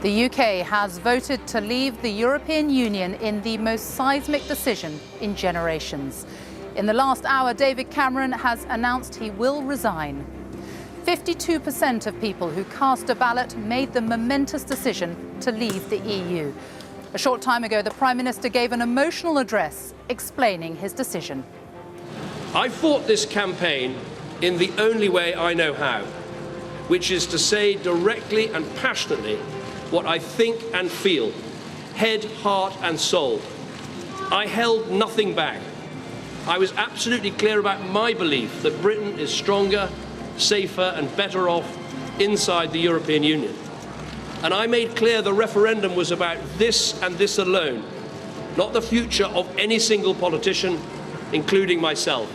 The UK has voted to leave the European Union in the most seismic decision in generations. In the last hour, David Cameron has announced he will resign. 52% of people who cast a ballot made the momentous decision to leave the EU. A short time ago, the Prime Minister gave an emotional address explaining his decision. I fought this campaign in the only way I know how, which is to say directly and passionately what I think and feel, head, heart and soul. I held nothing back. I was absolutely clear about my belief that Britain is stronger, safer and better off inside the European Union. And I made clear the referendum was about this and this alone, not the future of any single politician, including myself.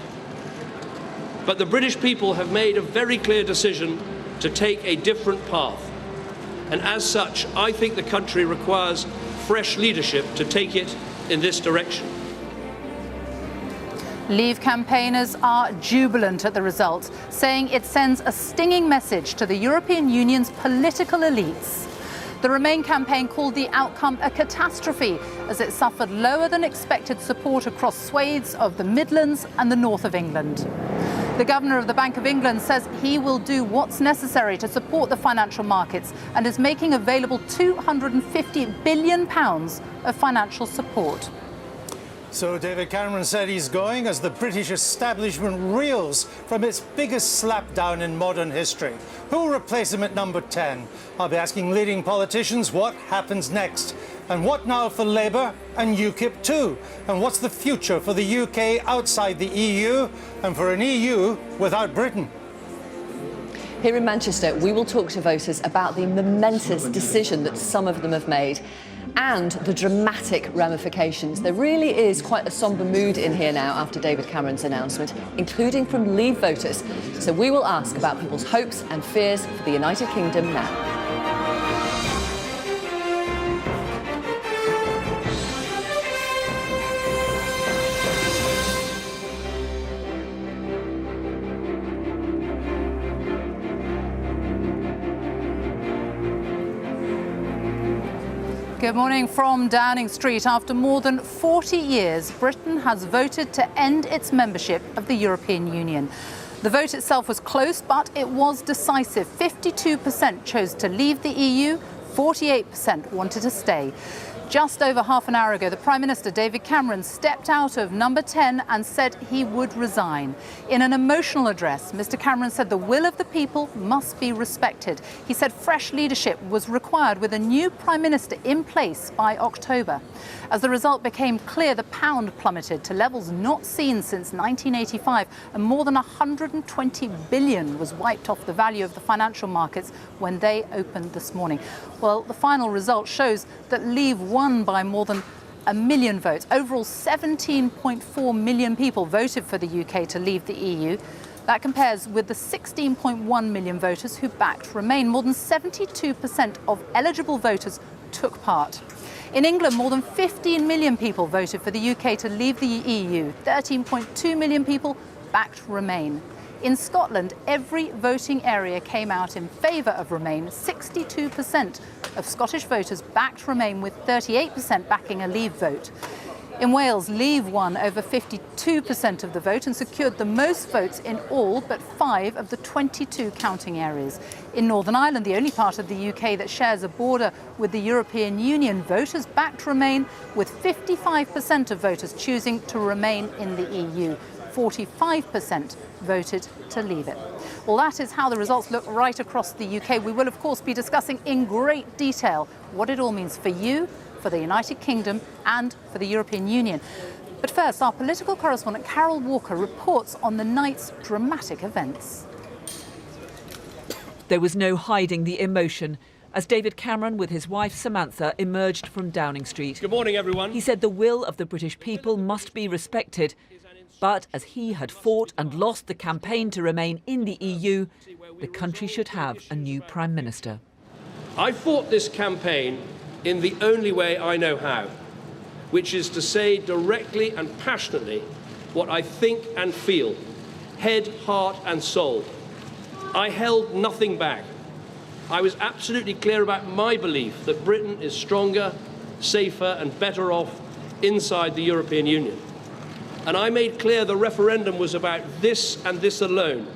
But the British people have made a very clear decision to take a different path. And as such, I think the country requires fresh leadership to take it in this direction. Leave campaigners are jubilant at the result, saying it sends a stinging message to the European Union's political elites. The Remain campaign called the outcome a catastrophe, as it suffered lower than expected support across swathes of the Midlands and the north of England. The Governor of the Bank of England says he will do what's necessary to support the financial markets and is making available £250 billion of financial support. So David Cameron said he's going as the British establishment reels from its biggest slapdown in modern history. Who will replace him at number 10? I'll be asking leading politicians what happens next. And what now for Labour and UKIP too? And what's the future for the UK outside the EU and for an EU without Britain? Here in Manchester, we will talk to voters about the momentous decision that some of them have made and the dramatic ramifications. There really is quite a sombre mood in here now after David Cameron's announcement, including from Leave voters. So we will ask about people's hopes and fears for the United Kingdom now. Good morning from Downing Street. After more than 40 years, Britain has voted to end its membership of the European Union. The vote itself was close, but it was decisive. 52% chose to leave the EU, 48% wanted to stay. Just over half an hour ago, the Prime Minister, David Cameron, stepped out of number 10 and said he would resign. In an emotional address, Mr. Cameron said the will of the people must be respected. He said fresh leadership was required with a new Prime Minister in place by October. As the result became clear, the pound plummeted to levels not seen since 1985, and more than 120 billion was wiped off the value of the financial markets when they opened this morning. Well, the final result shows that Leave won by more than 1 million votes. Overall, 17.4 million people voted for the UK to leave the EU. That compares with the 16.1 million voters who backed Remain. More than 72% of eligible voters took part. In England, more than 15 million people voted for the UK to leave the EU. 13.2 million people backed Remain. In Scotland, every voting area came out in favour of Remain. 62% of Scottish voters backed Remain, with 38% backing a Leave vote. In Wales, Leave won over 52% of the vote and secured the most votes in all but 5 of the 22 counting areas. In Northern Ireland, the only part of the UK that shares a border with the European Union, voters backed Remain, with 55% of voters choosing to remain in the EU. 45% voted to leave it. Well, that is how the results look right across the UK. We will, of course, be discussing in great detail what it all means for you, for the United Kingdom and for the European Union. But first, our political correspondent Carol Walker reports on the night's dramatic events. There was no hiding the emotion as David Cameron with his wife Samantha emerged from Downing Street. Good morning, everyone. He said the will of the British people must be respected. But as he had fought and lost the campaign to remain in the EU, the country should have a new Prime Minister. I fought this campaign in the only way I know how, which is to say directly and passionately what I think and feel, head, heart and soul. I held nothing back. I was absolutely clear about my belief that Britain is stronger, safer and better off inside the European Union. And I made clear the referendum was about this and this alone,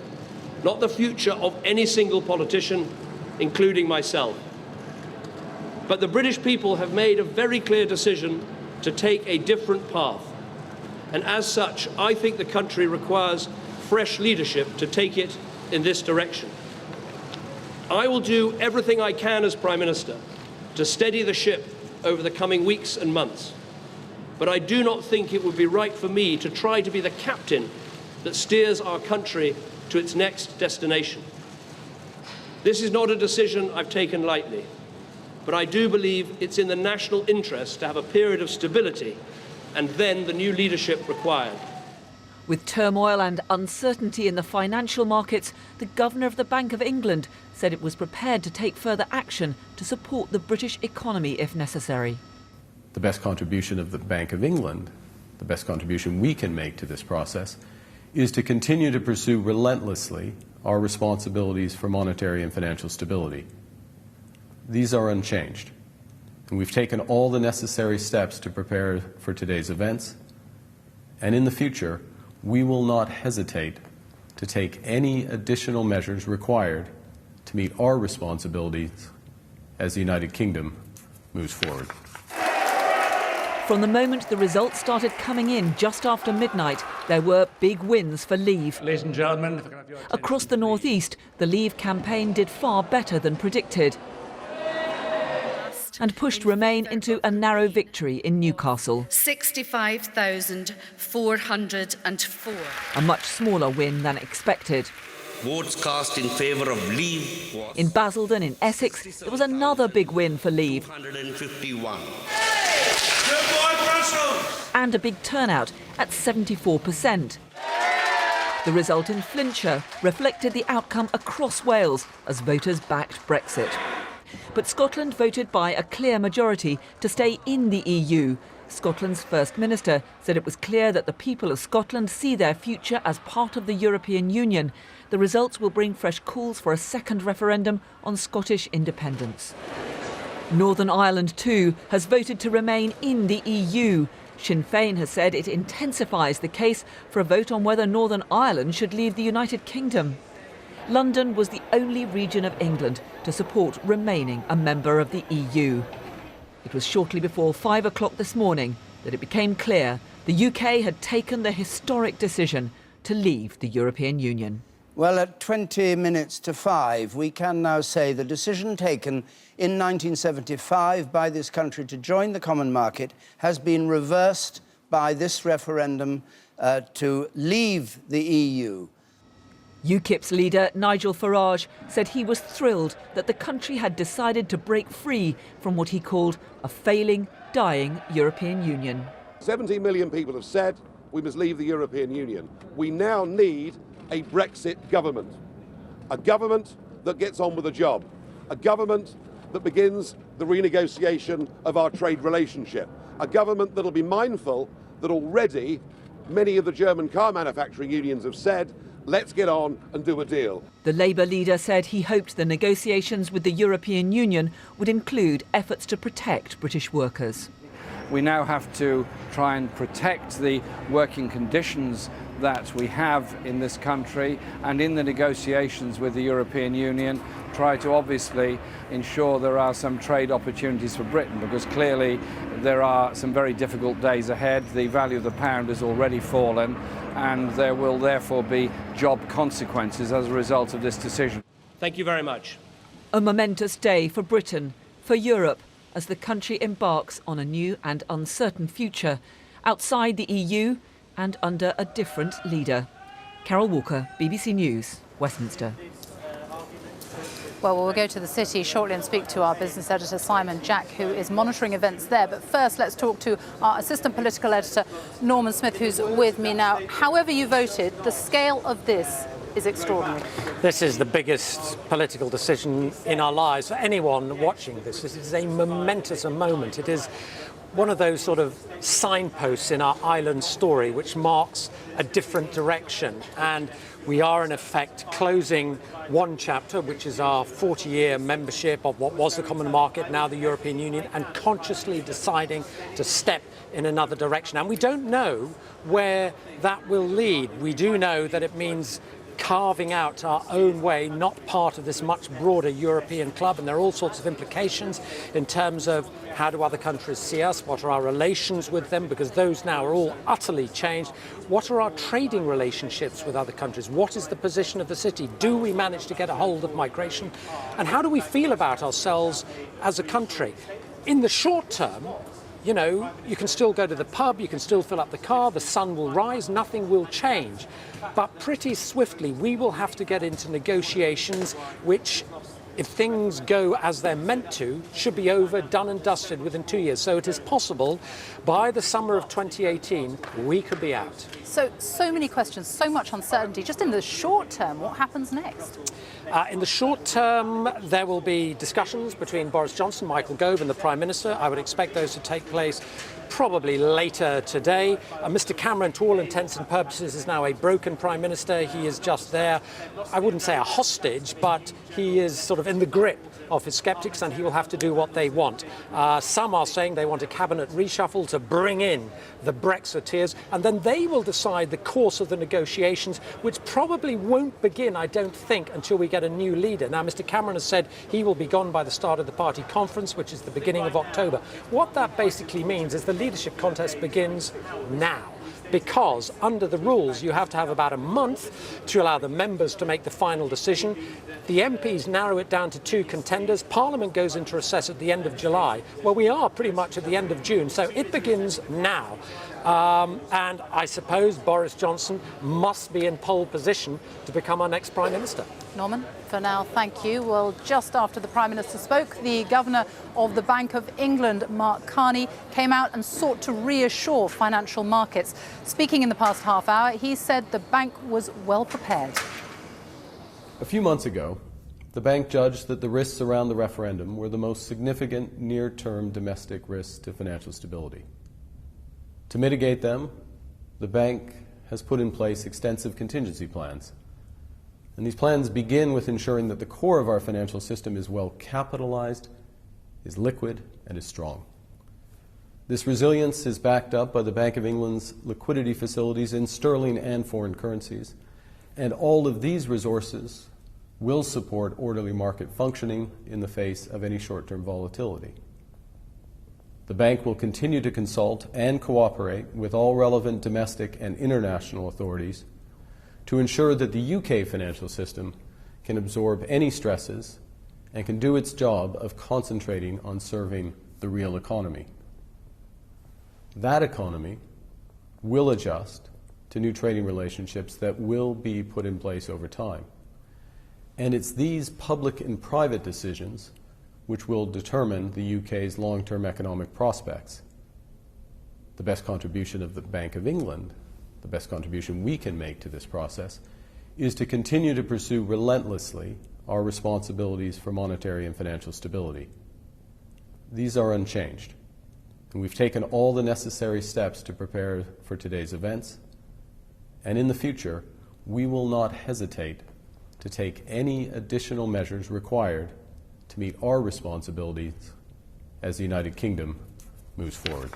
not the future of any single politician, including myself. But the British people have made a very clear decision to take a different path. And as such, I think the country requires fresh leadership to take it in this direction. I will do everything I can as Prime Minister to steady the ship over the coming weeks and months. But I do not think it would be right for me to try to be the captain that steers our country to its next destination. This is not a decision I've taken lightly, but I do believe it's in the national interest to have a period of stability and then the new leadership required. With turmoil and uncertainty in the financial markets, the Governor of the Bank of England said it was prepared to take further action to support the British economy if necessary. The best contribution of the Bank of England, the best contribution we can make to this process, is to continue to pursue relentlessly our responsibilities for monetary and financial stability. These are unchanged, and we've taken all the necessary steps to prepare for today's events, and in the future, we will not hesitate to take any additional measures required to meet our responsibilities as the United Kingdom moves forward. From the moment the results started coming in just after midnight, there were big wins for Leave. Ladies and gentlemen, across the northeast, the Leave campaign did far better than predicted and pushed Remain into a narrow victory in Newcastle. 65,404. A much smaller win than expected. Votes cast in favour of Leave was in Basildon in Essex, it was another big win for Leave. 151. And a big turnout at 74%. The result in Flintshire reflected the outcome across Wales as voters backed Brexit. But Scotland voted by a clear majority to stay in the EU. Scotland's First Minister said it was clear that the people of Scotland see their future as part of the European Union. The results will bring fresh calls for a second referendum on Scottish independence. Northern Ireland, too, has voted to remain in the EU. Sinn Féin has said it intensifies the case for a vote on whether Northern Ireland should leave the United Kingdom. London was the only region of England to support remaining a member of the EU. It was shortly before 5 o'clock this morning that it became clear the UK had taken the historic decision to leave the European Union. Well, at 20 minutes to 5, we can now say the decision taken in 1975 by this country to join the common market has been reversed by this referendum to leave the EU. UKIP's leader, Nigel Farage, said he was thrilled that the country had decided to break free from what he called a failing, dying European Union. 70 million people have said we must leave the European Union. We now need a Brexit government. A government that gets on with the job. A government that begins the renegotiation of our trade relationship. A government that will be mindful that already many of the German car manufacturing unions have said, let's get on and do a deal. The Labour leader said he hoped the negotiations with the European Union would include efforts to protect British workers. We now have to try and protect the working conditions that we have in this country, and in the negotiations with the European Union try to obviously ensure there are some trade opportunities for Britain, because clearly there are some very difficult days ahead. The value of the pound has already fallen, and there will therefore be job consequences as a result of this decision. Thank you very much. A momentous day for Britain, for Europe, as the country embarks on a new and uncertain future outside the EU and under a different leader. Carol Walker, BBC News, Westminster. Well, we'll go to the city shortly and speak to our business editor, Simon Jack, who is monitoring events there. But first, let's talk to our assistant political editor, Norman Smith, who's with me now. However you voted, the scale of this is extraordinary. This is the biggest political decision in our lives for anyone watching this. This is a momentous moment. It is one of those sort of signposts in our island story which marks a different direction. And we are in effect closing one chapter, which is our 40-year membership of what was the common market, now the European Union, and consciously deciding to step in another direction. And we don't know where that will lead. We do know that it means carving out our own way, not part of this much broader European club, and there are all sorts of implications in terms of how do other countries see us, what are our relations with them, because those now are all utterly changed. What are our trading relationships with other countries? What is the position of the city? Do we manage to get a hold of migration? And how do we feel about ourselves as a country? In the short term, you know, you can still go to the pub, you can still fill up the car, the sun will rise, nothing will change. But pretty swiftly, we will have to get into negotiations which, if things go as they're meant to, should be over, done and dusted within 2 years. So it is possible by the summer of 2018, we could be out. So many questions, so much uncertainty. Just in the short term, what happens next? In the short term, there will be discussions between Boris Johnson, Michael Gove and the Prime Minister. I would expect those to take place probably later today. Mr Cameron, to all intents and purposes, is now a broken Prime Minister. He is just there, I wouldn't say a hostage, but he is sort of in the grip of his sceptics, and he will have to do what they want. Some are saying they want a cabinet reshuffle to bring in the Brexiteers, and then they will decide the course of the negotiations, which probably won't begin, I don't think, until we get a new leader. Now, Mr Cameron has said he will be gone by the start of the party conference, which is the beginning of October. What that basically means is the leadership contest begins now, because under the rules you have to have about a month to allow the members to make the final decision. The MPs narrow it down to 2 contenders. Parliament goes into recess at the end of July. Well, we are pretty much at the end of June, so it begins now. And I suppose Boris Johnson must be in pole position to become our next Prime Minister. Norman, for now, thank you. Well, just after the Prime Minister spoke, the Governor of the Bank of England, Mark Carney, came out and sought to reassure financial markets. Speaking in the past half hour, he said the bank was well prepared. A few months ago, the bank judged that the risks around the referendum were the most significant near-term domestic risks to financial stability. To mitigate them, the bank has put in place extensive contingency plans. And these plans begin with ensuring that the core of our financial system is well capitalized, is liquid, and is strong. This resilience is backed up by the Bank of England's liquidity facilities in sterling and foreign currencies, and all of these resources will support orderly market functioning in the face of any short-term volatility. The bank will continue to consult and cooperate with all relevant domestic and international authorities to ensure that the UK financial system can absorb any stresses and can do its job of concentrating on serving the real economy. That economy will adjust to new trading relationships that will be put in place over time. And it's these public and private decisions which will determine the UK's long-term economic prospects. The best contribution of the Bank of England, the best contribution we can make to this process, is to continue to pursue relentlessly our responsibilities for monetary and financial stability. These are unchanged, and we've taken all the necessary steps to prepare for today's events, and in the future, we will not hesitate to take any additional measures required to meet our responsibilities as the United Kingdom moves forward.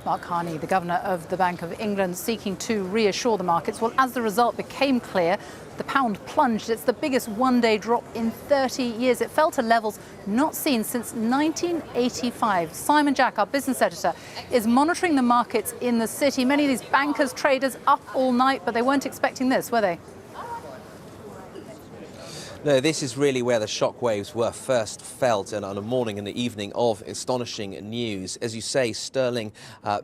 Mark Carney, the Governor of the Bank of England, seeking to reassure the markets. Well, as the result became clear, the pound plunged. It's the biggest one-day drop in 30 years. It fell to levels not seen since 1985. Simon Jack, our business editor, is monitoring the markets in the city. Many of these bankers, traders up all night, but they weren't expecting this, were they? No, this is really where the shockwaves were first felt, and on a morning and the evening of astonishing news. As you say, sterling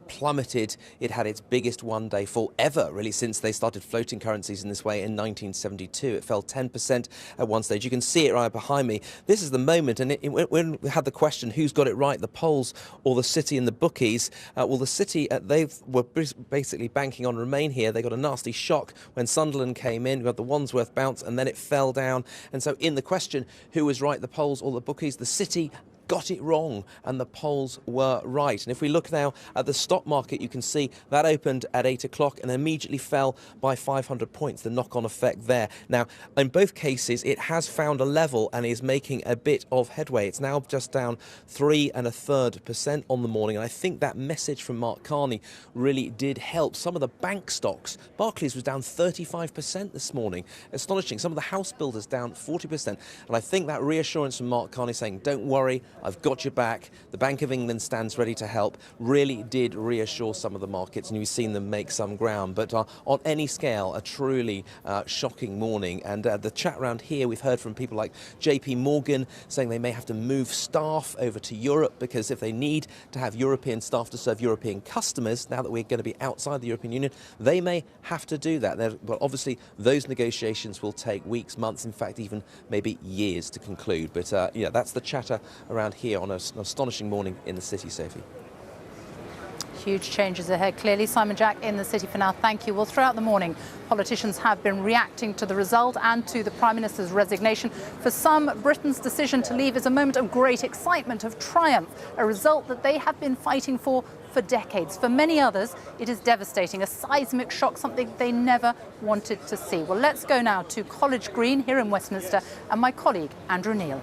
plummeted. It had its biggest one-day fall ever, really, since they started floating currencies in this way in 1972. It fell 10% at one stage. You can see it right behind me. This is the moment, and when we had the question, who's got it right, the polls or the City and the bookies? Well, the City, they were basically banking on Remain here. They got a nasty shock when Sunderland came in. We had the Wandsworth bounce, and then it fell down. And so in the question, who was right, the polls or the bookies, the City got it wrong and the polls were right. And if we look now at the stock market, you can see that opened at 8 o'clock and immediately fell by 500 points, the knock-on effect there. Now, in both cases, it has found a level and is making a bit of headway. It's now just down 3 1/3% on the morning, and I think that message from Mark Carney really did help. Some of the bank stocks, Barclays was down 35% this morning. Astonishing. Some of the house builders down 40%, and I think that reassurance from Mark Carney saying, don't worry, I've got your back, the Bank of England stands ready to help, really did reassure some of the markets, and you've seen them make some ground. But on any scale, a truly shocking morning. And the chat round here, we've heard from people like JP Morgan saying they may have to move staff over to Europe, because if they need to have European staff to serve European customers, now that we're going to be outside the European Union, they may have to do that. But obviously, those negotiations will take weeks, months, in fact, even maybe years to conclude. But yeah, that's the chatter around here on an astonishing morning in the city, Sophie. Huge changes ahead, clearly. Simon Jack in the city for now. Thank you. Well, throughout the morning, politicians have been reacting to the result and to the Prime Minister's resignation. For some, Britain's decision to leave is a moment of great excitement, of triumph, a result that they have been fighting for decades. For many others, it is devastating, a seismic shock, something they never wanted to see. Well, let's go now to College Green here in Westminster and my colleague, Andrew Neil.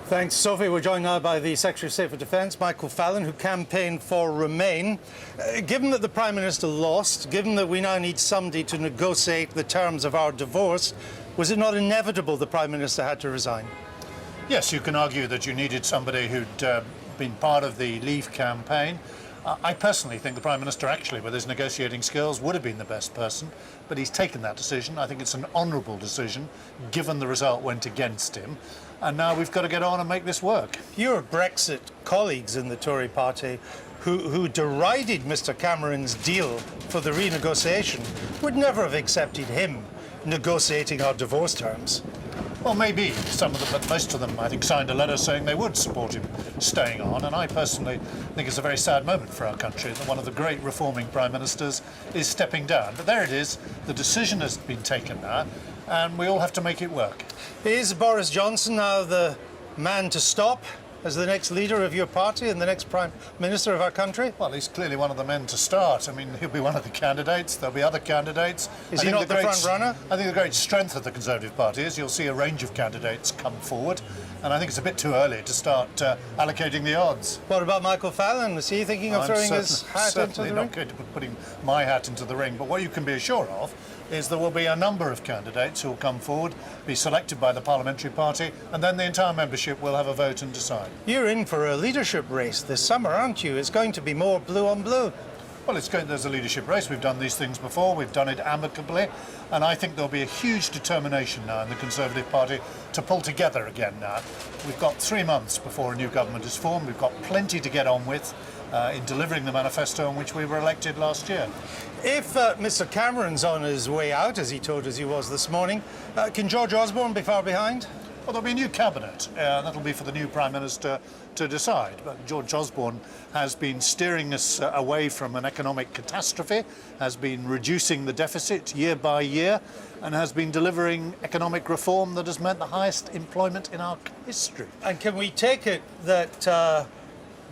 Thanks, Sophie. We're joined now by the Secretary of State for Defence, Michael Fallon, who campaigned for Remain. Given that the Prime Minister lost, given that we now need somebody to negotiate the terms of our divorce, was it not inevitable the Prime Minister had to resign? Yes, you can argue that you needed somebody who'd been part of the Leave campaign. I personally think the Prime Minister, actually, with his negotiating skills, would have been the best person, but he's taken that decision. I think it's an honourable decision, given the result went against him. And now we've got to get on and make this work. Your Brexit colleagues in the Tory party who derided Mr Cameron's deal for the renegotiation would never have accepted him negotiating our divorce terms. Well, maybe some of them, but most of them, I think, signed a letter saying they would support him staying on. And I personally think it's a very sad moment for our country that one of the great reforming Prime Ministers is stepping down. But there it is. The decision has been taken now, and we all have to make it work. Is Boris Johnson now the man to stop as the next leader of your party and the next Prime Minister of our country? Well, he's clearly one of the men to start. I mean, he'll be one of the candidates. There'll be other candidates. Is he not the front runner? I think the great strength of the Conservative Party is you'll see a range of candidates come forward, and I think it's a bit too early to start allocating the odds. What about Michael Fallon? Is he thinking of throwing his hat into the ring? Certainly not going to be putting my hat into the ring, but what you can be assured of is there will be a number of candidates who will come forward, be selected by the parliamentary party, and then the entire membership will have a vote and decide. You're in for a leadership race this summer, aren't you? It's going to be more blue on blue. Well, there's a leadership race. We've done these things before. We've done it amicably. And I think there'll be a huge determination now in the Conservative Party to pull together again now. We've got 3 months before a new government is formed. We've got plenty to get on with in delivering the manifesto on which we were elected last year. If Mr Cameron's on his way out, as he told us he was this morning, can George Osborne be far behind? Well, there'll be a new cabinet. That'll be for the new Prime Minister to decide. But George Osborne has been steering us away from an economic catastrophe, has been reducing the deficit year by year, and has been delivering economic reform that has meant the highest employment in our history. And can we take it that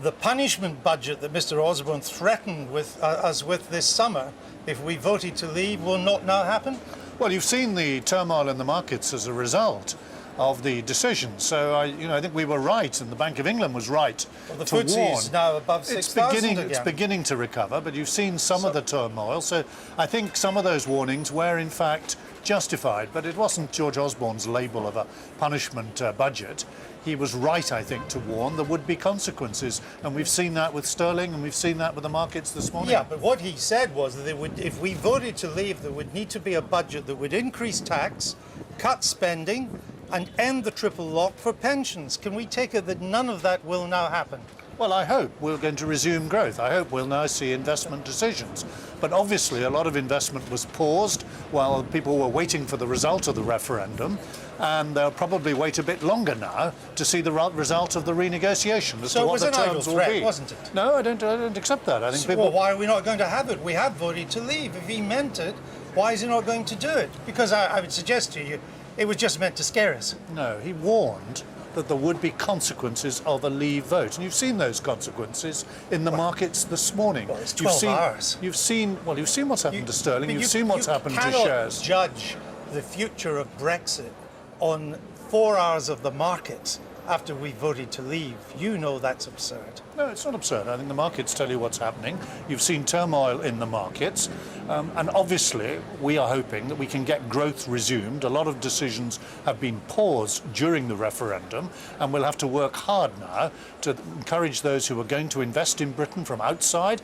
the punishment budget that Mr Osborne threatened with us with this summer, if we voted to leave, will not now happen? Well, you've seen the turmoil in the markets as a result of the decision. So I think we were right, and the Bank of England was right to warn. The FTSE is now above 6,000 again. It's beginning to recover, but you've seen some of the turmoil. So I think some of those warnings were, in fact, justified. But it wasn't George Osborne's label of a punishment budget. He was right, I think, to warn there would be consequences. And we've seen that with sterling, and we've seen that with the markets this morning. Yeah, but what he said was that if we voted to leave, there would need to be a budget that would increase tax, cut spending, and end the triple lock for pensions. Can we take it that none of that will now happen? Well, I hope we're going to resume growth. I hope we'll now see investment decisions. But obviously a lot of investment was paused while people were waiting for the result of the referendum, and they'll probably wait a bit longer now to see the result of the renegotiation as to what the terms will be. Wasn't it? No, I don't accept that. I think Well, why are we not going to have it? We have voted to leave. If he meant it, why is he not going to do it? Because I would suggest to you, it was just meant to scare us. No, he warned that there would be consequences of a Leave vote. And you've seen those consequences in the markets this morning. Well, it's 12 hours. You've seen what's happened to sterling. You've seen what's happened to shares. You cannot judge the future of Brexit on 4 hours of the markets after we voted to leave. You know that's absurd. No, it's not absurd. I think the markets tell you what's happening. You've seen turmoil in the markets. And obviously, we are hoping that we can get growth resumed. A lot of decisions have been paused during the referendum, and we'll have to work hard now to encourage those who are going to invest in Britain from outside,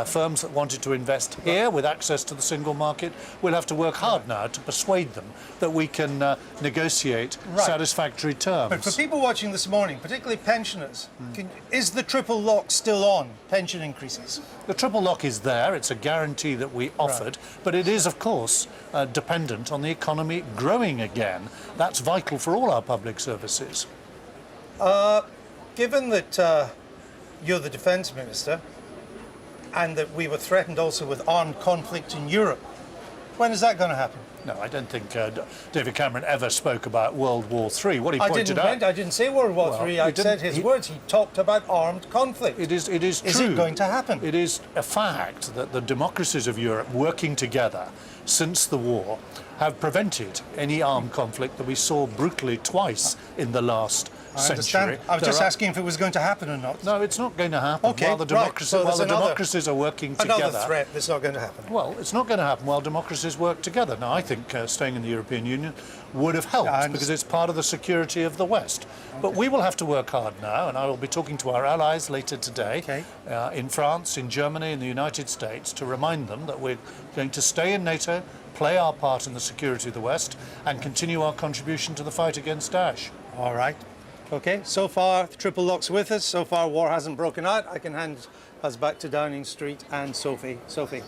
firms that wanted to invest here with access to the single market. We'll have to work hard now to persuade them that we can negotiate satisfactory terms. But for people watching this morning, particularly pensioners, is the triple lock still on pension increases? The triple lock is there. It's a guarantee that we offered, but it is, of course, dependent on the economy growing again. That's vital for all our public services. Given that you're the Defence Minister and that we were threatened also with armed conflict in Europe, when is that going to happen? No, I don't think David Cameron ever spoke about World War III. What he pointed out... I didn't say World War III. I said his words. He talked about armed conflict. It is true. Is it going to happen? It is a fact that the democracies of Europe working together since the war have prevented any armed conflict that we saw brutally twice in the last century. I was just asking if it was going to happen or not. No, it's not going to happen. Okay, while the democracies are working together. Another threat that's not going to happen. Well, it's not going to happen while democracies work together. Now, I think staying in the European Union would have helped because it's part of the security of the West. Okay. But we will have to work hard now, and I will be talking to our allies later today in France, in Germany, in the United States to remind them that we're going to stay in NATO, play our part in the security of the West, and continue our contribution to the fight against Daesh. All right. Okay, so far the triple lock's with us. So far war hasn't broken out. I can hand us back to Downing Street and Sophie. Sophie.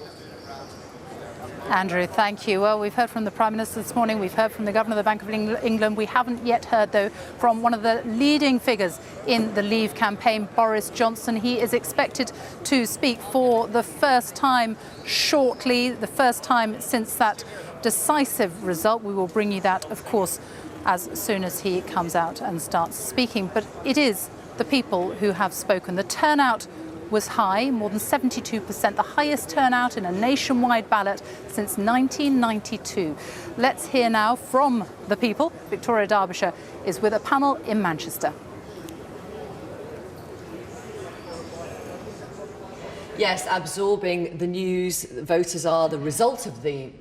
Andrew, thank you. Well, we've heard from the Prime Minister this morning. We've heard from the Governor of the Bank of England. We haven't yet heard, though, from one of the leading figures in the Leave campaign, Boris Johnson. He is expected to speak for the first time shortly, the first time since that decisive result. We will bring you that, of course, as soon as he comes out and starts speaking. But it is the people who have spoken. The turnout was high, more than 72%, the highest turnout in a nationwide ballot since 1992. Let's hear now from the people. Victoria Derbyshire is with a panel in Manchester. Yes, absorbing the news. Voters are the result of the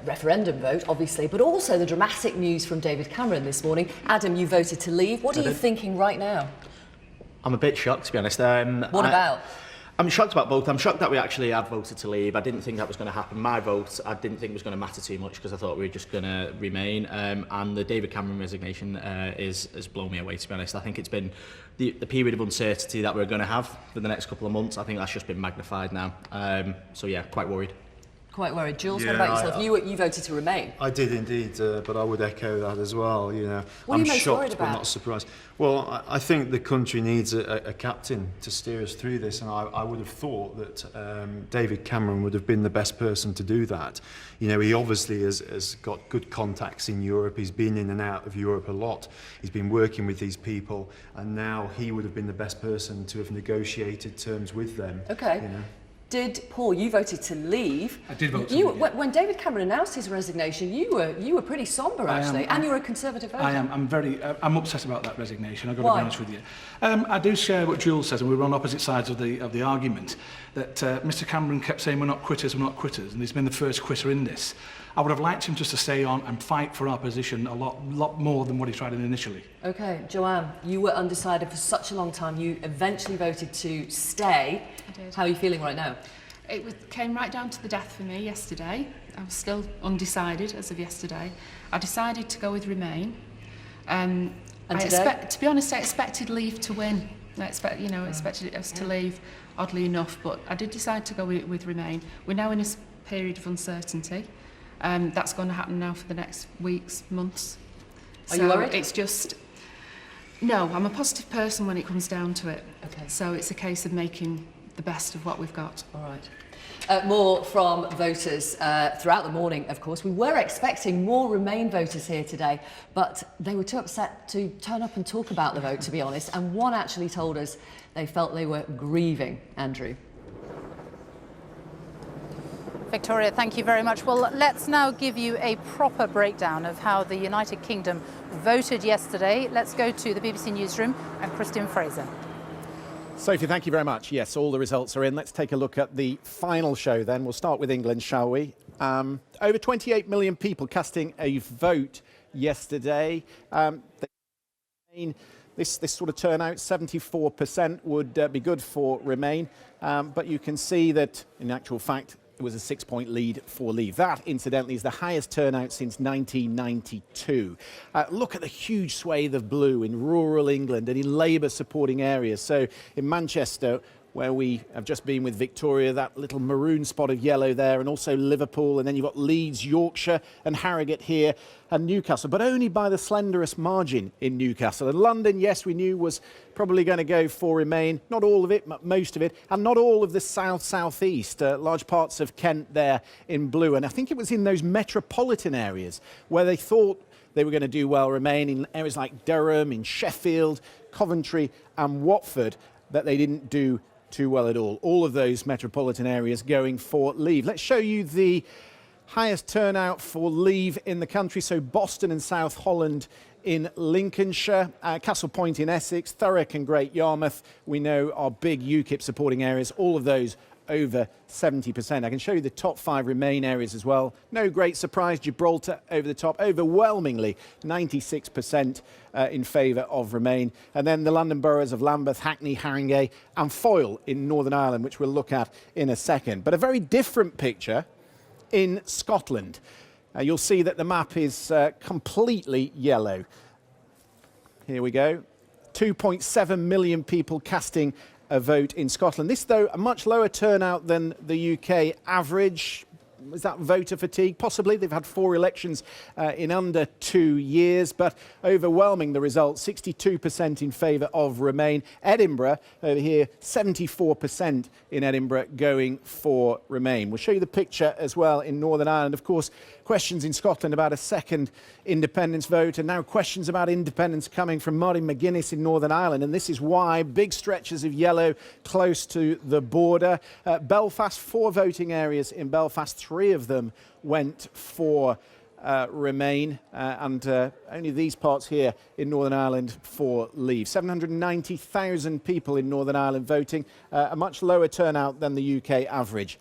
referendum vote, obviously, but also the dramatic news from David Cameron this morning. Adam, you voted to leave. What are you thinking right now? I'm a bit shocked, to be honest. What about? I'm shocked about both. I'm shocked that we actually had voted to leave. I didn't think that was going to happen. My vote, I didn't think was going to matter too much because I thought we were just going to remain. And the David Cameron resignation has blown me away, to be honest. I think it's been the period of uncertainty that we're going to have for the next couple of months. I think that's just been magnified now. So yeah, quite worried. Quite worried. Jules, what about yourself? You voted to remain. I did indeed, but I would echo that as well. You know, what are you most worried but not surprised. Well, I think the country needs a captain to steer us through this, and I would have thought that David Cameron would have been the best person to do that. You know, he obviously has got good contacts in Europe. He's been in and out of Europe a lot. He's been working with these people, and now he would have been the best person to have negotiated terms with them. Okay. You know. Did Paul? You voted to leave. I did vote to leave. When David Cameron announced his resignation, you were pretty sombre actually, and you're a Conservative voter. I am. I'm upset about that resignation. I've got to be honest with you. I do share what Jules says, and we were on opposite sides of the argument. That Mr. Cameron kept saying we're not quitters, and he's been the first quitter in this. I would have liked him just to stay on and fight for our position a lot more than what he tried initially. Okay, Joanne, you were undecided for such a long time. You eventually voted to stay. I did. How are you feeling right now? It came right down to the death for me yesterday. I was still undecided as of yesterday. I decided to go with Remain. And today? To be honest, I expected Leave to win. I expected us to leave, oddly enough, but I did decide to go with Remain. We're now in a period of uncertainty. That's going to happen now for the next weeks, months. Are you worried? It's just... No, I'm a positive person when it comes down to it. Okay. So it's a case of making the best of what we've got. All right. More from voters throughout the morning, of course. We were expecting more Remain voters here today, but they were too upset to turn up and talk about the vote, to be honest. And one actually told us they felt they were grieving. Andrew. Victoria, thank you very much. Well, let's now give you a proper breakdown of how the United Kingdom voted yesterday. Let's go to the BBC Newsroom and Christian Fraser. Sophie, thank you very much. Yes, all the results are in. Let's take a look at the final show then. We'll start with England, shall we? Over 28 million people casting a vote yesterday. This sort of turnout, 74% would be good for Remain. But you can see that, in actual fact, it was a 6-point lead for Leave. That, incidentally, is the highest turnout since 1992. Look at the huge swathe of blue in rural England and in Labour supporting areas. So in Manchester, where we have just been with Victoria, that little maroon spot of yellow there, and also Liverpool, and then you've got Leeds, Yorkshire and Harrogate here, and Newcastle, but only by the slenderest margin in Newcastle. And London, yes, we knew was probably going to go for Remain. Not all of it, but most of it, and not all of the south-southeast, large parts of Kent there in blue. And I think it was in those metropolitan areas where they thought they were going to do well, Remain, in areas like Durham, in Sheffield, Coventry and Watford, that they didn't do too well at all. All of those metropolitan areas going for Leave. Let's show you the highest turnout for Leave in the country. So Boston and South Holland in Lincolnshire, Castle Point in Essex, Thurrock and Great Yarmouth, we know are big UKIP supporting areas. All of those over 70%. I can show you the top 5 Remain areas as well. No great surprise, Gibraltar over the top, overwhelmingly 96% in favour of Remain. And then the London boroughs of Lambeth, Hackney, Haringey and Foyle in Northern Ireland, which we'll look at in a second. But a very different picture in Scotland. You'll see that the map is completely yellow. Here we go. 2.7 million people casting a vote in Scotland. This, though, a much lower turnout than the UK average. Is that voter fatigue? Possibly. They've had 4 elections in under 2 years, but overwhelming the results, 62% in favour of Remain. Edinburgh, over here, 74% in Edinburgh going for Remain. We'll show you the picture as well in Northern Ireland. Of course, questions in Scotland about a second independence vote, and now questions about independence coming from Martin McGuinness in Northern Ireland, and this is why. Big stretches of yellow close to the border. Belfast, 4 voting areas in Belfast, 3 of them went for Remain, and only these parts here in Northern Ireland for Leave. 790,000 people in Northern Ireland voting, a much lower turnout than the UK average.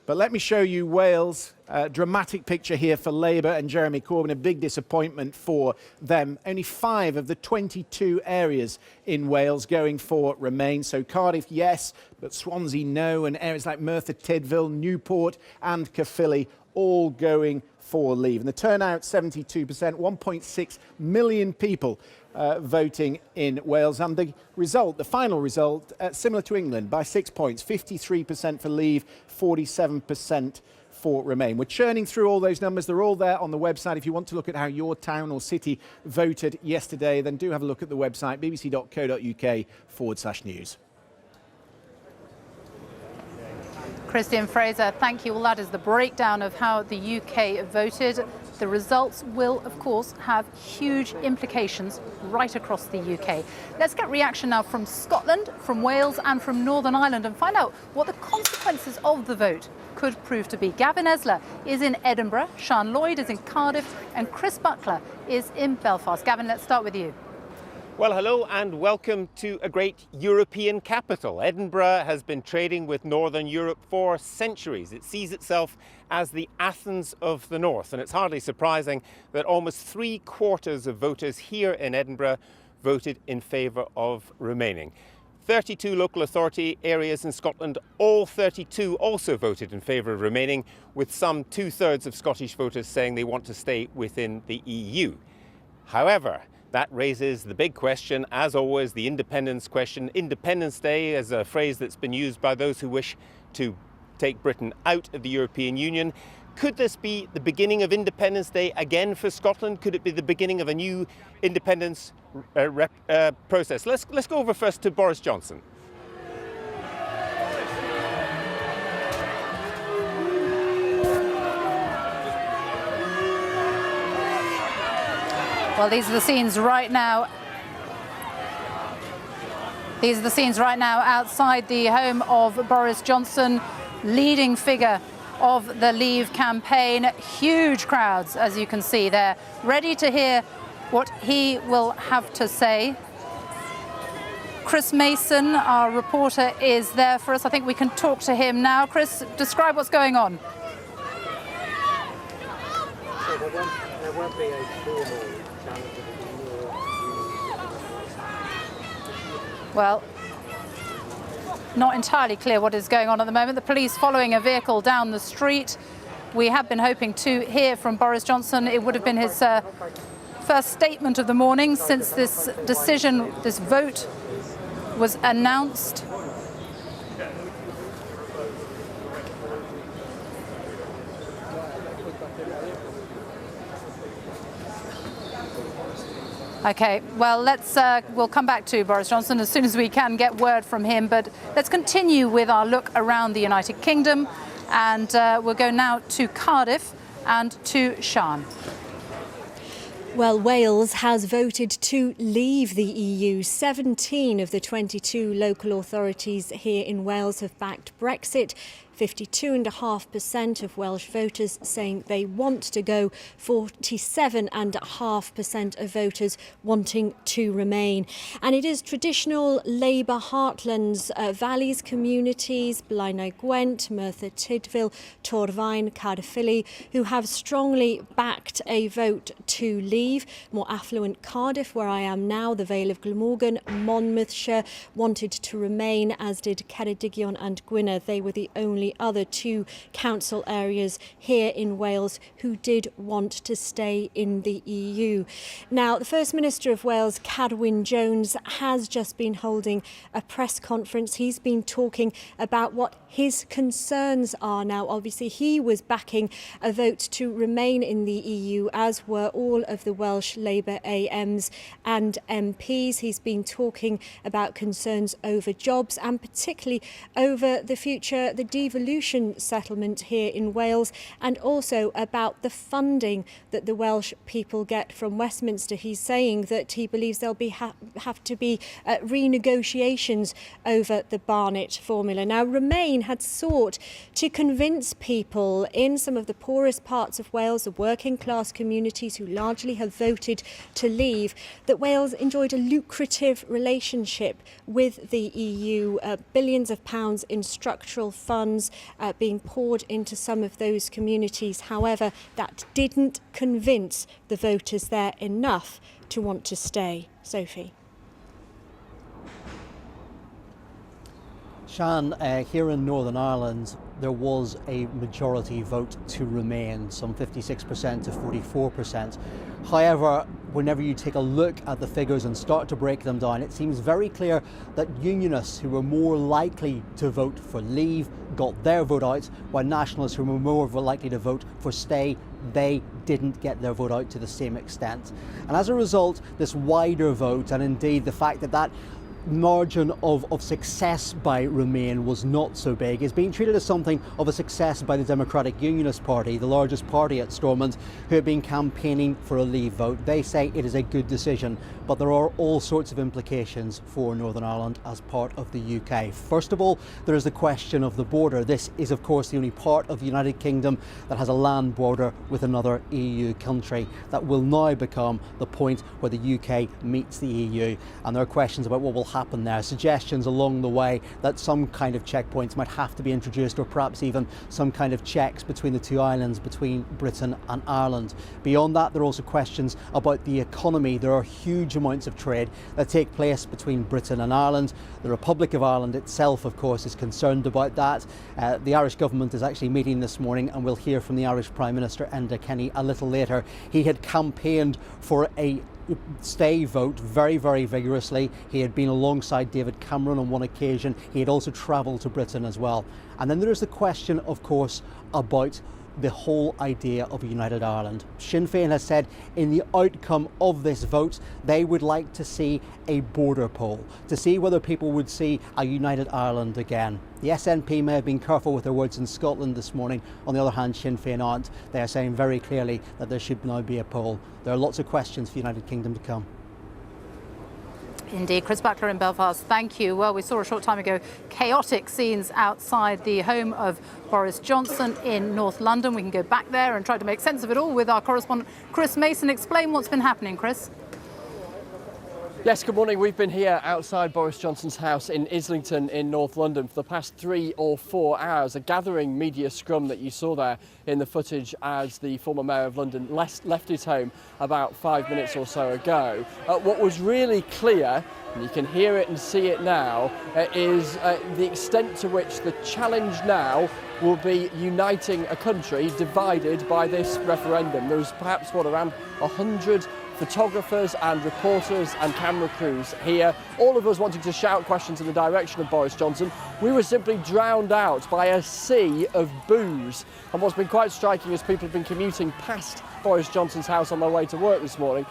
But let me show you Wales. Dramatic picture here for Labour and Jeremy Corbyn, a big disappointment for them. Only 5 of the 22 areas in Wales going for Remain. So Cardiff, yes, but Swansea, no, and areas like Merthyr Tydfil, Newport and Caerphilly all going for Leave. And the turnout, 72%, 1.6 million people voting in Wales. And the result, the final result, similar to England by 6 points, 53% for Leave, 47% for Remain. We're churning through all those numbers. They're all there on the website. If you want to look at how your town or city voted yesterday, then do have a look at the website, bbc.co.uk/news. Christian Fraser, thank you. Well, that is the breakdown of how the UK voted. The results will, of course, have huge implications right across the UK. Let's get reaction now from Scotland, from Wales and from Northern Ireland and find out what the consequences of the vote could prove to be. Gavin Esler is in Edinburgh, Sian Lloyd is in Cardiff and Chris Buckler is in Belfast. Gavin, let's start with you. Well, hello and welcome to a great European capital. Edinburgh has been trading with Northern Europe for centuries. It sees itself as the Athens of the North, and it's hardly surprising that almost 3/4 of voters here in Edinburgh voted in favour of remaining. 32 local authority areas in Scotland, all 32 also voted in favour of remaining, with some 2/3 of Scottish voters saying they want to stay within the EU. However, that raises the big question, as always, the independence question. Independence Day is a phrase that's been used by those who wish to take Britain out of the European Union. Could this be the beginning of Independence Day again for Scotland? Could it be the beginning of a new independence process? Let's go over first to Boris Johnson. Well, these are the scenes right now. These are the scenes right now outside the home of Boris Johnson, leading figure of the Leave campaign. Huge crowds, as you can see there, ready to hear what he will have to say. Chris Mason, our reporter, is there for us. I think we can talk to him now. Chris, describe what's going on. So there won't be a formal challenge. Well, not entirely clear what is going on at the moment. The police following a vehicle down the street. We have been hoping to hear from Boris Johnson. It would have been his first statement of the morning since this decision, this vote was announced. Okay, well, we'll come back to Boris Johnson as soon as we can get word from him, but let's continue with our look around the United Kingdom, and we'll go now to Cardiff and to Sian. Well, Wales has voted to leave the EU. 17 of the 22 local authorities here in Wales have backed Brexit. 52.5% of Welsh voters saying they want to go, 47.5% of voters wanting to remain. And it is traditional Labour heartlands, valleys communities, Blaenau Gwent, Merthyr Tydfil, Torfaen, Caerphilly, who have strongly backed a vote to leave. More affluent Cardiff, where I am now, the Vale of Glamorgan, Monmouthshire wanted to remain, as did Ceredigion and Gwynedd. They were the only other two council areas here in Wales who did want to stay in the EU. Now, the First Minister of Wales, Cadwyn Jones, has just been holding a press conference. He's been talking about what his concerns are now. Obviously, he was backing a vote to remain in the EU, as were all of the Welsh Labour AMs and MPs. He's been talking about concerns over jobs and particularly over the future, the devolution settlement here in Wales, and also about the funding that the Welsh people get from Westminster. He's saying that he believes there'll have to be renegotiations over the Barnett formula. Now, Remain had sought to convince people in some of the poorest parts of Wales, the working class communities who largely have voted to leave, that Wales enjoyed a lucrative relationship with the EU, billions of pounds in structural funds being poured into some of those communities. However, that didn't convince the voters there enough to want to stay. Sophie. Sian, here in Northern Ireland, there was a majority vote to remain, some 56% to 44%. However, whenever you take a look at the figures and start to break them down, it seems very clear that unionists who were more likely to vote for leave got their vote out, while nationalists who were more likely to vote for stay, they didn't get their vote out to the same extent. And as a result, this wider vote, and indeed the fact that margin of success by Remain was not so big, is being treated as something of a success by the Democratic Unionist Party, the largest party at Stormont, who have been campaigning for a leave vote. They say it is a good decision, but there are all sorts of implications for Northern Ireland as part of the UK. First of all, there is the question of the border. This is, of course, the only part of the United Kingdom that has a land border with another EU country. That will now become the point where the UK meets the EU, and there are questions about what will happen there. Suggestions along the way that some kind of checkpoints might have to be introduced, or perhaps even some kind of checks between the two islands, between Britain and Ireland. Beyond that, there are also questions about the economy. There are huge amounts of trade that take place between Britain and Ireland. The Republic of Ireland itself, of course, is concerned about that. The Irish government is actually meeting this morning, and we'll hear from the Irish Prime Minister, Enda Kenny, a little later. He had campaigned for a stay vote very, very vigorously. He had been alongside David Cameron on one occasion. He had also travelled to Britain as well. And then there is the question, of course, about the whole idea of a united Ireland. Sinn Féin has said in the outcome of this vote, they would like to see a border poll to see whether people would see a united Ireland again. The SNP may have been careful with their words in Scotland this morning. On the other hand, Sinn Féin aren't. They are saying very clearly that there should now be a poll. There are lots of questions for the United Kingdom to come. Indeed. Chris Buckler in Belfast, thank you. Well, we saw a short time ago chaotic scenes outside the home of Boris Johnson in North London. We can go back there and try to make sense of it all with our correspondent Chris Mason. Explain what's been happening, Chris. Yes, good morning. We've been here outside Boris Johnson's house in Islington in North London for the past 3 or 4 hours. A gathering media scrum that you saw there in the footage as the former Mayor of London left his home about 5 minutes or so ago. What was really clear, and you can hear it and see it now, is the extent to which the challenge now will be uniting a country divided by this referendum. There was perhaps, around 100 photographers and reporters and camera crews here, all of us wanting to shout questions in the direction of Boris Johnson. We were simply drowned out by a sea of boos. And what's been quite striking as people have been commuting past Boris Johnson's house on their way to work this morning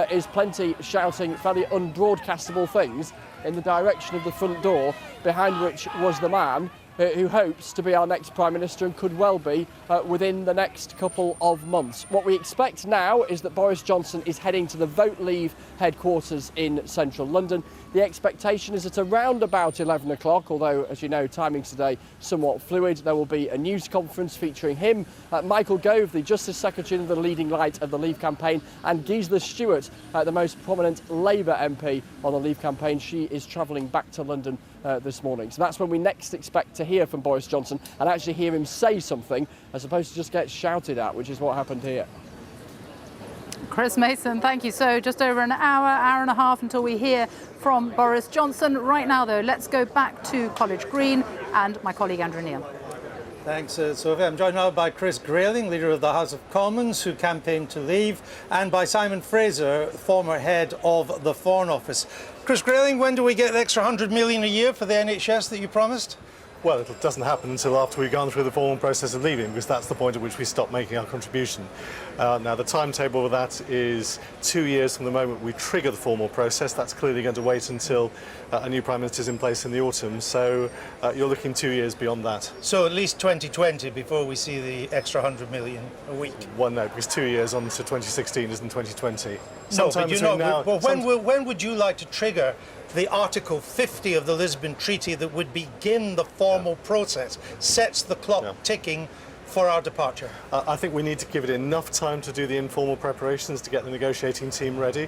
is plenty shouting fairly unbroadcastable things in the direction of the front door, behind which was the man who hopes to be our next Prime Minister and could well be within the next couple of months. What we expect now is that Boris Johnson is heading to the Vote Leave headquarters in central London. The expectation is at around about 11 o'clock, although, as you know, timings today somewhat fluid. There will be a news conference featuring him, Michael Gove, the Justice Secretary and the leading light of the Leave campaign, and Gisela Stewart, the most prominent Labour MP on the Leave campaign. She is travelling back to London this morning. So that's when we next expect to hear from Boris Johnson and actually hear him say something as opposed to just get shouted at, which is what happened here. Chris Mason, thank you. So just over an hour and a half until we hear from Boris Johnson. Right now, though, let's go back to College Green and my colleague Andrew Neil. Thanks, Sophie. I'm joined now by Chris Grayling, Leader of the House of Commons, who campaigned to leave, and by Simon Fraser, former head of the Foreign Office. Chris Grayling, when do we get the extra $100 million a year for the NHS that you promised? Well, it doesn't happen until after we've gone through the formal process of leaving, because that's the point at which we stop making our contribution. Now, the timetable of that is 2 years from the moment we trigger the formal process. That's clearly going to wait until a new Prime Minister is in place in the autumn. So you're looking 2 years beyond that. So at least 2020 before we see the extra $100 million a week? Well, no, because 2 years on to 2016 isn't 2020. No, but you know, when would you like to trigger the Article 50 of the Lisbon Treaty that would begin the formal process, sets the clock ticking for our departure? I think we need to give it enough time to do the informal preparations to get the negotiating team ready.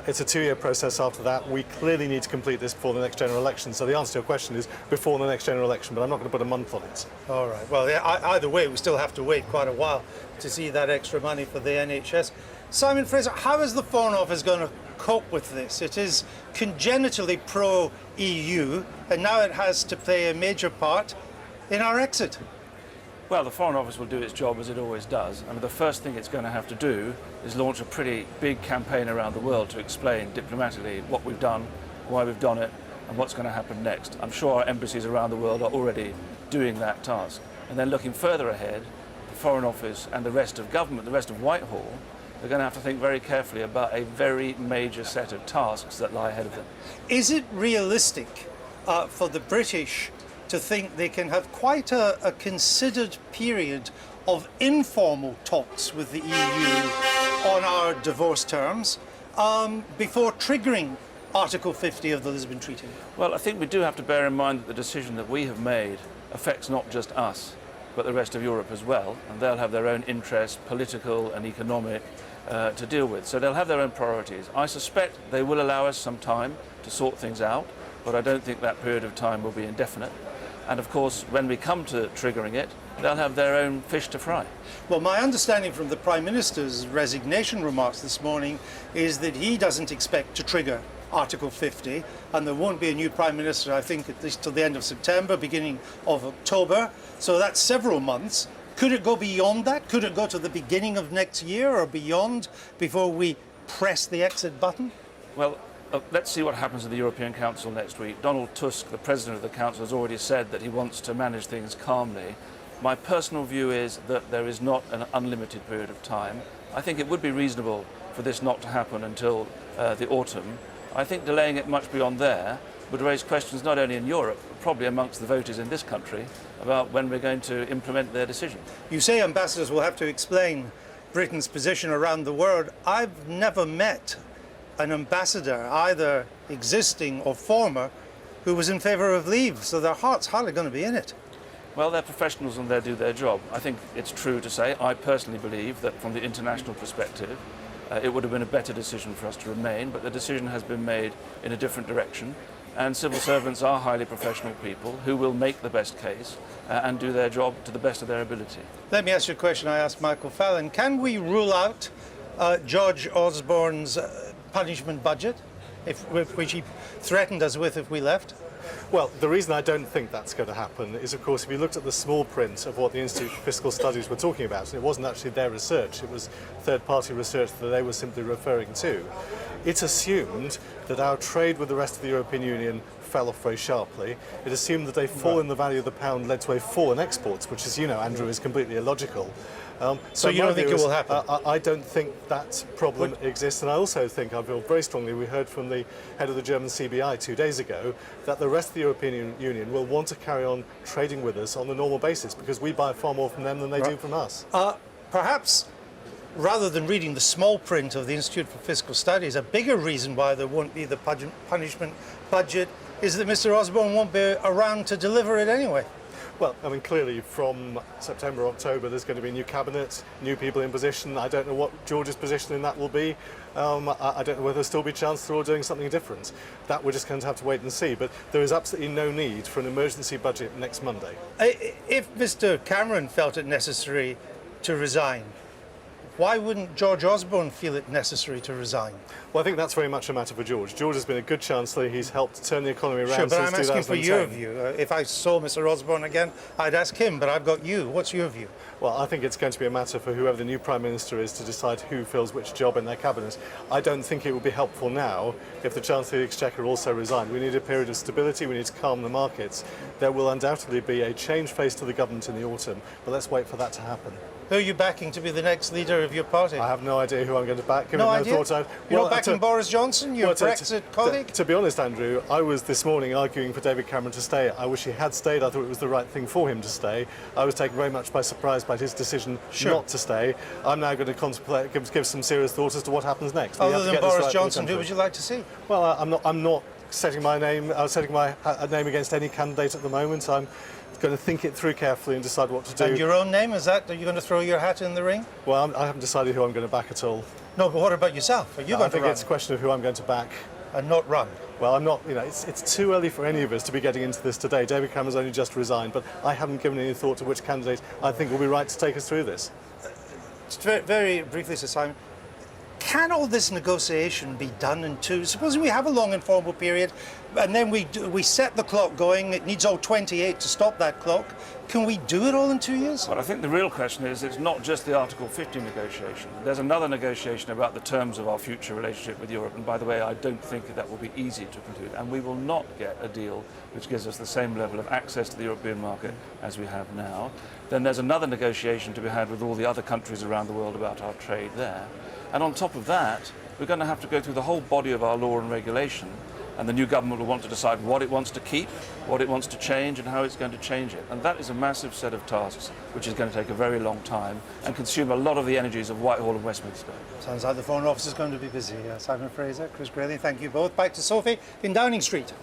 It's a 2-year process after that. We clearly need to complete this before the next general election. So the answer to your question is before the next general election, but I'm not going to put a month on it. All right. Well, either way, we still have to wait quite a while to see that extra money for the NHS. Simon Fraser, how is the Foreign Office going to cope with this? It is congenitally pro-EU, and now it has to play a major part in our exit. Well, the Foreign Office will do its job as it always does. I mean, the first thing it's going to have to do is launch a pretty big campaign around the world to explain diplomatically what we've done, why we've done it, and what's going to happen next. I'm sure our embassies around the world are already doing that task. And then looking further ahead, the Foreign Office and the rest of government, the rest of Whitehall, they're going to have to think very carefully about a very major set of tasks that lie ahead of them. Is it realistic for the British to think they can have quite a considered period of informal talks with the EU on our divorce terms before triggering Article 50 of the Lisbon Treaty? Well, I think we do have to bear in mind that the decision that we have made affects not just us, but the rest of Europe as well, and they'll have their own interests, political and economic, to deal with. So they'll have their own priorities. I suspect they will allow us some time to sort things out, but I don't think that period of time will be indefinite. And of course, when we come to triggering it, they'll have their own fish to fry. Well, my understanding from the Prime Minister's resignation remarks this morning is that he doesn't expect to trigger Article 50, and there won't be a new Prime Minister, I think, at least till the end of September, beginning of October. So that's several months. Could it go beyond that? Could it go to the beginning of next year or beyond before we press the exit button? Well, let's see what happens at the European Council next week. Donald Tusk, the President of the Council, has already said that he wants to manage things calmly. My personal view is that there is not an unlimited period of time. I think it would be reasonable for this not to happen until the autumn. I think delaying it much beyond there would raise questions not only in Europe, but probably amongst the voters in this country about when we're going to implement their decision. You say ambassadors will have to explain Britain's position around the world. I've never met an ambassador, either existing or former, who was in favour of leave, so their heart's hardly going to be in it. Well, they're professionals and they do their job. I think it's true to say, I personally believe that from the international perspective, it would have been a better decision for us to remain, but the decision has been made in a different direction. And civil servants are highly professional people who will make the best case and do their job to the best of their ability. Let me ask you a question I asked Michael Fallon. Can we rule out George Osborne's punishment budget, which he threatened us with if we left? Well, the reason I don't think that's going to happen is, of course, if you looked at the small print of what the Institute for Fiscal Studies were talking about, and it wasn't actually their research, it was third-party research that they were simply referring to, it assumed that our trade with the rest of the European Union fell off very sharply. It assumed that a fall in the value of the pound led to a fall in exports, which, as you know, Andrew, is completely illogical. So you don't think it will happen? I don't think that problem exists, and I also think, I feel very strongly, we heard from the head of the German CBI 2 days ago, that the rest of the European Union will want to carry on trading with us on a normal basis, because we buy far more from them than they do from us. Perhaps, rather than reading the small print of the Institute for Fiscal Studies, a bigger reason why there won't be the punishment budget is that Mr. Osborne won't be around to deliver it anyway. Well, I mean, clearly from September, October, there's going to be a new cabinet, new people in position. I don't know what George's position in that will be. I don't know whether there'll still be Chancellor or doing something different. That we're just going to have to wait and see. But there is absolutely no need for an emergency budget next Monday. If Mr. Cameron felt it necessary to resign, why wouldn't George Osborne feel it necessary to resign? Well, I think that's very much a matter for George. George has been a good Chancellor. He's helped turn the economy around since 2010. Sure, but I'm asking for your view. If I saw Mr. Osborne again, I'd ask him, but I've got you. What's your view? Well, I think it's going to be a matter for whoever the new Prime Minister is to decide who fills which job in their cabinet. I don't think it would be helpful now if the Chancellor of the Exchequer also resigned. We need a period of stability. We need to calm the markets. There will undoubtedly be a change face to the government in the autumn, but let's wait for that to happen. Who are you backing to be the next leader of your party? I have no idea who I'm going to back. No idea? You're not backing Boris Johnson, your Brexit colleague? To be honest, Andrew, I was this morning arguing for David Cameron to stay. I wish he had stayed. I thought it was the right thing for him to stay. I was taken very much by surprise by his decision not to stay. I'm now going to contemplate, give some serious thought as to what happens next. Other than Boris Johnson, who would you like to see? Well, I'm not setting my name. I was setting my name against any candidate at the moment. I'm going to think it through carefully and decide what to do. And your own name, is that, are you going to throw your hat in the ring? Well, I haven't decided who I'm going to back at all. No, but what about yourself? Are you going to run? I think it's a question of who I'm going to back. And not run? Well, I'm not, you know, it's too early for any of us to be getting into this today. David Cameron's only just resigned, but I haven't given any thought to which candidate I think will be right to take us through this. Very briefly, Sir Simon, can all this negotiation be done in two? Supposing we have a long informal period, and then we set the clock going. It needs all 28 to stop that clock. Can we do it all in 2 years? Well, I think the real question is, it's not just the Article 50 negotiation. There's another negotiation about the terms of our future relationship with Europe. And by the way, I don't think that will be easy to conclude. And we will not get a deal which gives us the same level of access to the European market as we have now. Then there's another negotiation to be had with all the other countries around the world about our trade there. And on top of that, we're going to have to go through the whole body of our law and regulation, and the new government will want to decide what it wants to keep, what it wants to change, and how it's going to change it. And that is a massive set of tasks, which is going to take a very long time and consume a lot of the energies of Whitehall and Westminster. Sounds like the Foreign Office is going to be busy. Simon Fraser, Chris Grayling, thank you both. Back to Sophie in Downing Street.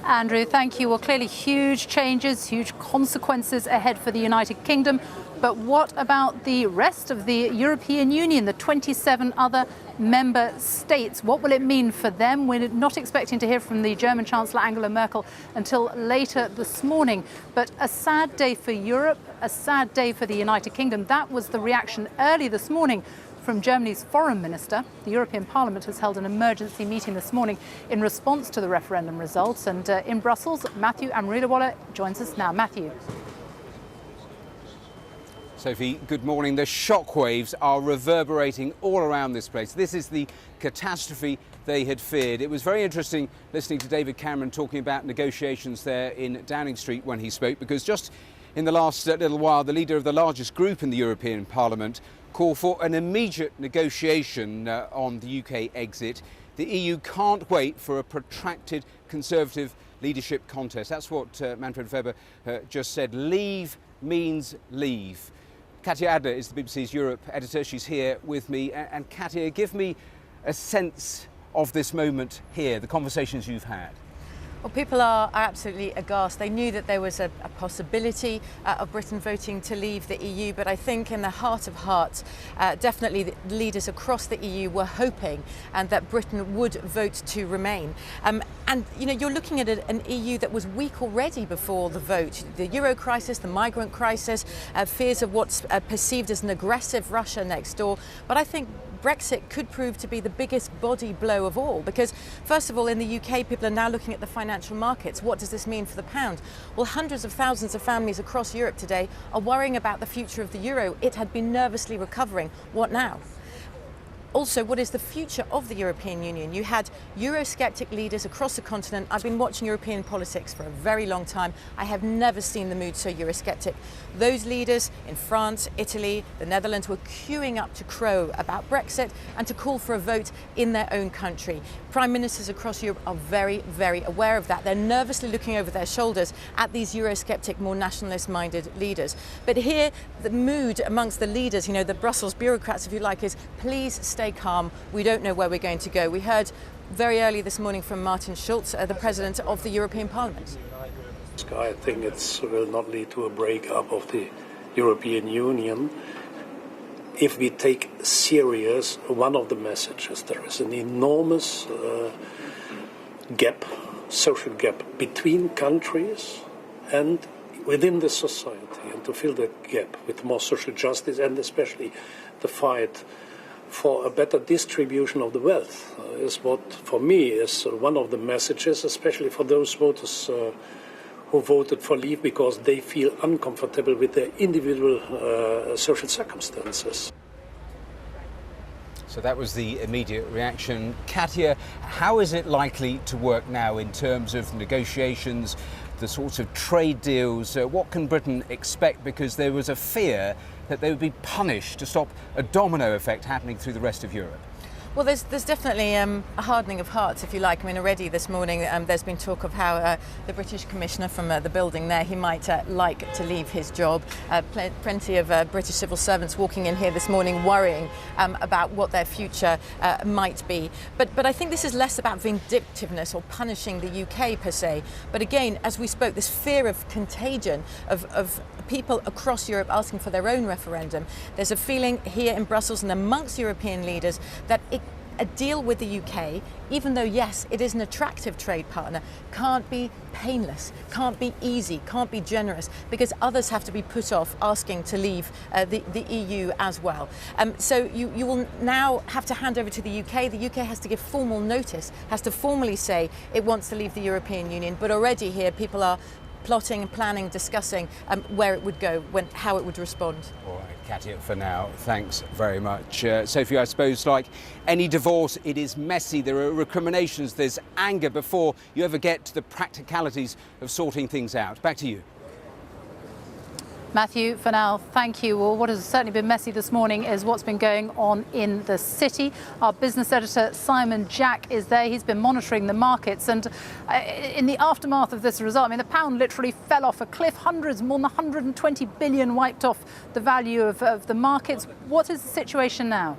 Andrew, thank you. Well, clearly huge changes, huge consequences ahead for the United Kingdom. But what about the rest of the European Union, the 27 other member states? What will it mean for them? We're not expecting to hear from the German Chancellor Angela Merkel until later this morning. But a sad day for Europe, a sad day for the United Kingdom. That was the reaction early this morning from Germany's foreign minister. The European Parliament has held an emergency meeting this morning in response to the referendum results. And in Brussels, Matthew Amriwala joins us now. Matthew. Sophie, good morning. The shockwaves are reverberating all around this place. This is the catastrophe they had feared. It was very interesting listening to David Cameron talking about negotiations there in Downing Street when he spoke, because just in the last little while, the leader of the largest group in the European Parliament called for an immediate negotiation on the UK exit. The EU can't wait for a protracted Conservative leadership contest. That's what Manfred Weber just said. Leave means leave. Katja Adler is the BBC's Europe editor. She's here with me. And Katja, give me a sense of this moment here, the conversations you've had. Well, people are absolutely aghast. They knew that there was a possibility of Britain voting to leave the EU, but I think in the heart of hearts, definitely the leaders across the EU were hoping that Britain would vote to remain. And, you know, you're looking at an EU that was weak already before the vote. The euro crisis, the migrant crisis, fears of what's perceived as an aggressive Russia next door. But I think Brexit could prove to be the biggest body blow of all, because first of all, in the UK, people are now looking at the financial markets. What does this mean for the pound? Well, hundreds of thousands of families across Europe today are worrying about the future of the euro. It had been nervously recovering. What now? Also, what is the future of the European Union? You had Eurosceptic leaders across the continent. I've been watching European politics for a very long time. I have never seen the mood so Eurosceptic. Those leaders in France, Italy, the Netherlands were queuing up to crow about Brexit and to call for a vote in their own country. Prime ministers across Europe are very, very aware of that. They're nervously looking over their shoulders at these Eurosceptic, more nationalist-minded leaders. But here, the mood amongst the leaders, you know, the Brussels bureaucrats, if you like, is please stay calm. We don't know where we're going to go. We heard very early this morning from Martin Schulz, the President of the European Parliament. I think it will not lead to a break-up of the European Union. If we take serious one of the messages, there is an enormous gap, social gap between countries and within the society. And to fill that gap with more social justice and especially the fight for a better distribution of the wealth is what, for me, is one of the messages, especially for those voters who voted for leave because they feel uncomfortable with their individual social circumstances. So that was the immediate reaction. Katja, how is it likely to work now in terms of negotiations, the sorts of trade deals? What can Britain expect? Because there was a fear that they would be punished to stop a domino effect happening through the rest of Europe. Well, there's definitely a hardening of hearts, if you like. I mean, already this morning there's been talk of how the British Commissioner from the building there, he might like to leave his job. Plenty of British civil servants walking in here this morning worrying about what their future might be. But I think this is less about vindictiveness or punishing the UK per se. But again, as we spoke, this fear of contagion of people across Europe asking for their own referendum. There's a feeling here in Brussels and amongst European leaders that a deal with the UK, even though, yes, it is an attractive trade partner, can't be painless, can't be easy, can't be generous, because others have to be put off asking to leave the EU as well. So you will now have to hand over to the UK. The UK has to give formal notice, has to formally say it wants to leave the European Union, but already here people are plotting, planning, discussing where it would go, how it would respond. All right, Katja, for now, thanks very much. Sophie, I suppose like any divorce, it is messy. There are recriminations, there's anger before you ever get to the practicalities of sorting things out. Back to you. Matthew, for now, thank you. Well, what has certainly been messy this morning is what's been going on in the city. Our business editor, Simon Jack, is there. He's been monitoring the markets. And in the aftermath of this result, I mean, the pound literally fell off a cliff. More than 120 billion wiped off the value of the markets. What is the situation now?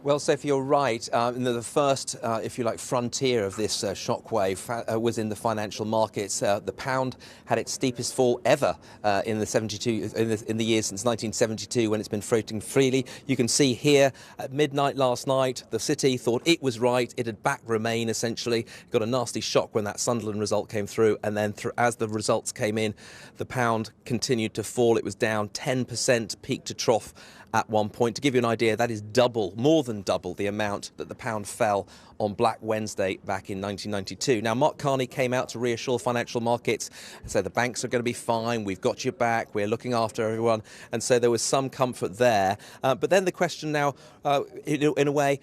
Well, Sophie, you're right. The first, if you like, frontier of this shockwave was in the financial markets. The pound had its steepest fall ever in the years since 1972, when it's been floating freely. You can see here at midnight last night, the city thought it was right. It had backed Remain, essentially. Got a nasty shock when that Sunderland result came through, and then as the results came in, the pound continued to fall. It was down 10% peak to trough at one point. To give you an idea, that is double, more than double the amount that the pound fell on Black Wednesday back in 1992. Now, Mark Carney came out to reassure financial markets and said the banks are going to be fine, we've got your back, we're looking after everyone. And so there was some comfort there. But then the question now, in a way,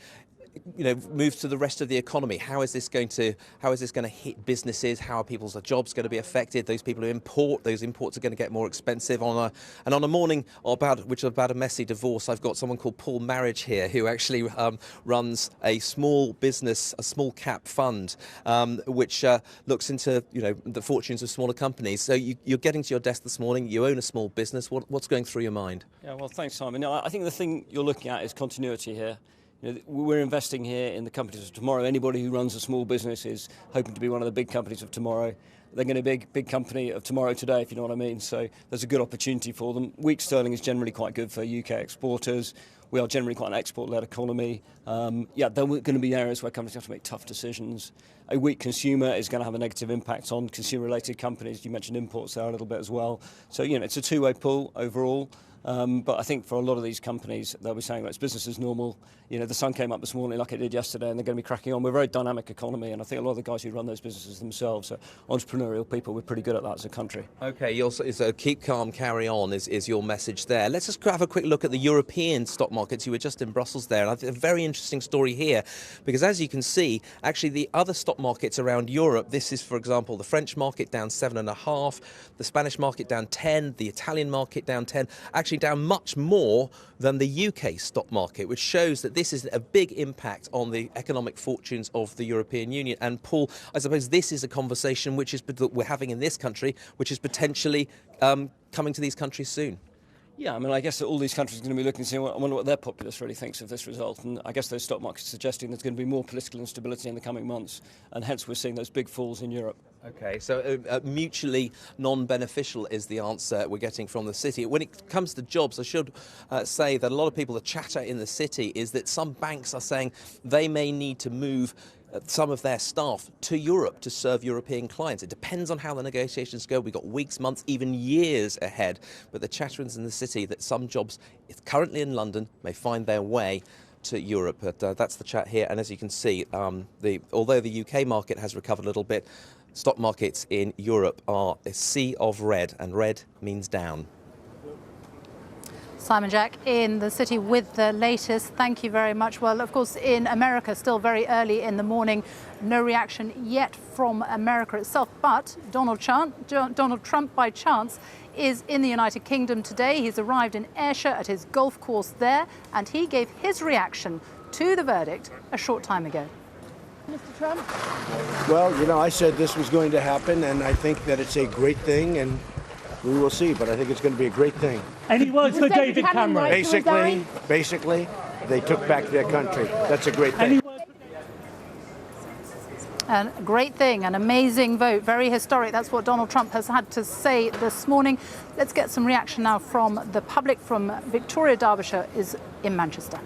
moves to the rest of the economy. How is this going to hit businesses? How are people's jobs going to be affected? Those people who import, those imports are going to get more expensive. On a morning about a messy divorce, I've got someone called Paul Marriage here who actually runs a small business, a small cap fund, which looks into the fortunes of smaller companies. So you're getting to your desk this morning. You own a small business. What's going through your mind? Yeah, well, thanks, Simon. No, I think the thing you're looking at is continuity here. We're investing here in the companies of tomorrow. Anybody who runs a small business is hoping to be one of the big companies of tomorrow. They're going to be a big company of tomorrow today, if you know what I mean. So there's a good opportunity for them. Weak sterling is generally quite good for UK exporters. We are generally quite an export-led economy. There are going to be areas where companies have to make tough decisions. A weak consumer is going to have a negative impact on consumer-related companies. You mentioned imports there a little bit as well. So, it's a two-way pull overall. But I think for a lot of these companies, they'll be saying, well, it's business as normal. The sun came up this morning like it did yesterday, and they're going to be cracking on. We're a very dynamic economy, and I think a lot of the guys who run those businesses themselves are entrepreneurial people. We're pretty good at that as a country. OK, so keep calm, carry on is your message there. Let's just have a quick look at the European stock markets. You were just in Brussels there, and I think a very interesting story here, because as you can see, actually the other stock markets around Europe, this is, for example, the French market down 7.5%, the Spanish market down 10%, the Italian market down 10%, actually down much more than the UK stock market, which shows that this is a big impact on the economic fortunes of the European Union. And Paul, I suppose this is a conversation that we're having in this country, which is potentially coming to these countries soon. Yeah, I guess that all these countries are going to be looking and saying, well, I wonder what their populace really thinks of this result. And I guess those stock markets are suggesting there's going to be more political instability in the coming months. And hence we're seeing those big falls in Europe. OK, so mutually non-beneficial is the answer we're getting from the city. When it comes to jobs, I should say that a lot of people, the chatter in the city is that some banks are saying they may need to move some of their staff to Europe to serve European clients. It depends on how the negotiations go. We've got weeks, months, even years ahead. But the chatter is in the city that some jobs currently in London may find their way to Europe. But that's the chat here. And as you can see, although the UK market has recovered a little bit, stock markets in Europe are a sea of red, and red means down. Simon Jack in the city with the latest. Thank you very much. Well, of course, in America, still very early in the morning, no reaction yet from America itself. But Donald Trump, by chance, is in the United Kingdom today. He's arrived in Ayrshire at his golf course there, and he gave his reaction to the verdict a short time ago. Mr. Trump? Well, I said this was going to happen, and I think that it's a great thing, and we will see, but I think it's going to be a great thing. Any words for David Cameron? Basically, they took back their country. That's a great thing. A great thing, an amazing vote, very historic. That's what Donald Trump has had to say this morning. Let's get some reaction now from the public. From Victoria, Derbyshire is in Manchester.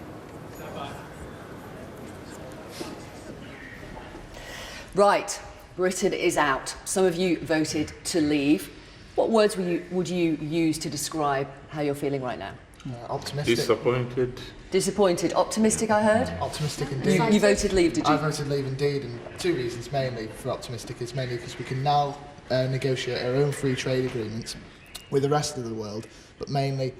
Right, Britain is out. Some of you voted to leave. What words would you use to describe how you're feeling right now? Optimistic. Disappointed. Disappointed. Optimistic, I heard? Optimistic indeed. You voted leave, did you? I voted leave indeed, and two reasons mainly for optimistic is mainly because we can now negotiate our own free trade agreements with the rest of the world, but mainly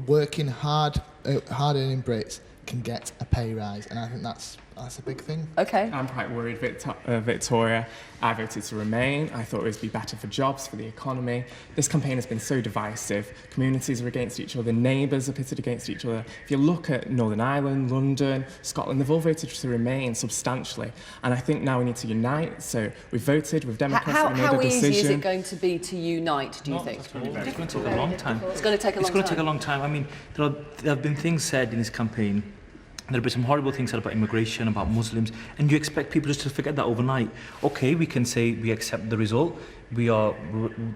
working hard, hard-earning Brits can get a pay rise, and I think that's a big thing. Okay. I'm quite worried, Victoria. I voted to remain. I thought it would be better for jobs, for the economy. This campaign has been so divisive. Communities are against each other, neighbours are pitted against each other. If you look at Northern Ireland, London, Scotland, they've all voted to remain substantially. And I think now we need to unite. So we've voted, we've democratically made a decision. How easy is it going to be to unite, do you think? It's going to take a long time. It's going to take a long time. It's going to take a long time. I mean, there have been things said in this campaign. There have been some horrible things said about immigration, about Muslims, and you expect people just to forget that overnight. Okay, we can say we accept the result, we are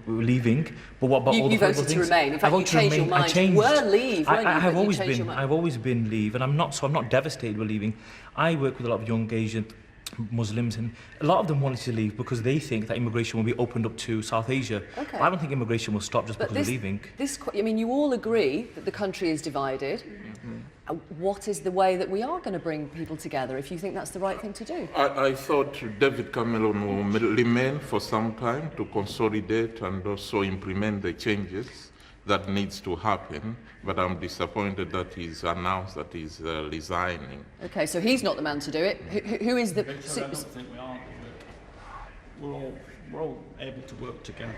leaving, but what about all the horrible things? You voted to remain. In fact, you changed your mind. You were leave, weren't you? I've always been leave, and I'm not devastated with leaving. I work with a lot of young Asian Muslims, and a lot of them wanted to leave because they think that immigration will be opened up to South Asia. Okay. I don't think immigration will stop just because we're leaving. You all agree that the country is divided. Mm-hmm. What is the way that we are going to bring people together, if you think that's the right thing to do? I thought David Cameron will remain for some time to consolidate and also implement the changes that needs to happen, but I'm disappointed that he's announced that he's resigning. Okay, so he's not the man to do it. Who is the... I don't think we are. We're all able to work together.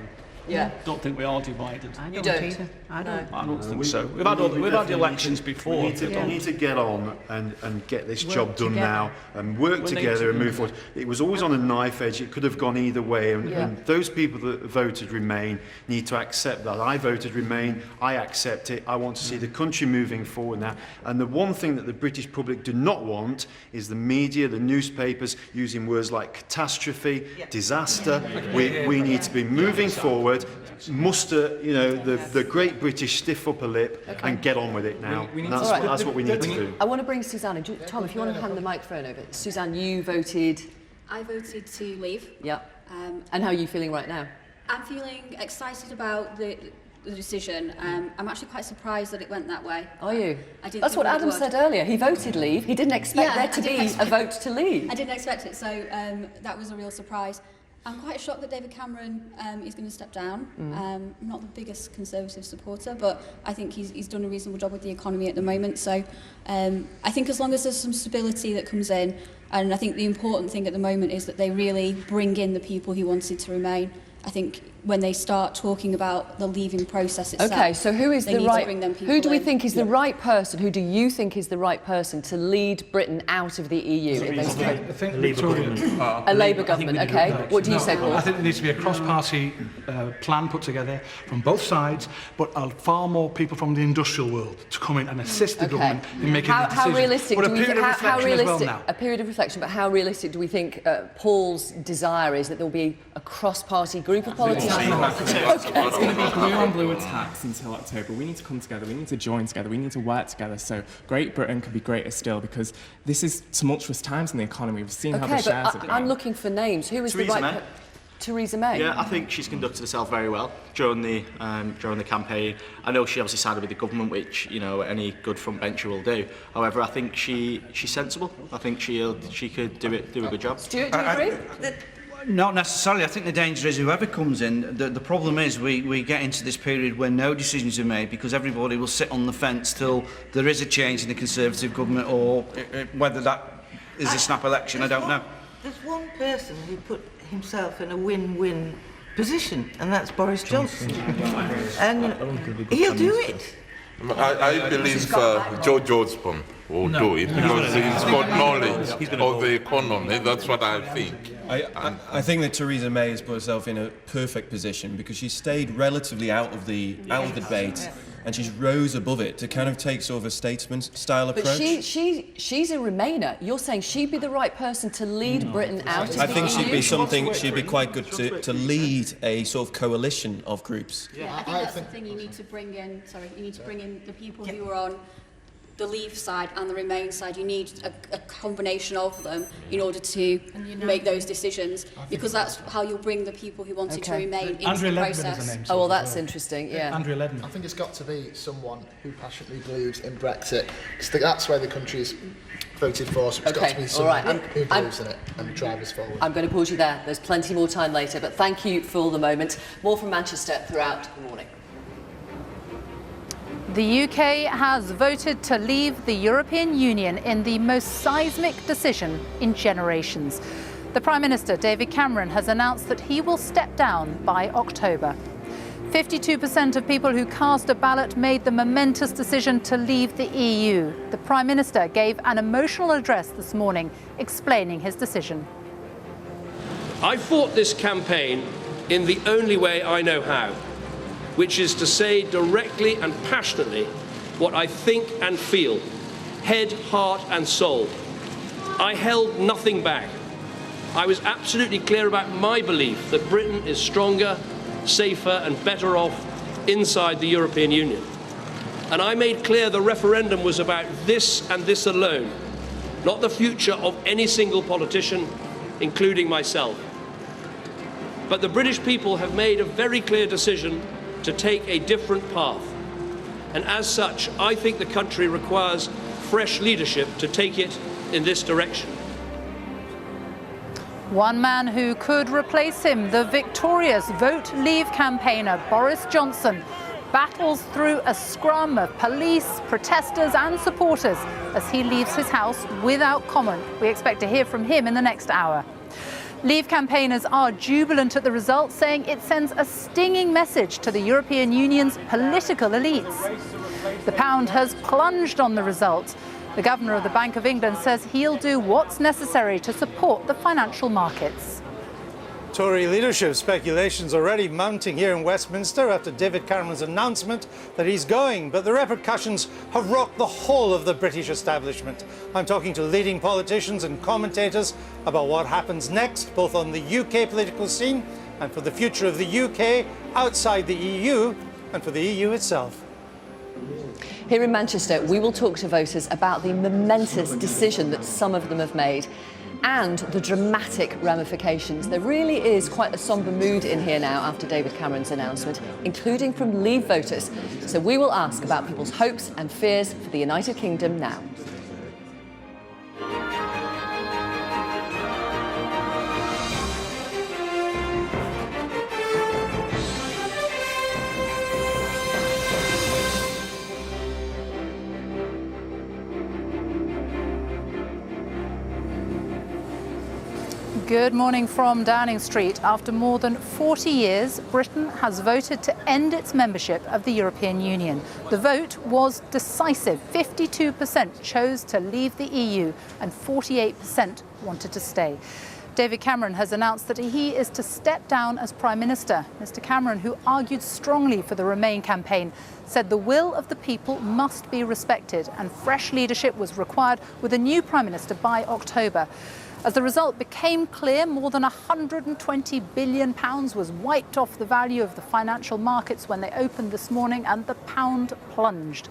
Yeah. I don't think we are divided. You don't? I don't think so. We've had elections before. We need to get on and get this job done now and work together and move forward. It was always on a knife edge. It could have gone either way. And those people that voted Remain need to accept that. I voted Remain. I accept it. I want to see the country moving forward now. And the one thing that the British public do not want is the media, the newspapers, using words like catastrophe, disaster. We need to be moving forward. Muster, the great British stiff upper lip and get on with it now. That's what we need to do. I want to bring Suzanne in. Tom, if you want to hand the microphone over. Suzanne, you voted... I voted to leave. Yeah. And how are you feeling right now? I'm feeling excited about the decision. I'm actually quite surprised that it went that way. Are you? I didn't That's what Adam said earlier. He voted leave. He didn't expect there to be a vote to leave. I didn't expect it, so that was a real surprise. I'm quite shocked that David Cameron is going to step down. I'm not the biggest Conservative supporter, but I think he's done a reasonable job with the economy at the moment. So I think as long as there's some stability that comes in, and I think the important thing at the moment is that they really bring in the people who wanted to remain. I think when they start talking about the leaving process itself, okay, so who is the right? Who do we think is the right person? Who do you think is the right person to lead Britain out of the EU? I think a Labour government. Okay. What do you say, Paul? I think there needs to be a cross-party plan put together from both sides, but far more people from the industrial world to come in and assist the government in making the decisions. How realistic? But do we how realistic? As well now. A period of reflection, but how realistic do we think Paul's desire is that there will be a cross-party group of politicians? It's going to be blue on blue attacks until October. We need to come together, we need to join together, we need to work together so Great Britain can be greater still, because this is tumultuous times in the economy. We've seen how the shares have gone. I'm looking for names. Who is Theresa the right May. Theresa May? Yeah, I think she's conducted herself very well during the campaign. I know she obviously sided with the government, which any good front bencher will do. However, I think she's sensible. I think she could do a good job. Stuart, do you agree? Not necessarily. I think the danger is whoever comes in, the problem is we get into this period where no decisions are made because everybody will sit on the fence till there is a change in the Conservative government, or whether that is a snap election, I don't know. There's one person who put himself in a win-win position, and that's Boris Johnson. And he'll do it. I believe George Osborne will do it because he's got knowledge of the economy. That's what I think. I think that Theresa May has put herself in a perfect position because she stayed relatively out of the debate, and she's rose above it to kind of take sort of a statesman-style approach. But she's a Remainer. You're saying she'd be the right person to lead Britain out of the EU? I think she'd be quite good to lead a sort of coalition of groups. Yeah, I think that's the thing. You need to bring in. You need to bring in the people who are on the Leave side and the Remain side. You need a combination of them in order to make those decisions, because that's how you'll bring the people who wanted to remain into the process. Oh, well, that's interesting, yeah. Andrea Ledden. I think it's got to be someone who passionately believes in Brexit. That's where the country's voted for, so it's got to be someone who believes in it and drive us forward. I'm going to pause you there. There's plenty more time later, but thank you for the moment. More from Manchester throughout the morning. The UK has voted to leave the European Union in the most seismic decision in generations. The Prime Minister, David Cameron, has announced that he will step down by October. 52% of people who cast a ballot made the momentous decision to leave the EU. The Prime Minister gave an emotional address this morning explaining his decision. I fought this campaign in the only way I know how, which is to say directly and passionately what I think and feel, head, heart and soul. I held nothing back. I was absolutely clear about my belief that Britain is stronger, safer and better off inside the European Union. And I made clear the referendum was about this and this alone, not the future of any single politician, including myself. But the British people have made a very clear decision to take a different path. And as such, I think the country requires fresh leadership to take it in this direction. One man who could replace him, the victorious Vote Leave campaigner Boris Johnson, battles through a scrum of police, protesters and supporters as he leaves his house without comment. We expect to hear from him in the next hour. Leave campaigners are jubilant at the result, saying it sends a stinging message to the European Union's political elites. The pound has plunged on the result. The Governor of the Bank of England says he'll do what's necessary to support the financial markets. Tory leadership speculations already mounting here in Westminster after David Cameron's announcement that he's going, but the repercussions have rocked the whole of the British establishment. I'm talking to leading politicians and commentators about what happens next, both on the UK political scene and for the future of the UK outside the EU and for the EU itself. Here in Manchester, we will talk to voters about the momentous decision that some of them have made and the dramatic ramifications. There really is quite a sombre mood in here now after David Cameron's announcement, including from Leave voters. So we will ask about people's hopes and fears for the United Kingdom now. Good morning from Downing Street. After more than 40 years, Britain has voted to end its membership of the European Union. The vote was decisive. 52% chose to leave the EU and 48% wanted to stay. David Cameron has announced that he is to step down as Prime Minister. Mr. Cameron, who argued strongly for the Remain campaign, said the will of the people must be respected and fresh leadership was required with a new Prime Minister by October. As the result became clear, more than £120 billion was wiped off the value of the financial markets when they opened this morning, and the pound plunged.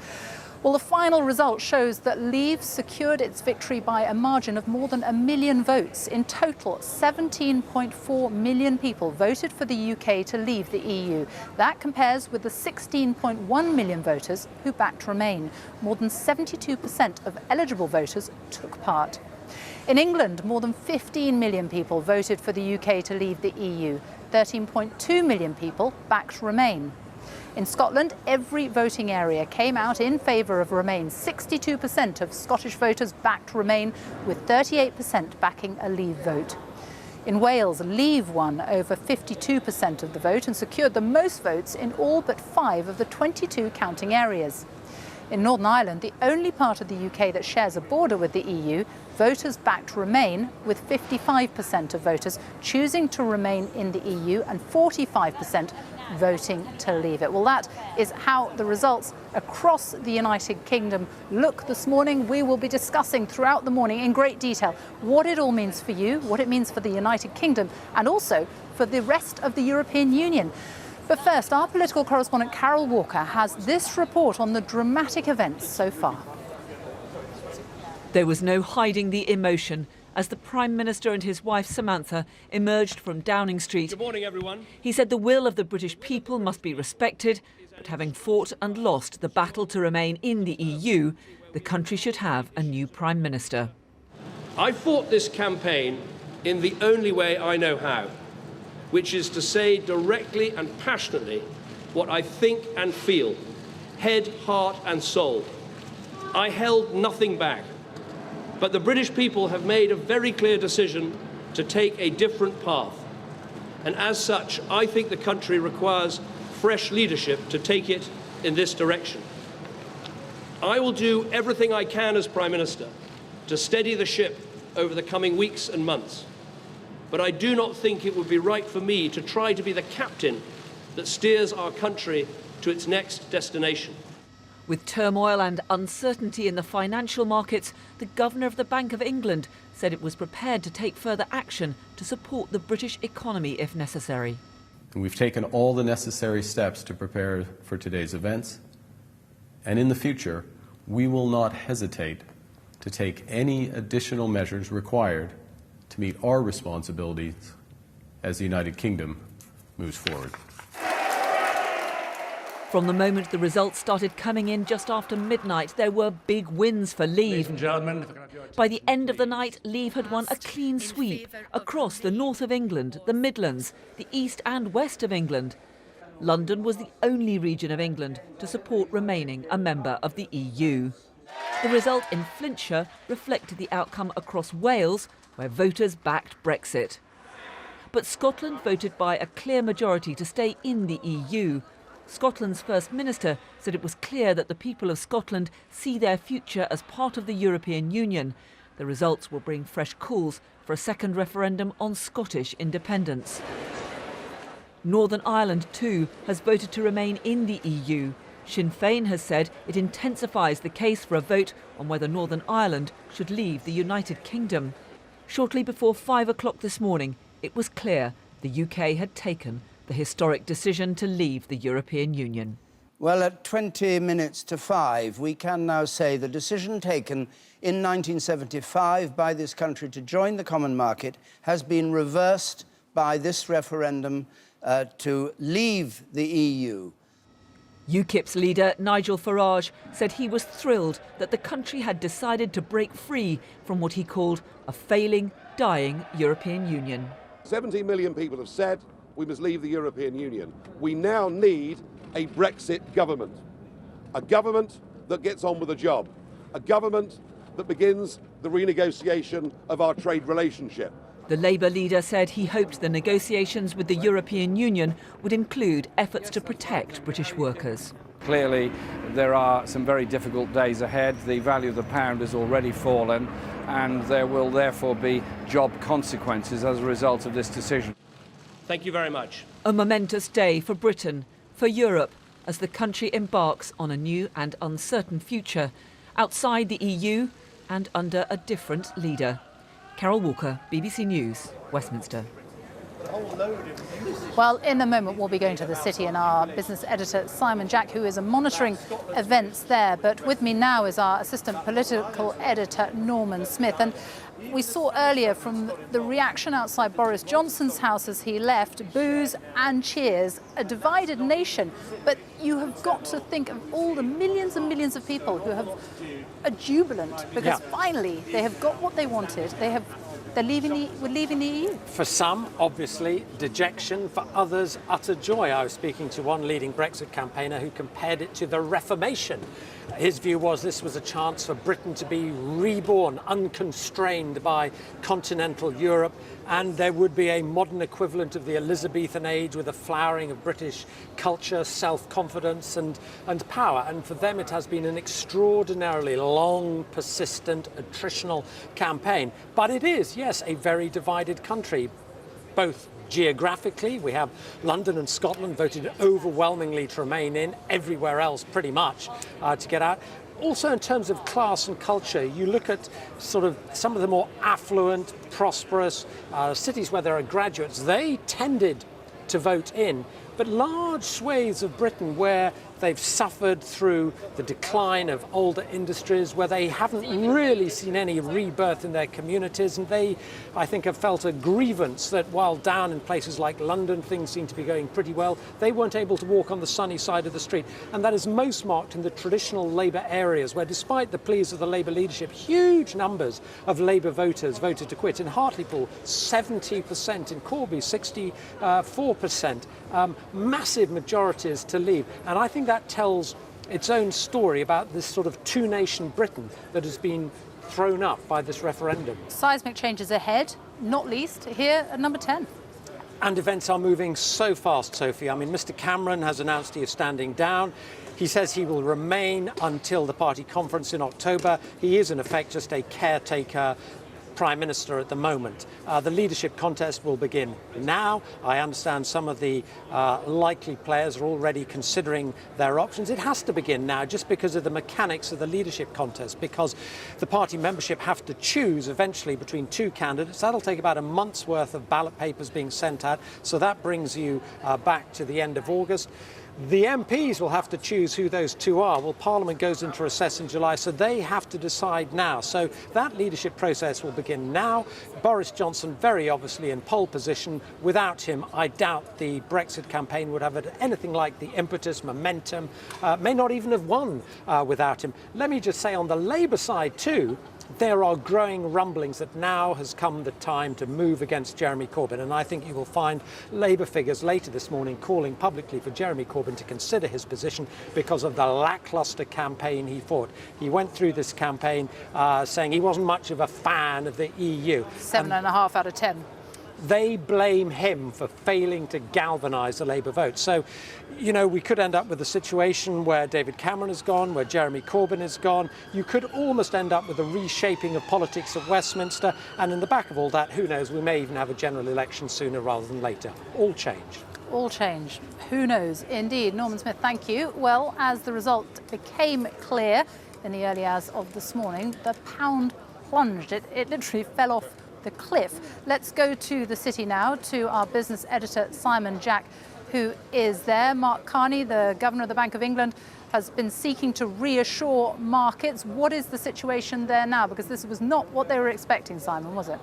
Well, the final result shows that Leave secured its victory by a margin of more than 1 million votes. In total, 17.4 million people voted for the UK to leave the EU. That compares with the 16.1 million voters who backed Remain. More than 72% of eligible voters took part. In England, more than 15 million people voted for the UK to leave the EU. 13.2 million people backed Remain. In Scotland, every voting area came out in favour of Remain. 62% of Scottish voters backed Remain, with 38% backing a Leave vote. In Wales, Leave won over 52% of the vote and secured the most votes in all but 5 of the 22 counting areas. In Northern Ireland, the only part of the UK that shares a border with the EU, voters backed Remain, with 55% of voters choosing to remain in the EU and 45% voting to leave it. Well, that is how the results across the United Kingdom look this morning. We will be discussing throughout the morning in great detail what it all means for you, what it means for the United Kingdom, and also for the rest of the European Union. But first, our political correspondent Carol Walker has this report on the dramatic events so far. There was no hiding the emotion as the Prime Minister and his wife Samantha emerged from Downing Street. Good morning, everyone. He said the will of the British people must be respected, but having fought and lost the battle to remain in the EU, the country should have a new Prime Minister. I fought this campaign in the only way I know how, which is to say directly and passionately what I think and feel, head, heart and soul. I held nothing back. But the British people have made a very clear decision to take a different path. And as such, I think the country requires fresh leadership to take it in this direction. I will do everything I can as Prime Minister to steady the ship over the coming weeks and months. But I do not think it would be right for me to try to be the captain that steers our country to its next destination. With turmoil and uncertainty in the financial markets, the Governor of the Bank of England said it was prepared to take further action to support the British economy if necessary. And we've taken all the necessary steps to prepare for today's events. And in the future, we will not hesitate to take any additional measures required to meet our responsibilities as the United Kingdom moves forward. From the moment the results started coming in just after midnight, there were big wins for Leave. Ladies and gentlemen, by the end of the night, Leave had won a clean sweep across the north of England, the Midlands, the east and west of England. London was the only region of England to support remaining a member of the EU. The result in Flintshire reflected the outcome across Wales, where voters backed Brexit. But Scotland voted by a clear majority to stay in the EU. Scotland's First Minister said it was clear that the people of Scotland see their future as part of the European Union. The results will bring fresh calls for a second referendum on Scottish independence. Northern Ireland, too, has voted to remain in the EU. Sinn Féin has said it intensifies the case for a vote on whether Northern Ireland should leave the United Kingdom. Shortly before 5 o'clock this morning, it was clear the UK had taken the historic decision to leave the European Union. Well, at 20 minutes to 5, we can now say the decision taken in 1975 by this country to join the common market has been reversed by this referendum to leave the EU. UKIP's leader, Nigel Farage, said he was thrilled that the country had decided to break free from what he called a failing, dying European Union. 17 million people have said we must leave the European Union. We now need a Brexit government. A government that gets on with the job. A government that begins the renegotiation of our trade relationship. The Labour leader said he hoped the negotiations with the European Union would include efforts to protect British workers. Clearly, there are some very difficult days ahead. The value of the pound has already fallen, and there will therefore be job consequences as a result of this decision. Thank you very much. A momentous day for Britain, for Europe, as the country embarks on a new and uncertain future, outside the EU and under a different leader. Carol Walker, BBC News, Westminster. Well, in a moment, we'll be going to the city and our business editor, Simon Jack, who is monitoring events there. But with me now is our assistant political editor, Norman Smith. And we saw earlier from the reaction outside Boris Johnson's house as he left, boos and cheers, a divided nation. But you have got to think of all the millions and millions of people who are jubilant because finally they have got what they wanted. We're leaving the EU. For some, obviously, dejection. For others, utter joy. I was speaking to one leading Brexit campaigner who compared it to the Reformation. His view was this was a chance for Britain to be reborn, unconstrained by continental Europe, and there would be a modern equivalent of the Elizabethan age with a flowering of British culture, self-confidence and power. And for them it has been an extraordinarily long, persistent, attritional campaign. But it is, yes, a very divided country, both geographically. We have London and Scotland voted overwhelmingly to remain in, everywhere else pretty much to get out. Also in terms of class and culture, you look at sort of some of the more affluent, prosperous cities where there are graduates, they tended to vote in. But large swathes of Britain where they've suffered through the decline of older industries, where they haven't really seen any rebirth in their communities, and they, I think, have felt a grievance that while down in places like London things seem to be going pretty well, they weren't able to walk on the sunny side of the street. And that is most marked in the traditional Labour areas, where despite the pleas of the Labour leadership, huge numbers of Labour voters voted to quit. In Hartlepool, 70%, in Corby, 64%, massive majorities to leave. And I think that tells its own story about this sort of two-nation Britain that has been thrown up by this referendum. Seismic changes ahead, not least here at number 10. And events are moving so fast, Sophie. I mean, Mr. Cameron has announced he is standing down. He says he will remain until the party conference in October. He is, in effect, just a caretaker Prime Minister at the moment. The leadership contest will begin now. I understand some of the likely players are already considering their options. It has to begin now just because of the mechanics of the leadership contest, because the party membership have to choose eventually between two candidates. That'll take about a month's worth of ballot papers being sent out, so that brings you back to the end of August. The MPs will have to choose who those two are. Well, Parliament goes into recess in July, so they have to decide now. So that leadership process will begin now. Boris Johnson very obviously in pole position. Without him, I doubt the Brexit campaign would have anything like the impetus, momentum, may not even have won without him. Let me just say on the Labour side too, there are growing rumblings that now has come the time to move against Jeremy Corbyn. And I think you will find Labour figures later this morning calling publicly for Jeremy Corbyn to consider his position because of the lacklustre campaign he fought. He went through this campaign saying he wasn't much of a fan of the EU. 7.5 out of 10. They blame him for failing to galvanise the Labour vote. So, you know, we could end up with a situation where David Cameron is gone, where Jeremy Corbyn is gone. You could almost end up with a reshaping of politics at Westminster. And in the back of all that, who knows, we may even have a general election sooner rather than later. All change. All change. Who knows? Indeed. Norman Smith, thank you. Well, as the result became clear in the early hours of this morning, the pound plunged. It literally fell off the cliff. Let's go to the city now, to our business editor, Simon Jack, who is there. Mark Carney, the Governor of the Bank of England, has been seeking to reassure markets. What is the situation there now? Because this was not what they were expecting, Simon, was it?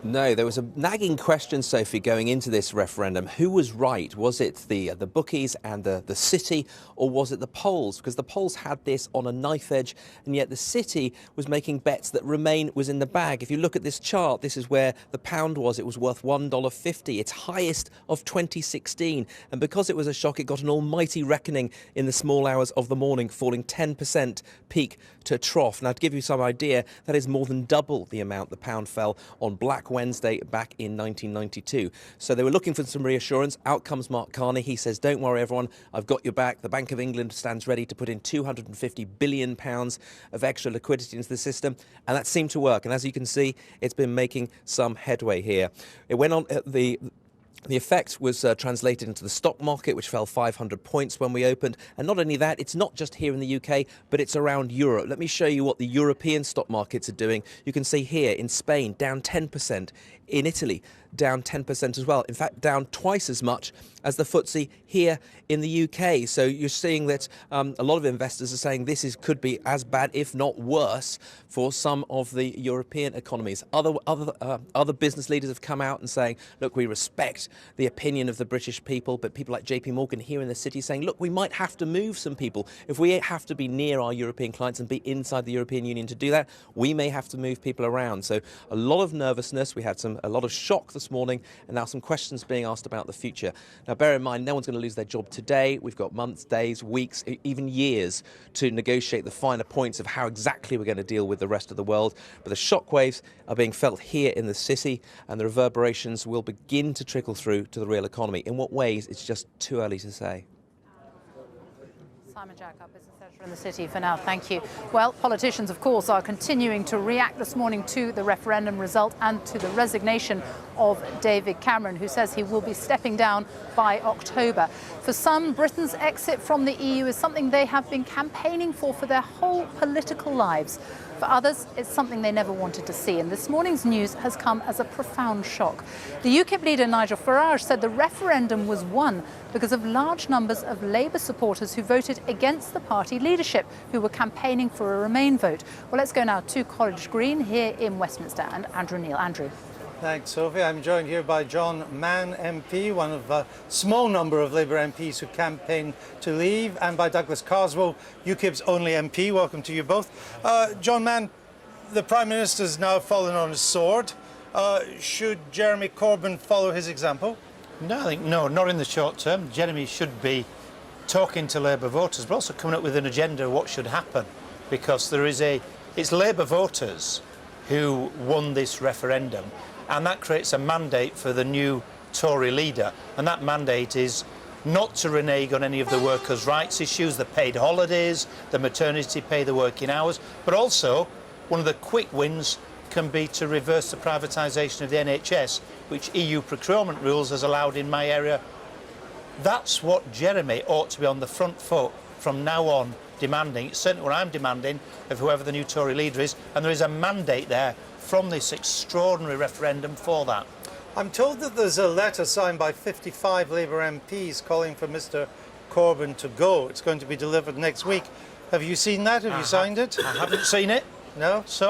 No, there was a nagging question, Sophie, going into this referendum. Who was right? Was it the bookies and the city, or was it the polls? Because the polls had this on a knife edge, and yet the city was making bets that Remain was in the bag. If you look at this chart, this is where the pound was. It was worth $1.50, its highest of 2016. And because it was a shock, it got an almighty reckoning in the small hours of the morning, falling 10% peak to trough. Now, to give you some idea, that is more than double the amount the pound fell on Black Wednesday back in 1992. So they were looking for some reassurance. Out comes Mark Carney. He says, don't worry, everyone, I've got your back. The Bank of England stands ready to put in £250 billion of extra liquidity into the system. And that seemed to work. And as you can see, it's been making some headway here. It went on the effect was translated into the stock market, which fell 500 points when we opened. And not only that, it's not just here in the UK, but it's around Europe. Let me show you what the European stock markets are doing. You can see here in Spain, down 10%. In Italy, down 10% as well. In fact, down twice as much as the FTSE here in the UK. So you're seeing that a lot of investors are saying this could be as bad, if not worse, for some of the European economies. Other business leaders have come out and saying, look, we respect the opinion of the British people, but people like JP Morgan here in the city saying, look, we might have to move some people. If we have to be near our European clients and be inside the European Union to do that, we may have to move people around. So a lot of nervousness. We had a lot of shock this morning, and now some questions being asked about the future. Now, bear in mind, no one's going to lose their job today. We've got months, days, weeks, even years to negotiate the finer points of how exactly we're going to deal with the rest of the world. But the shockwaves are being felt here in the city, and the reverberations will begin to trickle through to the real economy. In what ways, it's just too early to say. Simon Jack, our business editor in the city for now. Thank you. Well, politicians, of course, are continuing to react this morning to the referendum result and to the resignation of David Cameron, who says he will be stepping down by October. For some, Britain's exit from the EU is something they have been campaigning for their whole political lives. For others, it's something they never wanted to see, and this morning's news has come as a profound shock. The UKIP leader Nigel Farage said the referendum was won because of large numbers of Labour supporters who voted against the party leadership, who were campaigning for a Remain vote. Well, let's go now to College Green here in Westminster, and Andrew Neil. Andrew. Thanks, Sophie. I'm joined here by John Mann MP, one of a small number of Labour MPs who campaigned to leave, and by Douglas Carswell, UKIP's only MP. Welcome to you both. John Mann, the Prime Minister's now fallen on his sword. Should Jeremy Corbyn follow his example? No, I think no, not in the short term. Jeremy should be talking to Labour voters, but also coming up with an agenda of what should happen, because it's Labour voters who won this referendum, and that creates a mandate for the new Tory leader, and that mandate is not to renege on any of the workers' rights issues, the paid holidays, the maternity pay, the working hours, but also one of the quick wins can be to reverse the privatisation of the NHS, which EU procurement rules has allowed in my area. That's what Jeremy ought to be on the front foot from now on demanding. It's certainly what I'm demanding of whoever the new Tory leader is, and there is a mandate there from this extraordinary referendum for that. I'm told that there's a letter signed by 55 Labour MPs calling for Mr Corbyn to go. It's going to be delivered next week. Have you seen that? Have you signed it? I haven't seen it. No? So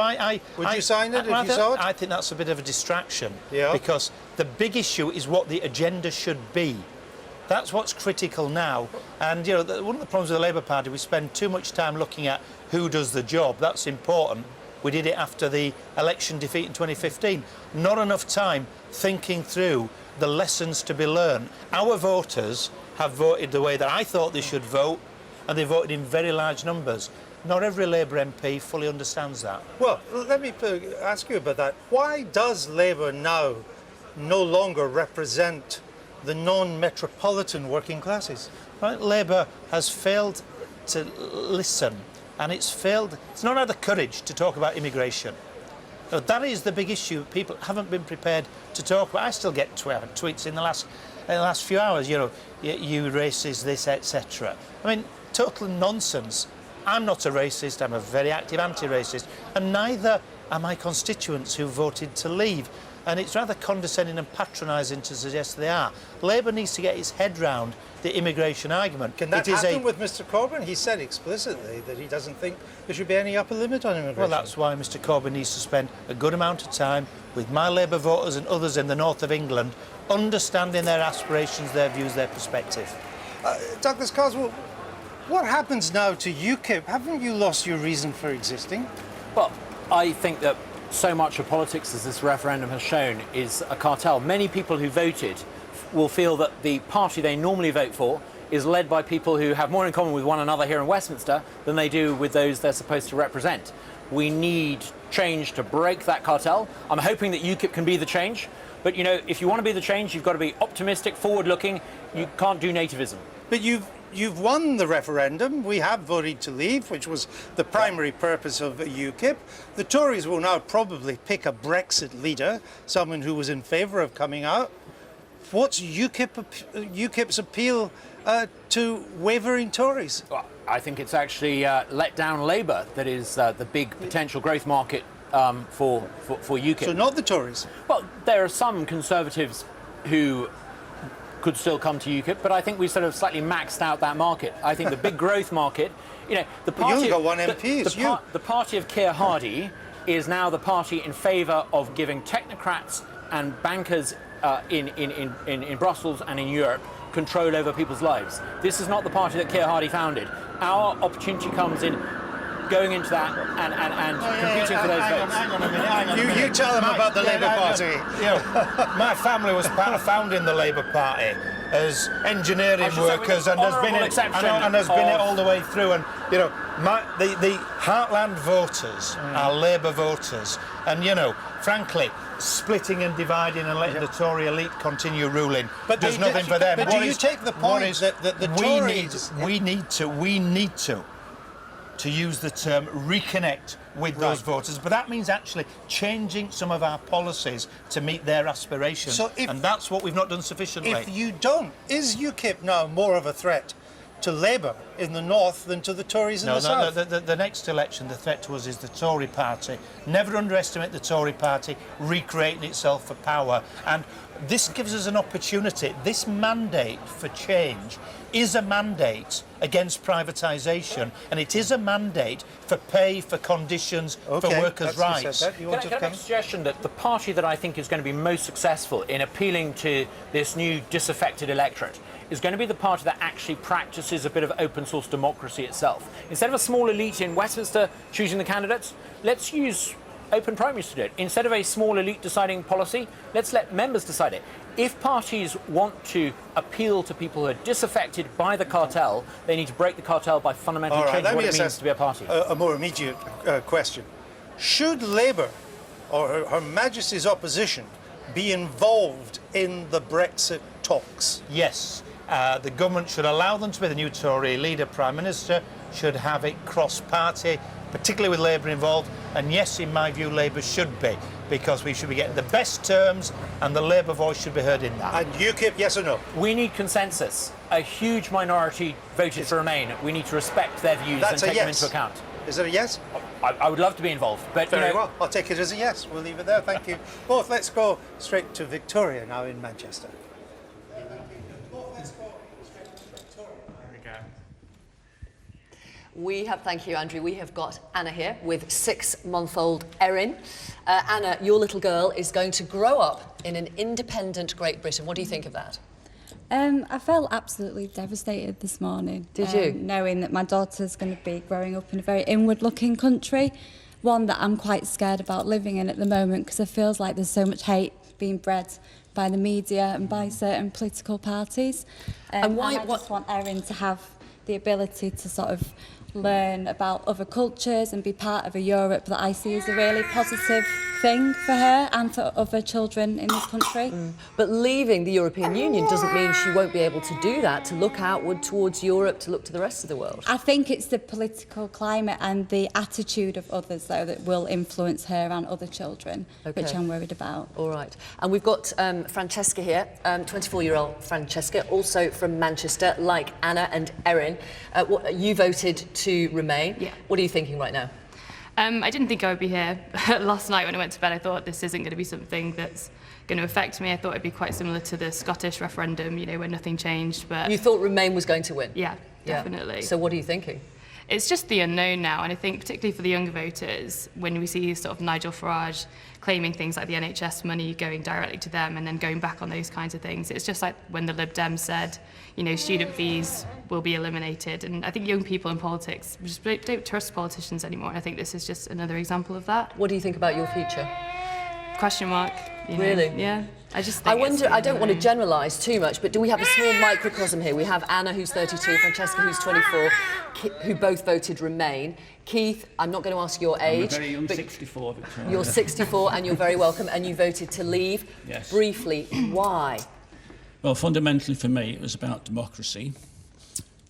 Would you sign it if you saw it? I think that's a bit of a distraction. Yeah. Because the big issue is what the agenda should be. That's what's critical now. And, you know, one of the problems with the Labour Party, we spend too much time looking at who does the job. That's important. We did it after the election defeat in 2015. Not enough time thinking through the lessons to be learned. Our voters have voted the way that I thought they should vote, and they voted in very large numbers. Not every Labour MP fully understands that. Well, let me ask you about that. Why does Labour now no longer represent the non-metropolitan working classes? Right, Labour has failed to listen, and it's not had the courage to talk about immigration. Now, that is the big issue people haven't been prepared to talk about. I still get tweets in the last few hours, you know, you racist, this, etc. I mean, total nonsense. I'm not a racist, I'm a very active anti-racist, and neither are my constituents who voted to leave. And it's rather condescending and patronising to suggest they are. Labour needs to get its head round the immigration argument. Can that happen with Mr Corbyn? He said explicitly that he doesn't think there should be any upper limit on immigration. Well, that's why Mr Corbyn needs to spend a good amount of time with my Labour voters and others in the north of England, understanding their aspirations, their views, their perspective. Douglas Carswell, what happens now to UKIP? Haven't you lost your reason for existing? Well, I think that so much of politics, as this referendum has shown, is a cartel. Many people who voted will feel that the party they normally vote for is led by people who have more in common with one another here in Westminster than they do with those they're supposed to represent. We need change to break that cartel. I'm hoping that UKIP can be the change. But, you know, if you want to be the change, you've got to be optimistic, forward-looking. You can't do nativism. But you've won the referendum. We have voted to leave, which was the primary purpose of UKIP. The Tories will now probably pick a Brexit leader, someone who was in favour of coming out. What's UKIP's appeal to wavering Tories? Well, I think it's actually let down Labour that is the big potential growth market for UKIP. So not the Tories? Well, there are some Conservatives who could still come to UKIP, but I think we sort of slightly maxed out that market. I think the big growth market, you know, the party... You only got one MP, the party of Keir Hardie is now the party in favour of giving technocrats and bankers in Brussels and in Europe control over people's lives. This is not the party that Keir Hardie founded. Our opportunity comes in going into that and competing for those votes. Hang on a minute. You tell them about the Labour Party. You know, my family was part of founding the Labour Party as engineering workers, and has been it all the way through. And you know, the Heartland voters are Labour voters, and you know, frankly, splitting and dividing and letting the Tory elite continue ruling does nothing for them. But do you take the point that the Tories... We need to use the term reconnect with those voters, but that means actually changing some of our policies to meet their aspirations, and that's what we've not done sufficiently. If you don't, is UKIP now more of a threat to Labour in the north than to the Tories in the south? The next election, the threat to us is the Tory party. Never underestimate the Tory party recreating itself for power, and this gives us an opportunity. This mandate for change is a mandate against privatisation, and it is a mandate for pay, for conditions, for workers' rights. Can I make a suggestion that the party that I think is going to be most successful in appealing to this new disaffected electorate is going to be the party that actually practices a bit of open source democracy itself. Instead of a small elite in Westminster choosing the candidates, let's use open primaries to do it. Instead of a small elite deciding policy, let's let members decide it. If parties want to appeal to people who are disaffected by the cartel, they need to break the cartel by fundamentally changing what it means to be a party. A more immediate question. Should Labour, or Her Majesty's opposition, be involved in the Brexit talks? Yes. The government should allow them to be the new Tory leader, Prime Minister, should have it cross-party, particularly with Labour involved, and yes, in my view, Labour should be, because we should be getting the best terms and the Labour voice should be heard in that. And UKIP, yes or no? We need consensus. A huge minority voted to remain. We need to respect their views and take them into account. Is it a yes? I would love to be involved, but very well. I'll take it as a yes. We'll leave it there. Thank you both. Let's go straight to Victoria now in Manchester. Thank you, Andrew. We have got Anna here with 6-month-old Erin. Anna, your little girl is going to grow up in an independent Great Britain. What do you think of that? I felt absolutely devastated this morning. Did you? Knowing that my daughter's going to be growing up in a very inward-looking country, one that I'm quite scared about living in at the moment because it feels like there's so much hate being bred by the media and by certain political parties. And why? And I just want Erin to have the ability to sort of learn about other cultures and be part of a Europe that I see as a really positive thing for her and for other children in this country. But leaving the European Union doesn't mean she won't be able to do that, to look outward towards Europe, to look to the rest of the world. I think it's the political climate and the attitude of others, though, that will influence her and other children, which I'm worried about. All right. And we've got Francesca here, 24-year-old Francesca, also from Manchester, like Anna and Erin. You voted to remain. Yeah. What are you thinking right now? I didn't think I would be here. Last night when I went to bed, I thought this isn't going to be something that's going to affect me. I thought it'd be quite similar to the Scottish referendum, you know, where nothing changed. But You thought Remain was going to win? Yeah, definitely. So what are you thinking? It's just the unknown now, and I think particularly for the younger voters, when we see sort of Nigel Farage claiming things like the NHS money going directly to them and then going back on those kinds of things, it's just like when the Lib Dems said, you know, student fees will be eliminated, and I think young people in politics just don't trust politicians anymore, and I think this is just another example of that. What do you think about your future? Question mark. You know? Really? Yeah. I just think I wonder, I don't want to generalise too much, but do we have a small microcosm here? We have Anna, who's 32, Francesca, who's 24, who both voted Remain. Keith, I'm not going to ask your age. I'm a very young 64, Victoria. You're 64 and you're very welcome, and you voted to leave. Yes. Briefly, why? Well, fundamentally for me, it was about democracy.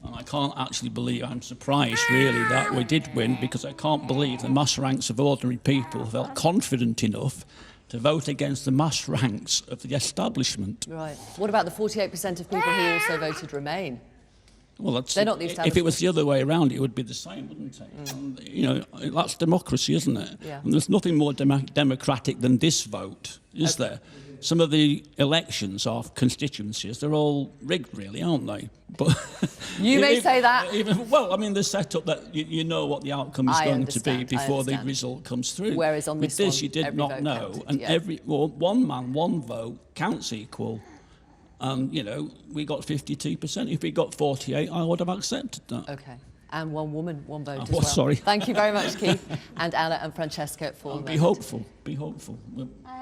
And I can't actually believe, I'm surprised really that we did win, because I can't believe the mass ranks of ordinary people felt confident enough to vote against the mass ranks of the establishment. Right. What about the 48% of people who also voted Remain? Well, that's, they're not the establishment. if it was the other way around, it would be the same, wouldn't it? And, you know, that's democracy, isn't it? Yeah. And there's nothing more democratic than this vote, is there? Some of the elections of constituencies, they're all rigged, really, aren't they? But you may say that. Well, I mean, they're set up that you know what the outcome is going to be before the result comes through. Whereas on With this you did not know, counted, and yeah. one man, one vote counts equal. And, you know, we got 52%. If we got 48, I would have accepted that. OK. And one woman, one vote as well. Sorry. Thank you very much, Keith, and Anna and Francesca for Be hopeful, be hopeful.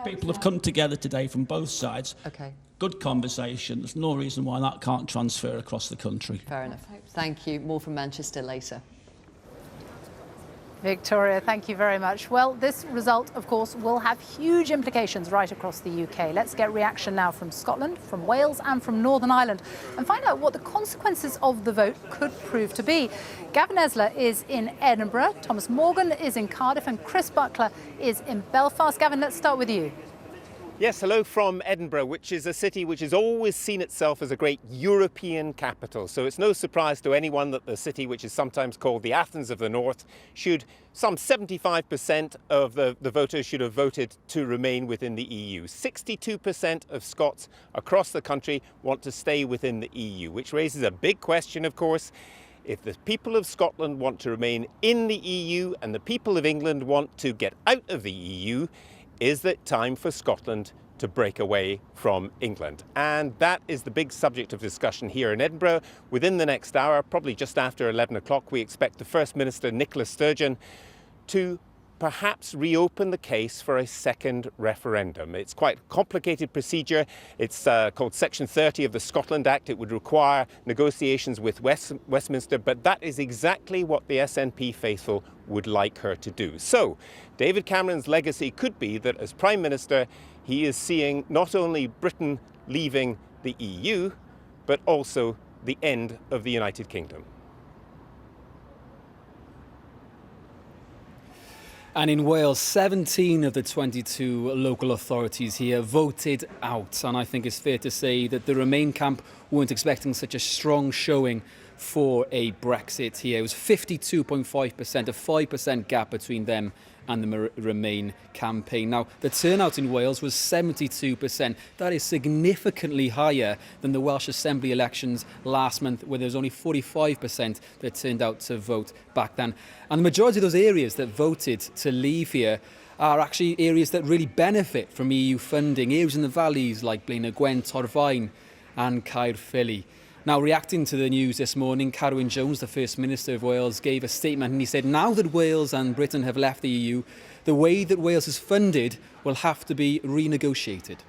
People have come together today from both sides. OK. Good conversation. There's no reason why that can't transfer across the country. Fair enough. Thank you. More from Manchester later. Victoria, thank you very much. Well, this result, of course, will have huge implications right across the UK. Let's get reaction now from Scotland, from Wales and from Northern Ireland and find out what the consequences of the vote could prove to be. Gavin Esler is in Edinburgh, Thomas Morgan is in Cardiff and Chris Buckler is in Belfast. Gavin, let's start with you. Yes, hello from Edinburgh, which is a city which has always seen itself as a great European capital. So it's no surprise to anyone that the city, which is sometimes called the Athens of the North, some 75% of the voters should have voted to remain within the EU. 62% of Scots across the country want to stay within the EU, which raises a big question, of course. If the people of Scotland want to remain in the EU and the people of England want to get out of the EU, is it time for Scotland to break away from England? And that is the big subject of discussion here in Edinburgh. Within the next hour, probably just after 11 o'clock, we expect the First Minister, Nicola Sturgeon, to perhaps reopen the case for a second referendum. It's quite a complicated procedure. It's called Section 30 of the Scotland Act. It would require negotiations with Westminster, but that is exactly what the SNP faithful would like her to do. So David Cameron's legacy could be that as Prime Minister, he is seeing not only Britain leaving the EU, but also the end of the United Kingdom. And in Wales, 17 of the 22 local authorities here voted out. And I think it's fair to say that the Remain camp weren't expecting such a strong showing for a Brexit here. It was 52.5%, a 5% gap between them and the Remain campaign. Now, the turnout in Wales was 72%. That is significantly higher than the Welsh Assembly elections last month, where there was only 45% that turned out to vote back then. And the majority of those areas that voted to leave here are actually areas that really benefit from EU funding. Areas in the valleys like Blaenau Gwent, Torfaen, and Caerphilly. Now, reacting to the news this morning, Carwyn Jones, the First Minister of Wales, gave a statement and he said, now that Wales and Britain have left the EU, the way that Wales is funded will have to be renegotiated.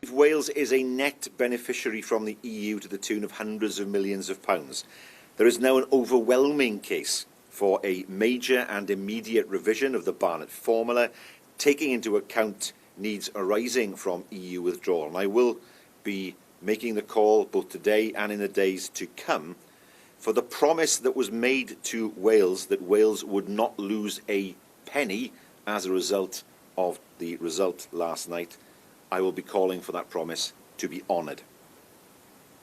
If Wales is a net beneficiary from the EU to the tune of hundreds of millions of pounds, there is now an overwhelming case for a major and immediate revision of the Barnett formula, taking into account needs arising from EU withdrawal. And I will be making the call both today and in the days to come for the promise that was made to Wales that Wales would not lose a penny as a result of the result last night. I will be calling for that promise to be honoured.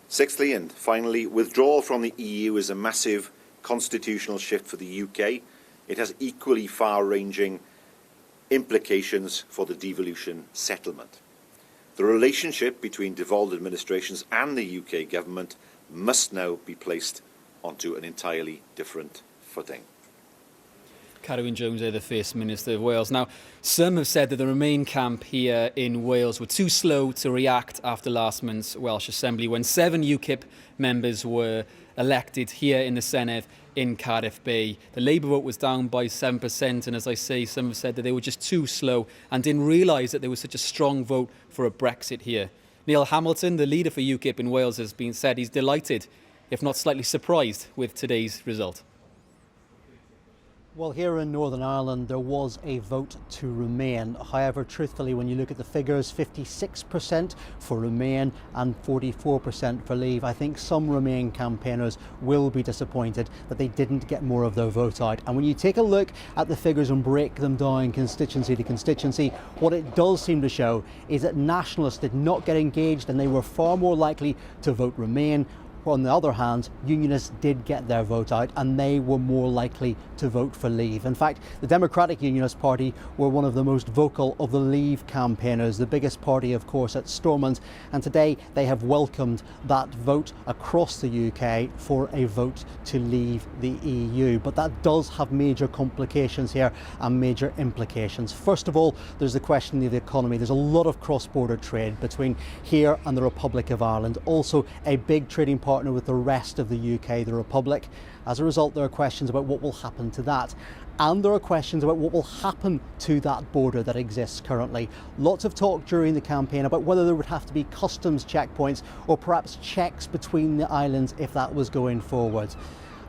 Sixthly and finally, withdrawal from the EU is a massive constitutional shift for the UK. It has equally far-ranging implications for the devolution settlement. The relationship between devolved administrations and the UK government must now be placed onto an entirely different footing. Carwyn Jones, the First Minister of Wales. Now, some have said that the Remain camp here in Wales were too slow to react after last month's Welsh Assembly when 7 UKIP members were elected here in the Senedd in Cardiff Bay. The Labour vote was down by 7%, and as I say, some have said that they were just too slow and didn't realise that there was such a strong vote for a Brexit here. Neil Hamilton, the leader for UKIP in Wales, has been said he's delighted, if not slightly surprised, with today's result. Well, here in Northern Ireland, there was a vote to remain. However, truthfully, when you look at the figures, 56% for Remain and 44% for Leave, I think some Remain campaigners will be disappointed that they didn't get more of their vote out. And when you take a look at the figures and break them down constituency to constituency, what it does seem to show is that nationalists did not get engaged and they were far more likely to vote Remain. On the other hand, unionists did get their vote out and they were more likely to vote for Leave. In fact, the Democratic Unionist Party were one of the most vocal of the Leave campaigners, the biggest party, of course, at Stormont. And today they have welcomed that vote across the UK for a vote to leave the EU. But that does have major complications here and major implications. First of all, there's the question of the economy. There's a lot of cross-border trade between here and the Republic of Ireland. Also, a big trading partner with the rest of the UK, the Republic. As a result, there are questions about what will happen to that. And there are questions about what will happen to that border that exists currently. Lots of talk during the campaign about whether there would have to be customs checkpoints or perhaps checks between the islands if that was going forward.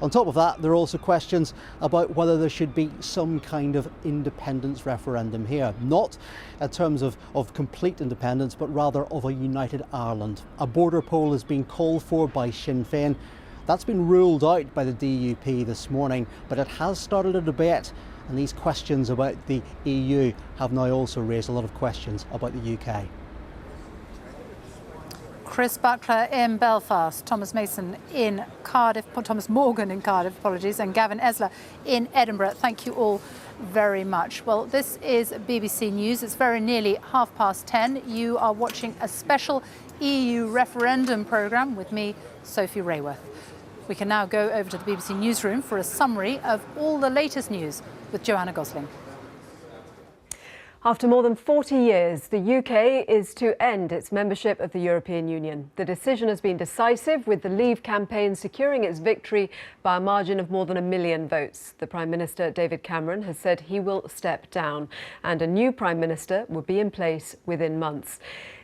On top of that, there are also questions about whether there should be some kind of independence referendum here. Not in terms of complete independence, but rather of a united Ireland. A border poll has been called for by Sinn Féin. That's been ruled out by the DUP this morning, but it has started a debate. And these questions about the EU have now also raised a lot of questions about the UK. Chris Butler in Belfast, Thomas Mason in Cardiff, Thomas Morgan in Cardiff, apologies, and Gavin Esler in Edinburgh. Thank you all very much. Well, this is BBC News. It's very nearly 10:30. You are watching a special EU referendum programme with me, Sophie Raworth. We can now go over to the BBC newsroom for a summary of all the latest news with Joanna Gosling. After more than 40 years, the UK is to end its membership of the European Union. The decision has been decisive, with the Leave campaign securing its victory by a margin of more than 1 million votes. The Prime Minister, David Cameron, has said he will step down, and a new Prime Minister will be in place within months.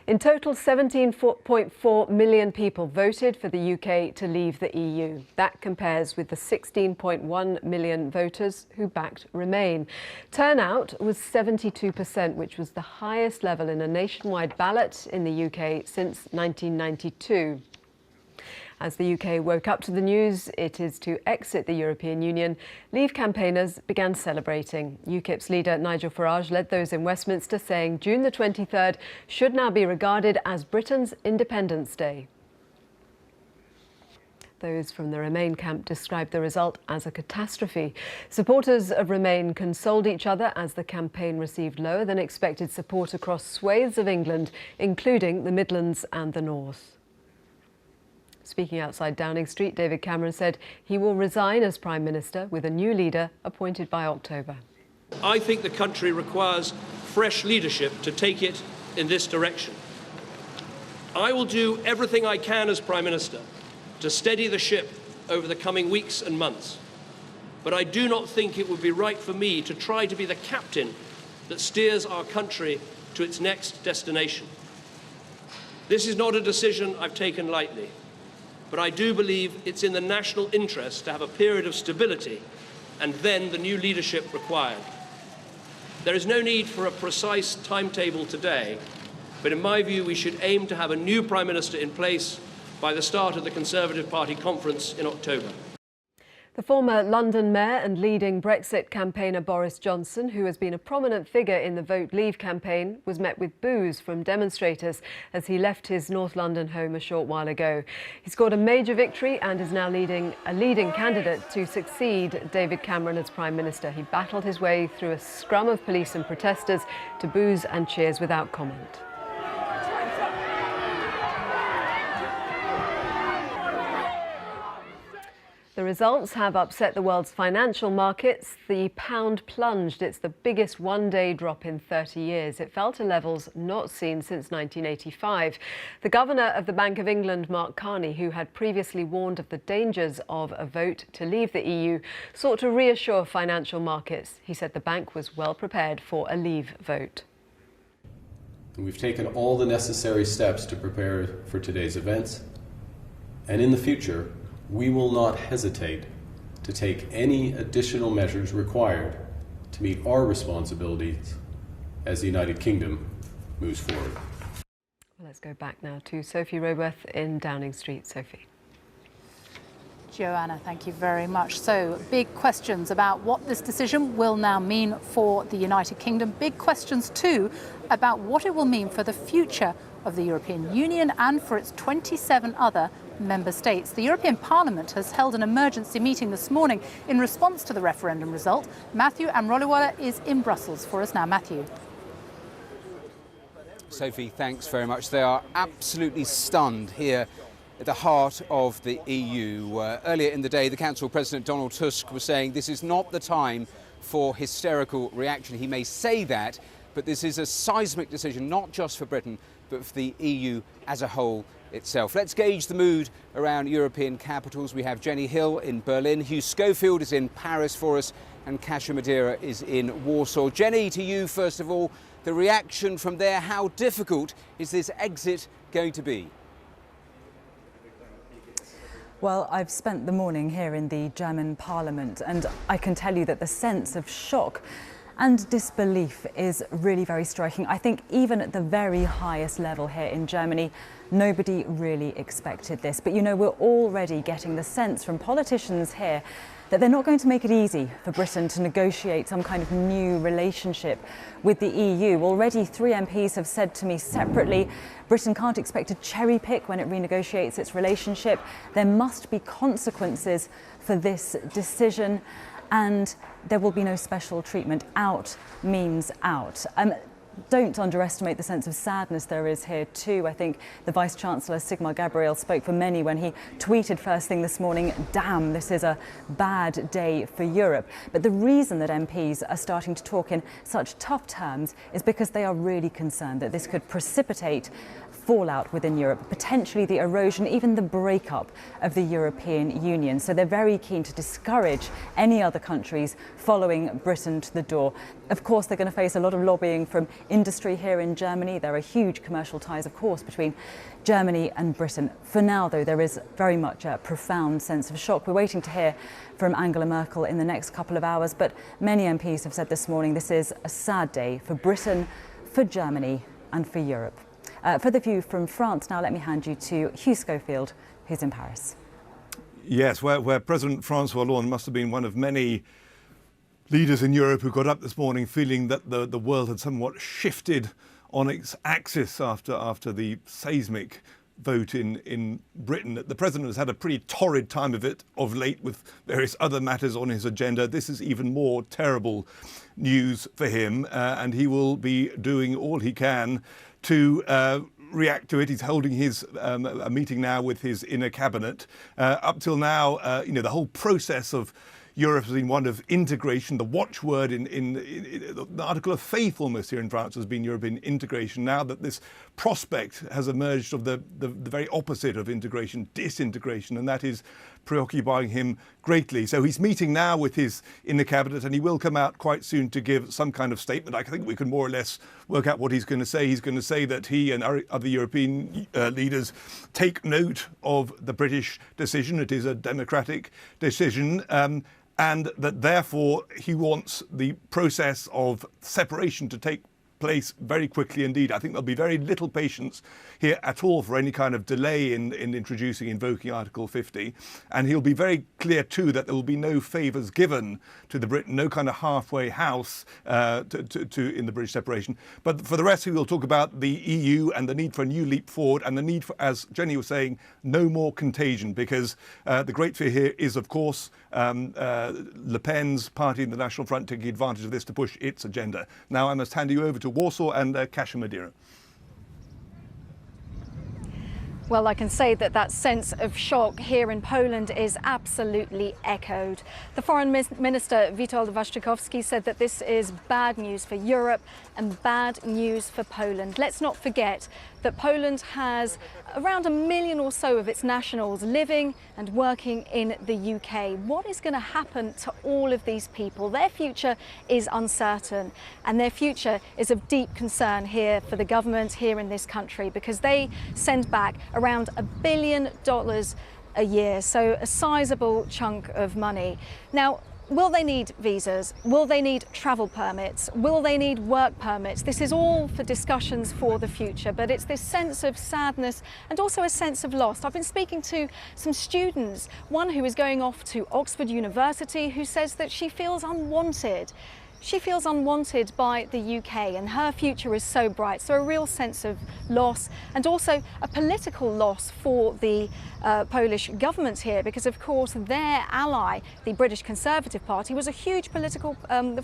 In total, 17.4 million people voted for the UK to leave the EU. That compares with the 16.1 million voters who backed Remain. Turnout was 72%, which was the highest level in a nationwide ballot in the UK since 1992. As the UK woke up to the news it is to exit the European Union, Leave campaigners began celebrating. UKIP's leader Nigel Farage led those in Westminster, saying June the 23rd should now be regarded as Britain's Independence Day. Those from the Remain camp described the result as a catastrophe. Supporters of Remain consoled each other as the campaign received lower than expected support across swathes of England, including the Midlands and the North. Speaking outside Downing Street, David Cameron said he will resign as Prime Minister with a new leader appointed by October. I think the country requires fresh leadership to take it in this direction. I will do everything I can as Prime Minister to steady the ship over the coming weeks and months. But I do not think it would be right for me to try to be the captain that steers our country to its next destination. This is not a decision I've taken lightly, but I do believe it's in the national interest to have a period of stability and then the new leadership required. There is no need for a precise timetable today, but in my view, we should aim to have a new Prime Minister in place by the start of the Conservative Party conference in October. The former London mayor and leading Brexit campaigner Boris Johnson, who has been a prominent figure in the Vote Leave campaign, was met with boos from demonstrators as he left his North London home a short while ago. He scored a major victory and is now a leading candidate to succeed David Cameron as Prime Minister. He battled his way through a scrum of police and protesters to boos and cheers without comment. The results have upset the world's financial markets. The pound plunged. It's the biggest one-day drop in 30 years. It fell to levels not seen since 1985. The governor of the Bank of England, Mark Carney, who had previously warned of the dangers of a vote to leave the EU, sought to reassure financial markets. He said the bank was well prepared for a leave vote. We've taken all the necessary steps to prepare for today's events, and in the future, we will not hesitate to take any additional measures required to meet our responsibilities as the United Kingdom moves forward. Well, let's go back now to Sophie Raworth in Downing Street. Sophie. Joanna, thank you very much. So, big questions about what this decision will now mean for the United Kingdom. Big questions, too, about what it will mean for the future of the European Union and for its 27 other member states. The European Parliament has held an emergency meeting this morning in response to the referendum result. Matthew Amroliwala is in Brussels for us now. Matthew. Sophie, thanks very much. They are absolutely stunned here at the heart of the EU. Earlier in the day, the Council President Donald Tusk was saying this is not the time for hysterical reaction. He may say that, but this is a seismic decision, not just for Britain, but for the EU as a whole itself. Let's gauge the mood around European capitals. We have Jenny Hill in Berlin, Hugh Schofield is in Paris for us, and Kasia Madeira is in Warsaw. Jenny, to you first of all, the reaction from there, how difficult is this exit going to be? Well, I've spent the morning here in the German Parliament, and I can tell you that the sense of shock and disbelief is really very striking. I think even at the very highest level here in Germany, nobody really expected this. But, you know, we're already getting the sense from politicians here that they're not going to make it easy for Britain to negotiate some kind of new relationship with the EU. Already 3 MPs have said to me separately, Britain can't expect to cherry pick when it renegotiates its relationship. There must be consequences for this decision, and there will be no special treatment. Out means out. Don't underestimate the sense of sadness there is here too. I think the Vice-Chancellor Sigmar Gabriel spoke for many when he tweeted first thing this morning, damn, this is a bad day for Europe. But the reason that MPs are starting to talk in such tough terms is because they are really concerned that this could precipitate fallout within Europe, potentially the erosion, even the breakup of the European Union. So they're very keen to discourage any other countries following Britain to the door. Of course, they're going to face a lot of lobbying from industry here in Germany. There are huge commercial ties, of course, between Germany and Britain. For now, though, there is very much a profound sense of shock. We're waiting to hear from Angela Merkel in the next couple of hours, but many MPs have said this morning this is a sad day for Britain, for Germany and for Europe. For the view from France now, let me hand you to Hugh Schofield, who's in Paris. Yes, where President Francois Hollande must have been one of many leaders in Europe who got up this morning feeling that the world had somewhat shifted on its axis after the seismic vote in Britain. The president has had a pretty torrid time of it of late with various other matters on his agenda. This is even more terrible news for him, and he will be doing all he can to react to it. He's holding his a meeting now with his inner cabinet. Up till now, the whole process of Europe has been one of integration. The watchword in the article of faith almost here in France has been European integration. Now that this prospect has emerged of the very opposite of integration, disintegration, and that is preoccupying him greatly. So he's meeting now with his inner cabinet, and he will come out quite soon to give some kind of statement. I think we can more or less work out what he's going to say. He's going to say that he and other European leaders take note of the British decision. It is a democratic decision. And that therefore he wants the process of separation to take place very quickly indeed. I think there'll be very little patience here at all for any kind of delay in invoking Article 50. And he'll be very clear too that there will be no favours given to the Britain, no kind of halfway house in the British separation. But for the rest, he will talk about the EU and the need for a new leap forward and the need for, as Jenny was saying, no more contagion, because the great fear here is, of course, Le Pen's party in the National Front taking advantage of this to push its agenda. Now I must hand you over to Warsaw and Kasia Madeira. Well, I can say that that sense of shock here in Poland is absolutely echoed. The Foreign Minister Witold Waszczykowski said that this is bad news for Europe and bad news for Poland. Let's not forget that Poland has around 1 million or so of its nationals living and working in the UK. What is going to happen to all of these people? Their future is uncertain, and their future is of deep concern here for the government here in this country, because they send back around $1 billion a year, so a sizable chunk of money. Now, will they need visas? Will they need travel permits? Will they need work permits? This is all for discussions for the future, but it's this sense of sadness and also a sense of loss. I've been speaking to some students, one who is going off to Oxford University, who says that she feels unwanted. She feels unwanted by the UK, and her future is so bright. So a real sense of loss, and also a political loss for the Polish government here, because of course their ally, the British Conservative Party, was a huge political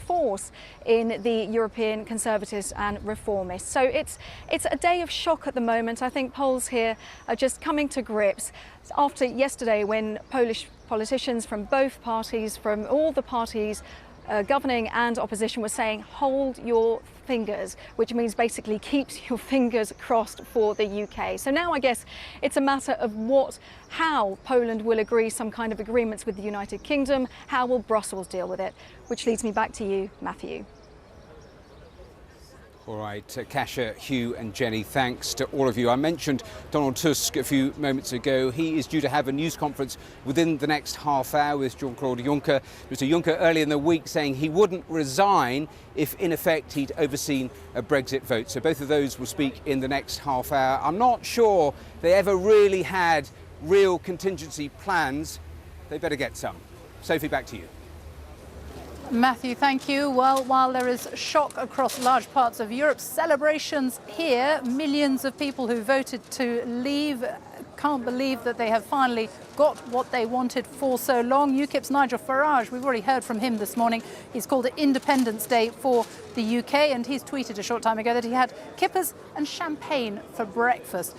force in the European Conservatives and Reformists. So it's a day of shock at the moment. I think Poles here are just coming to grips after yesterday, when Polish politicians from both parties, from all the parties governing and opposition, were saying hold your fingers, which means basically keeps your fingers crossed for the UK. So now I guess it's a matter of how Poland will agree some kind of agreements with the United Kingdom, how will Brussels deal with it, which leads me back to you, Matthew. All right, Kasia, Hugh and Jenny, thanks to all of you. I mentioned Donald Tusk a few moments ago. He is due to have a news conference within the next half hour with Jean-Claude Juncker. Mr. Juncker earlier in the week saying he wouldn't resign if in effect he'd overseen a Brexit vote. So both of those will speak in the next half hour. I'm not sure they ever really had real contingency plans. They better get some. Sophie, back to you. Matthew, thank you. Well, while there is shock across large parts of Europe, celebrations here. Millions of people who voted to leave can't believe that they have finally got what they wanted for so long. UKIP's Nigel Farage, we've already heard from him this morning. He's called it Independence Day for the UK, and he's tweeted a short time ago that he had kippers and champagne for breakfast.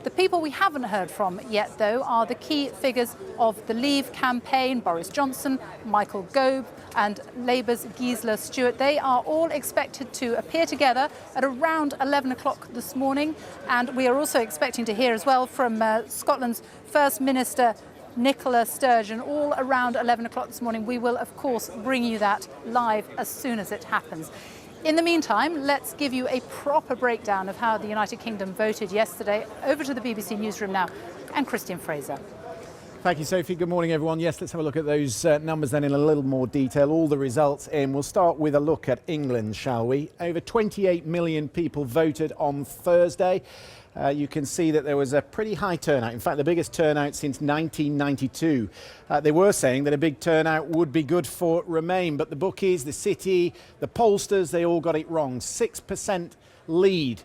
The people we haven't heard from yet, though, are the key figures of the Leave campaign: Boris Johnson, Michael Gove and Labour's Gisela Stewart. They are all expected to appear together at around 11 o'clock this morning. And we are also expecting to hear as well from Scotland's First Minister, Nicola Sturgeon, all around 11 o'clock this morning. We will, of course, bring you that live as soon as it happens. In the meantime, let's give you a proper breakdown of how the United Kingdom voted yesterday. Over to the BBC Newsroom now, and Christian Fraser. Thank you, Sophie. Good morning, everyone. Yes, let's have a look at those numbers then in a little more detail. All the results in. We'll start with a look at England, shall we? Over 28 million people voted on Thursday. You can see that there was a pretty high turnout. In fact, the biggest turnout since 1992. They were saying that a big turnout would be good for Remain, but the bookies, the city, the pollsters, they all got it wrong. 6% lead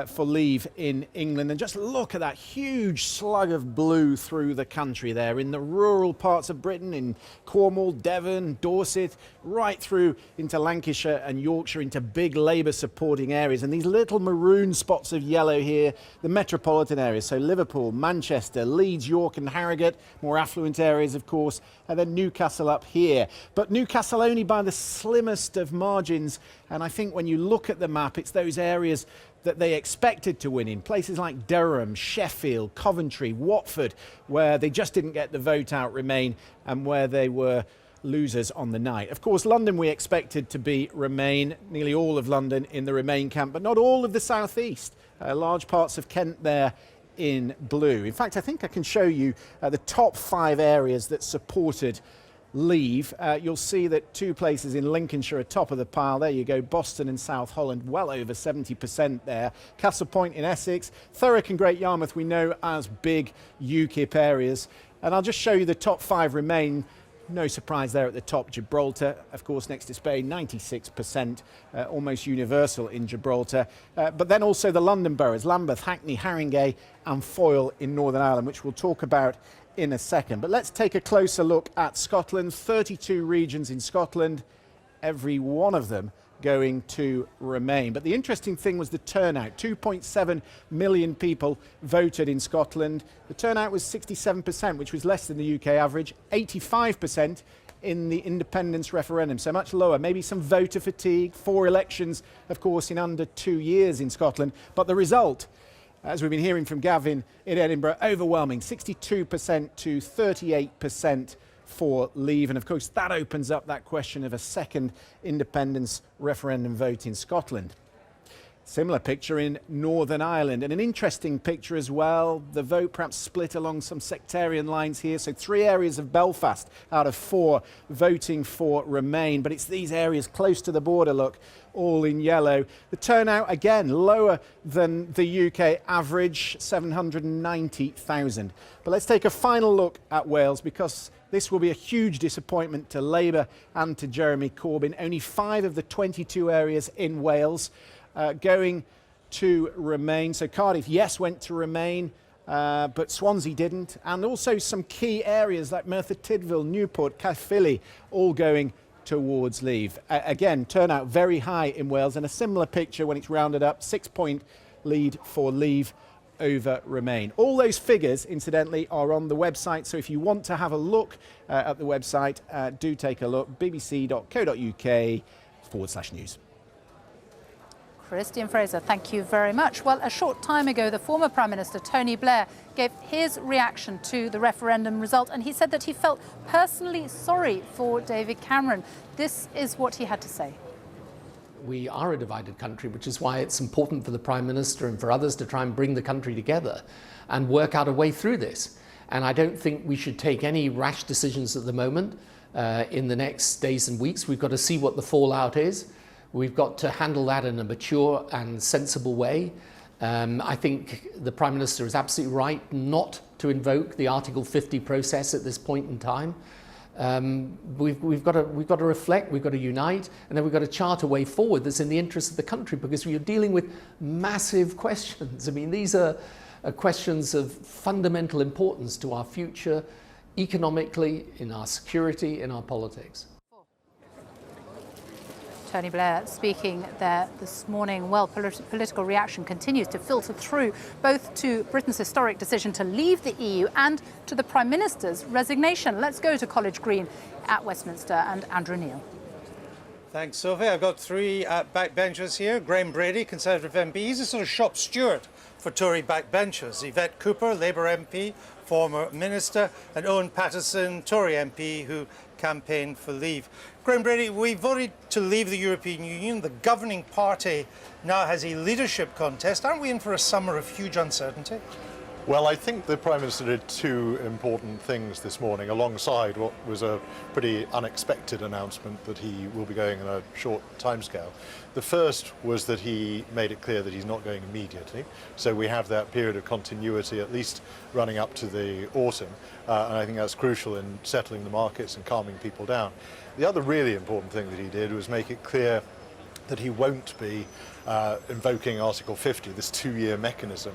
for Leave in England. And just look at that huge slug of blue through the country there in the rural parts of Britain, in Cornwall, Devon, Dorset, right through into Lancashire and Yorkshire, into big Labour supporting areas. And these little maroon spots of yellow here, the metropolitan areas, so Liverpool, Manchester, Leeds, York and Harrogate, more affluent areas of course, and then Newcastle up here. But Newcastle only by the slimmest of margins, and I think when you look at the map, it's those areas that they expected to win in, places like Durham, Sheffield, Coventry, Watford, where they just didn't get the vote out Remain and where they were losers on the night. Of course, London we expected to be Remain, nearly all of London in the Remain camp, but not all of the South East. Large parts of Kent there in blue. In fact, I think I can show you the top 5 areas that supported Leave. You'll see that 2 places in Lincolnshire are top of the pile. There you go, Boston and South Holland, well over 70% there. Castle Point in Essex, Thurrock and Great Yarmouth we know as big UKIP areas. And I'll just show you the top 5 Remain. No surprise there at the top, Gibraltar, of course, next to Spain, 96%, almost universal in Gibraltar. But then also the London boroughs, Lambeth, Hackney, Haringey and Foyle in Northern Ireland, which we'll talk about in a second. But let's take a closer look at Scotland. 32 regions in Scotland, every one of them going to Remain. But the interesting thing was the turnout. 2.7 million people voted in Scotland. The turnout was 67%, which was less than the UK average, 85% in the independence referendum, so much lower. Maybe some voter fatigue, 4 elections, of course, in under 2 years in Scotland. But the result, as we've been hearing from Gavin in Edinburgh, overwhelming, 62% to 38% for Leave. And of course, that opens up that question of a second independence referendum vote in Scotland. Similar picture in Northern Ireland, and an interesting picture as well. The vote perhaps split along some sectarian lines here. So 3 areas of Belfast out of 4 voting for Remain, but it's these areas close to the border, look, all in yellow. The turnout, again, lower than the UK average, 790,000. But let's take a final look at Wales, because this will be a huge disappointment to Labour and to Jeremy Corbyn. Only 5 of the 22 areas in Wales going to Remain. So Cardiff, yes, went to Remain, but Swansea didn't. And also some key areas like Merthyr Tydfil, Newport, Caerphilly, all going towards Leave. Again, turnout very high in Wales, and a similar picture when it's rounded up, 6-point lead for Leave over Remain. All those figures, incidentally, are on the website, so if you want to have a look at the website, do take a look, bbc.co.uk/news. Christian Fraser, thank you very much. Well, a short time ago, the former Prime Minister, Tony Blair, gave his reaction to the referendum result, and he said that he felt personally sorry for David Cameron. This is what he had to say. We are a divided country, which is why it's important for the Prime Minister and for others to try and bring the country together and work out a way through this. And I don't think we should take any rash decisions at the moment. In the next days and weeks, we've got to see what the fallout is. We've got to handle that in a mature and sensible way. I think the Prime Minister is absolutely right not to invoke the Article 50 process at this point in time. We've got to reflect, we've got to unite, and then we've got to chart a way forward that's in the interest of the country, because we're dealing with massive questions. I mean, these are questions of fundamental importance to our future, economically, in our security, in our politics. Tony Blair speaking there this morning. Well, political reaction continues to filter through both to Britain's historic decision to leave the EU and to the Prime Minister's resignation. Let's go to College Green at Westminster and Andrew Neil. Thanks, Sophie. I've got 3 backbenchers here. Graham Brady, Conservative MP. He's a sort of shop steward for Tory backbenchers. Yvette Cooper, Labour MP, former Minister, and Owen Paterson, Tory MP, who campaigned for Leave. Graham Brady, we voted to leave the European Union. The governing party now has a leadership contest. Aren't we in for a summer of huge uncertainty? Well, I think the Prime Minister did 2 important things this morning, alongside what was a pretty unexpected announcement that he will be going in a short timescale. The first was that he made it clear that he's not going immediately, so we have that period of continuity at least running up to the autumn, and I think that's crucial in settling the markets and calming people down. The other really important thing that he did was make it clear that he won't be invoking Article 50, this 2-year mechanism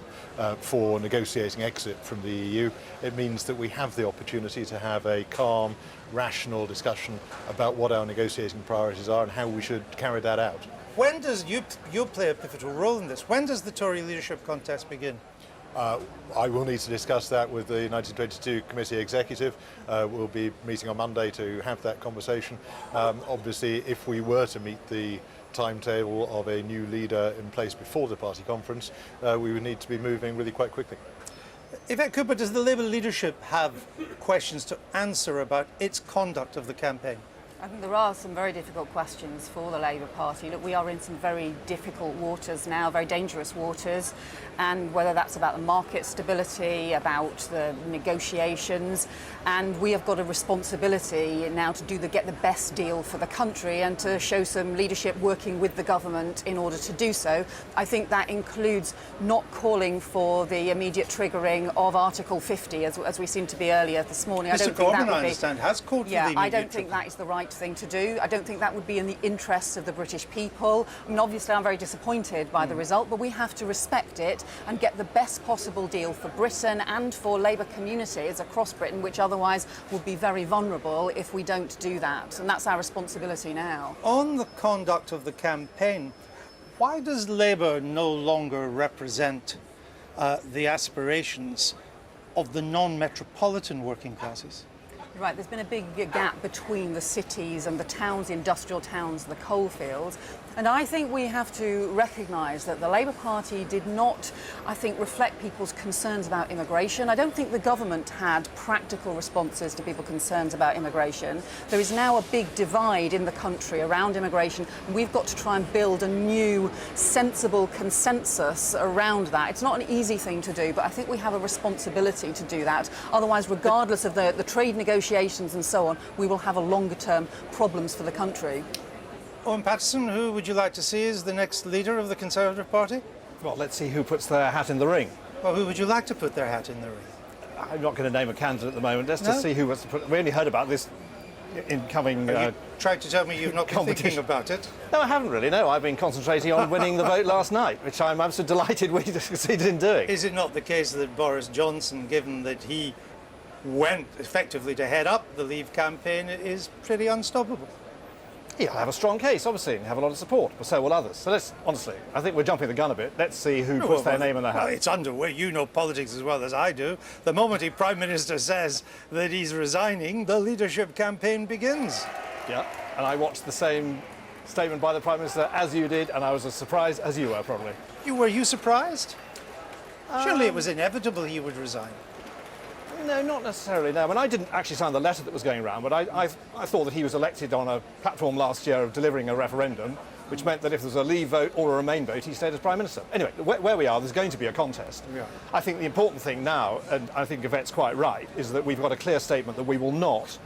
for negotiating exit from the EU. It means that we have the opportunity to have a calm, rational discussion about what our negotiating priorities are and how we should carry that out. When does you'll play a pivotal role in this? When does the Tory leadership contest begin? I will need to discuss that with the 1922 Committee Executive. We'll be meeting on Monday to have that conversation. Obviously, if we were to meet the timetable of a new leader in place before the party conference, we would need to be moving really quite quickly. Yvette Cooper, does the Labour leadership have questions to answer about its conduct of the campaign? I think there are some very difficult questions for the Labour Party. Look, we are in some very difficult waters now, very dangerous waters, and whether that's about the market stability, about the negotiations, and we have got a responsibility now to get the best deal for the country and to show some leadership working with the government in order to do so. I think that includes not calling for the immediate triggering of Article 50, as we seem to be earlier this morning. Mr. Corbyn, I understand, has called for the immediate I don't think that is the right thing to do. I don't think that would be in the interests of the British people. I mean, obviously I'm very disappointed by the result, but we have to respect it and get the best possible deal for Britain and for Labour communities across Britain, which otherwise would be very vulnerable if we don't do that. And that's our responsibility now. On the conduct of the campaign, why does Labour no longer represent the aspirations of the non-metropolitan working classes? Right, there's been a big gap between the cities and the towns, the industrial towns, the coalfields. And I think we have to recognise that the Labour Party did not, I think, reflect people's concerns about immigration. I don't think the government had practical responses to people's concerns about immigration. There is now a big divide in the country around immigration, and we've got to try and build a new, sensible consensus around that. It's not an easy thing to do, but I think we have a responsibility to do that. Otherwise, regardless of the trade negotiations and so on, we will have a longer-term problems for the country. Owen Paterson, who would you like to see as the next leader of the Conservative Party? Well, let's see who puts their hat in the ring. Well, who would you like to put their hat in the ring? I'm not going to name a candidate at the moment. Let's just see who wants to put... We only heard about this incoming... you tried to tell me you've not been thinking about it. No, I haven't really, no. I've been concentrating on winning the vote last night, which I'm absolutely delighted we succeeded in doing. Is it not the case that Boris Johnson, given that he went effectively to head up the Leave campaign, is pretty unstoppable? He'll have a strong case, obviously, and have a lot of support, but so will others. So honestly, I think we're jumping the gun a bit. Let's see who puts their name in the hat. Well, it's underway. You know politics as well as I do. The moment a Prime Minister says that he's resigning, the leadership campaign begins. Yeah, and I watched the same statement by the Prime Minister as you did, and I was as surprised as you were, probably. Were you surprised? Surely it was inevitable he would resign. No, not necessarily, no. I mean, I didn't actually sign the letter that was going around, but I thought that he was elected on a platform last year of delivering a referendum, which meant that if there was a Leave vote or a Remain vote, he stayed as Prime Minister. Anyway, where we are, there's going to be a contest. Yeah. I think the important thing now, and I think Yvette's quite right, is that we've got a clear statement that we will not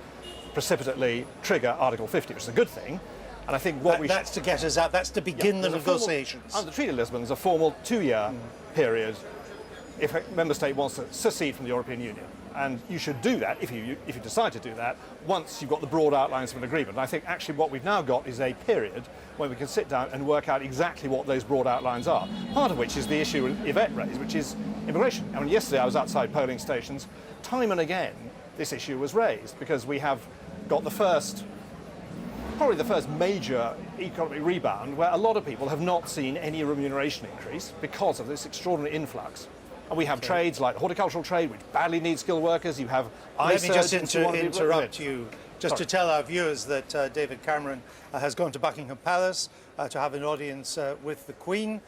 precipitately trigger Article 50, which is a good thing. And I think that's to get us out, that's to begin the negotiations. Under the Treaty of Lisbon, there's a formal 2-year period if a member state wants to secede from the European Union. And you should do that, if you decide to do that, once you've got the broad outlines of an agreement. And I think actually what we've now got is a period when we can sit down and work out exactly what those broad outlines are. Part of which is the issue Yvette raised, which is immigration. I mean, yesterday I was outside polling stations. Time and again, this issue was raised because we have got probably the first major economic rebound where a lot of people have not seen any remuneration increase because of this extraordinary influx. And we have trades like horticultural trade, which badly needs skilled workers. You have Let me just interrupt you, just to tell our viewers that David Cameron has gone to Buckingham Palace to have an audience with the Queen.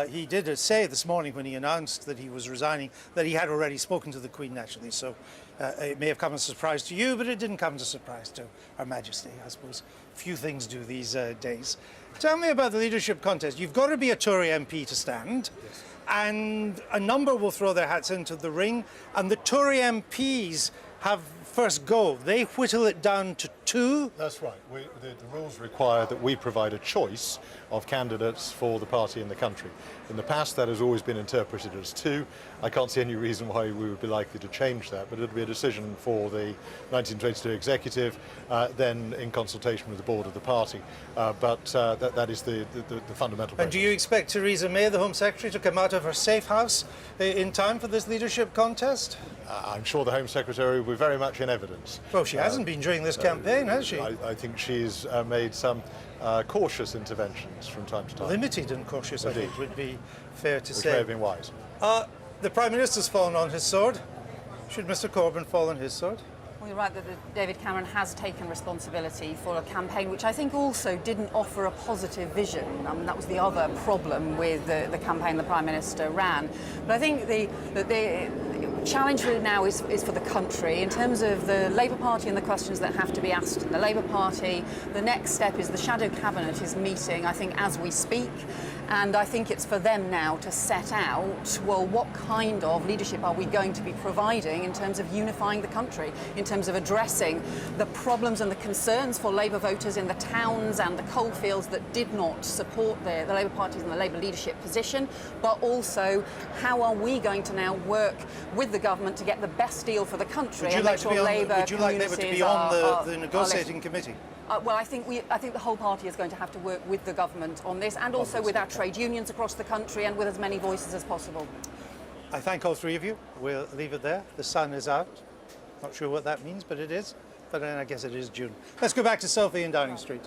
He did say this morning when he announced that he was resigning that he had already spoken to the Queen naturally. So it may have come as a surprise to you, but it didn't come as a surprise to Her Majesty. I suppose few things do these days. Tell me about the leadership contest. You've got to be a Tory MP to stand. Yes. And a number will throw their hats into the ring, and the Tory MPs have first go. They whittle it down to two? That's right. The rules require that we provide a choice of candidates for the party in the country. In the past, that has always been interpreted as two. I can't see any reason why we would be likely to change that, but it'll be a decision for the 1922 executive, then in consultation with the board of the party. But that is the fundamental process. And do you expect Theresa May, the Home Secretary, to come out of her safe house in time for this leadership contest? I'm sure the Home Secretary will be very much in evidence. Well, she hasn't been during this campaign, has she? I think she's made some cautious interventions from time to time. Limited and cautious, Indeed. I think, would be fair to Which say. may have been wise. The Prime Minister's fallen on his sword. Should Mr Corbyn fall on his sword? Well, you're right that David Cameron has taken responsibility for a campaign which I think also didn't offer a positive vision. That was the other problem with the campaign the Prime Minister ran. But I think the challenge really now is for the country. In terms of the Labour Party and the questions that have to be asked in the Labour Party, the next step is the Shadow Cabinet is meeting, I think, as we speak. And I think it's for them now to set out, well, what kind of leadership are we going to be providing in terms of unifying the country, in terms of addressing the problems and the concerns for Labour voters in the towns and the coalfields that did not support the Labour Party's and the Labour leadership position, but also how are we going to now work with the government to get the best deal for the country and make sure Labour would you like Labour to be on the negotiating committee? Well, I think the whole party is going to have to work with the government on this, and also with our trade unions across the country, and with as many voices as possible. I thank all three of you. We'll leave it there. The sun is out. Not sure what that means, but it is. But then I guess it is June. Let's go back to Sophie in Downing Street.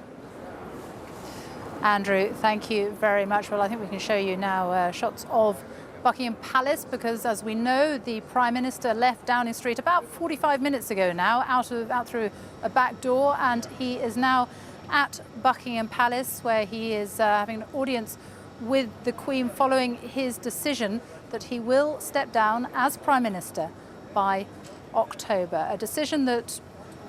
Andrew, thank you very much. Well, I think we can show you now shots of Buckingham Palace, because as we know, the Prime Minister left Downing Street about 45 minutes ago now, out through a back door, and he is now at Buckingham Palace, where he is having an audience with the Queen following his decision that he will step down as Prime Minister by October. A decision that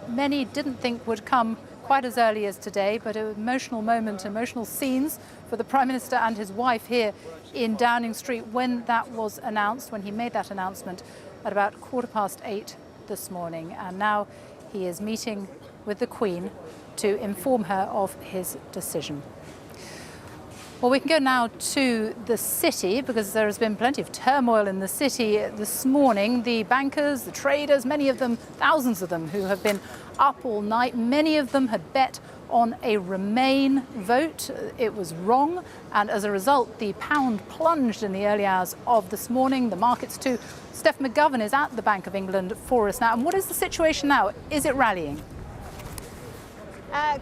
many didn't think would come quite as early as today, but an emotional moment, emotional scenes for the Prime Minister and his wife here in Downing Street when that was announced, when he made that announcement at about 8:15 this morning. And now he is meeting with the Queen to inform her of his decision. Well, we can go now to the city, because there has been plenty of turmoil in the city this morning. The bankers, the traders, many of them, thousands of them, who have been up all night, many of them had bet on a Remain vote. It was wrong, and as a result, the pound plunged in the early hours of this morning. The markets too. Steph McGovern is at the Bank of England for us now. And what is the situation now? Is it rallying?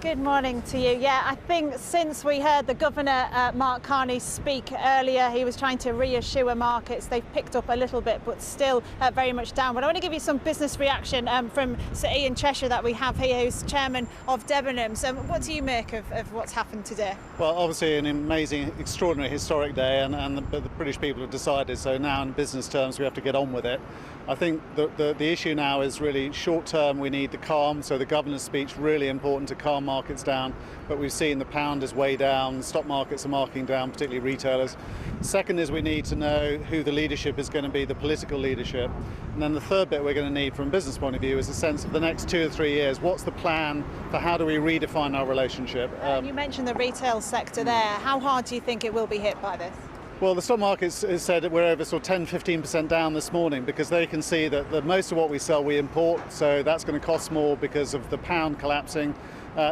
Good morning to you. Yeah, I think since we heard the Governor, Mark Carney, speak earlier, he was trying to reassure markets. They've picked up a little bit, but still very much down. But I want to give you some business reaction from Sir Ian Cheshire that we have here, who's chairman of Debenhams. What do you make of what's happened today? Well, obviously an amazing, extraordinary, historic day, and the British people have decided, so now in business terms we have to get on with it. I think the issue now is really short term. We need the calm, so the governor's speech really important to calm markets down, but we've seen the pound is way down, stock markets are marking down, particularly retailers. Second is we need to know who the leadership is going to be, the political leadership. And then the third bit we're going to need from a business point of view is a sense of the next 2 or 3 years. What's the plan for how do we redefine our relationship? You mentioned the retail sector there. How hard do you think it will be hit by this? Well, the stock market has said that we're over sort of 10-15% down this morning, because they can see that most of what we sell we import, so that's going to cost more because of the pound collapsing.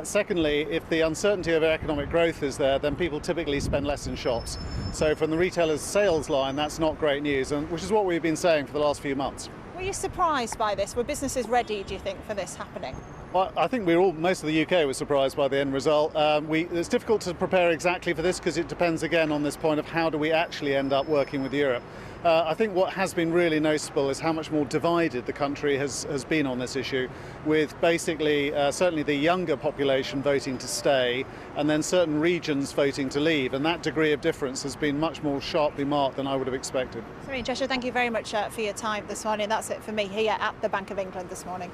Secondly, if the uncertainty of economic growth is there, then people typically spend less in shops. So from the retailer's sales line, that's not great news, which is what we've been saying for the last few months. Were you surprised by this? Were businesses ready, do you think, for this happening? Well, I think most of the UK was surprised by the end result. It's difficult to prepare exactly for this, because it depends again on this point of how do we actually end up working with Europe. I think what has been really noticeable is how much more divided the country has been on this issue, with basically certainly the younger population voting to stay, and then certain regions voting to leave, and that degree of difference has been much more sharply marked than I would have expected. Sir Ian Cheshire, thank you very much for your time this morning. That's it for me here at the Bank of England this morning.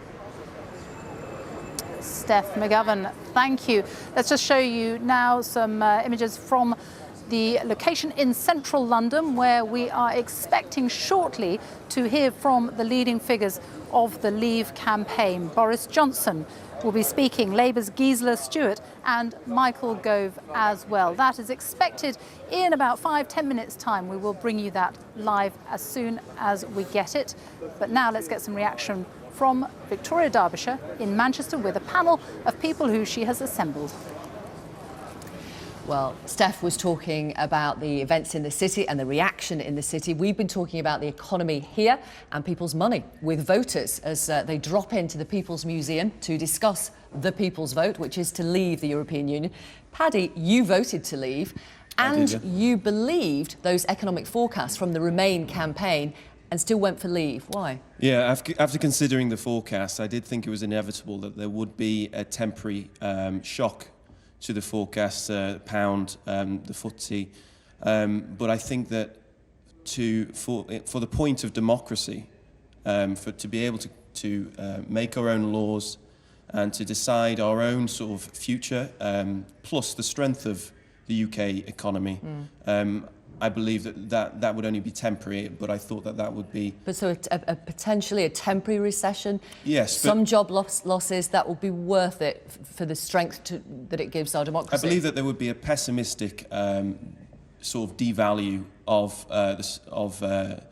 Steph McGovern, thank you. Let's just show you now some images from the location in central London, where we are expecting shortly to hear from the leading figures of the Leave campaign. Boris Johnson will be speaking, Labour's Gisela Stewart and Michael Gove as well. That is expected in about 5-10 minutes' time. We will bring you that live as soon as we get it. But now let's get some reaction from Victoria Derbyshire in Manchester with a panel of people who she has assembled. Well, Steph was talking about the events in the city and the reaction in the city. We've been talking about the economy here and people's money with voters as they drop into the People's Museum to discuss the people's vote, which is to leave the European Union. Paddy, you voted to leave and you believed those economic forecasts from the Remain campaign and still went for leave. Why? Yeah, after considering the forecasts, I did think it was inevitable that there would be a temporary shock to the forecast, pound, the FTSE. But I think that for the point of democracy, to be able to make our own laws and to decide our own sort of future, plus the strength of the UK economy, I believe that would only be temporary, but I thought that would be... But so a potentially a temporary recession, yes, some job losses, that will be worth it for the strength that it gives our democracy? I believe that there would be a pessimistic sort of devalue of the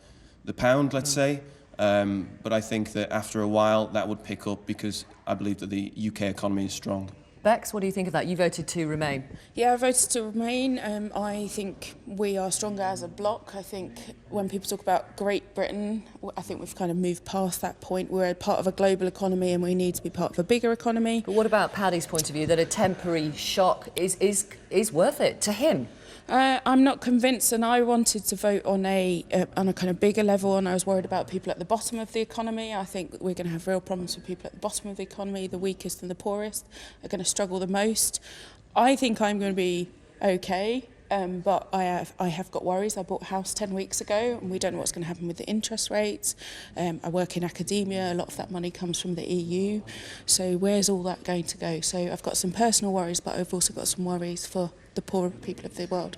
pound, let's say, but I think that after a while that would pick up because I believe that the UK economy is strong. Bex, what do you think of that? You voted to Remain. Yeah, I voted to Remain. I think we are stronger as a bloc. I think when people talk about Great Britain, I think we've kind of moved past that point. We're a part of a global economy and we need to be part of a bigger economy. But what about Paddy's point of view, that a temporary shock is worth it to him? I'm not convinced, and I wanted to vote on a kind of bigger level, and I was worried about people at the bottom of the economy. I think we're going to have real problems with people at the bottom of the economy. The weakest and the poorest are going to struggle the most. I think I'm going to be okay, but I have got worries. I bought a house 10 weeks ago, and we don't know what's going to happen with the interest rates. I work in academia. A lot of that money comes from the EU. So where's all that going to go? So I've got some personal worries, but I've also got some worries for the poorer people of the world.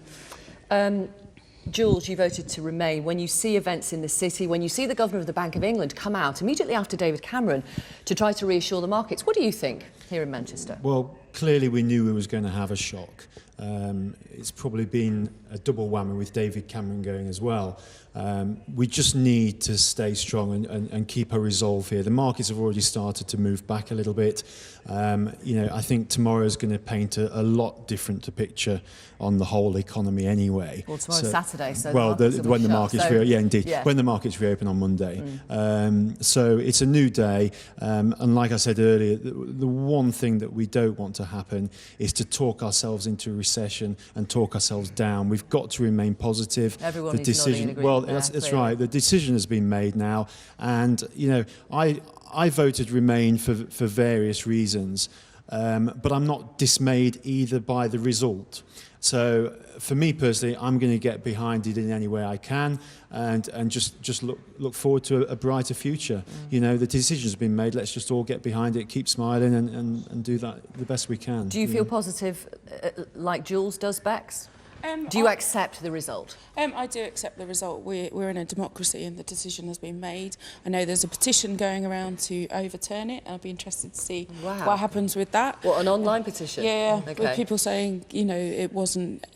Jules, you voted to Remain. When you see events in the city, when you see the Governor of the Bank of England come out immediately after David Cameron to try to reassure the markets, what do you think here in Manchester? Well, clearly we knew we was going to have a shock. It's probably been a double whammy with David Cameron going as well. We just need to stay strong and keep our resolve here. The markets have already started to move back a little bit. I think tomorrow is going to paint a lot different a picture on the whole economy anyway. Well, tomorrow's Saturday, so when the markets when the markets reopen on Monday. So it's a new day, and like I said earlier, the one thing that we don't want to happen is to talk ourselves into a recession and talk ourselves down. We've got to remain positive. Everyone is nodding in agreement. That's right. The decision has been made now, and I voted Remain for various reasons, but I'm not dismayed either by the result. So for me personally, I'm going to get behind it in any way I can, and just look forward to a brighter future. The decision's been made. Let's just all get behind it, keep smiling, and do that the best we can. Do you feel positive, like Jules does, Bex? Do you accept the result? I do accept the result. We're in a democracy and the decision has been made. I know there's a petition going around to overturn it. I'll be interested to see what happens with that. What, an online petition? Yeah, okay. With people saying, it wasn't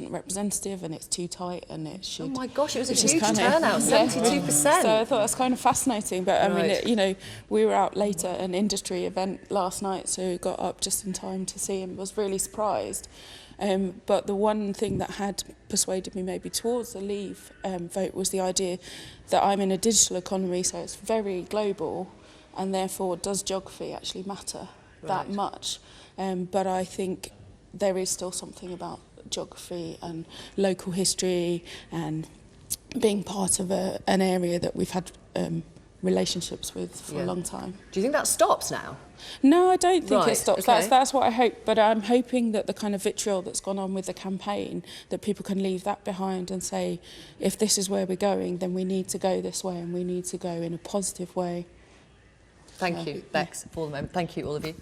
representative and it's too tight and it should... Oh my gosh, it was a huge turnout, 72%. So I thought that's kind of fascinating. But I mean, we were out later at an industry event last night, so got up just in time to see and was really surprised. But the one thing that had persuaded me maybe towards the Leave vote was the idea that I'm in a digital economy, so it's very global, and therefore does geography actually matter that much? But I think there is still something about geography and local history and being part of an area that we've had relationships with for a long time. Do you think that stops now? No, I don't think it stops. Okay. That's what I hope. But I'm hoping that the kind of vitriol that's gone on with the campaign, that people can leave that behind and say, if this is where we're going, then we need to go this way and we need to go in a positive way. Thank you, Bex, for the moment. Thank you, all of you.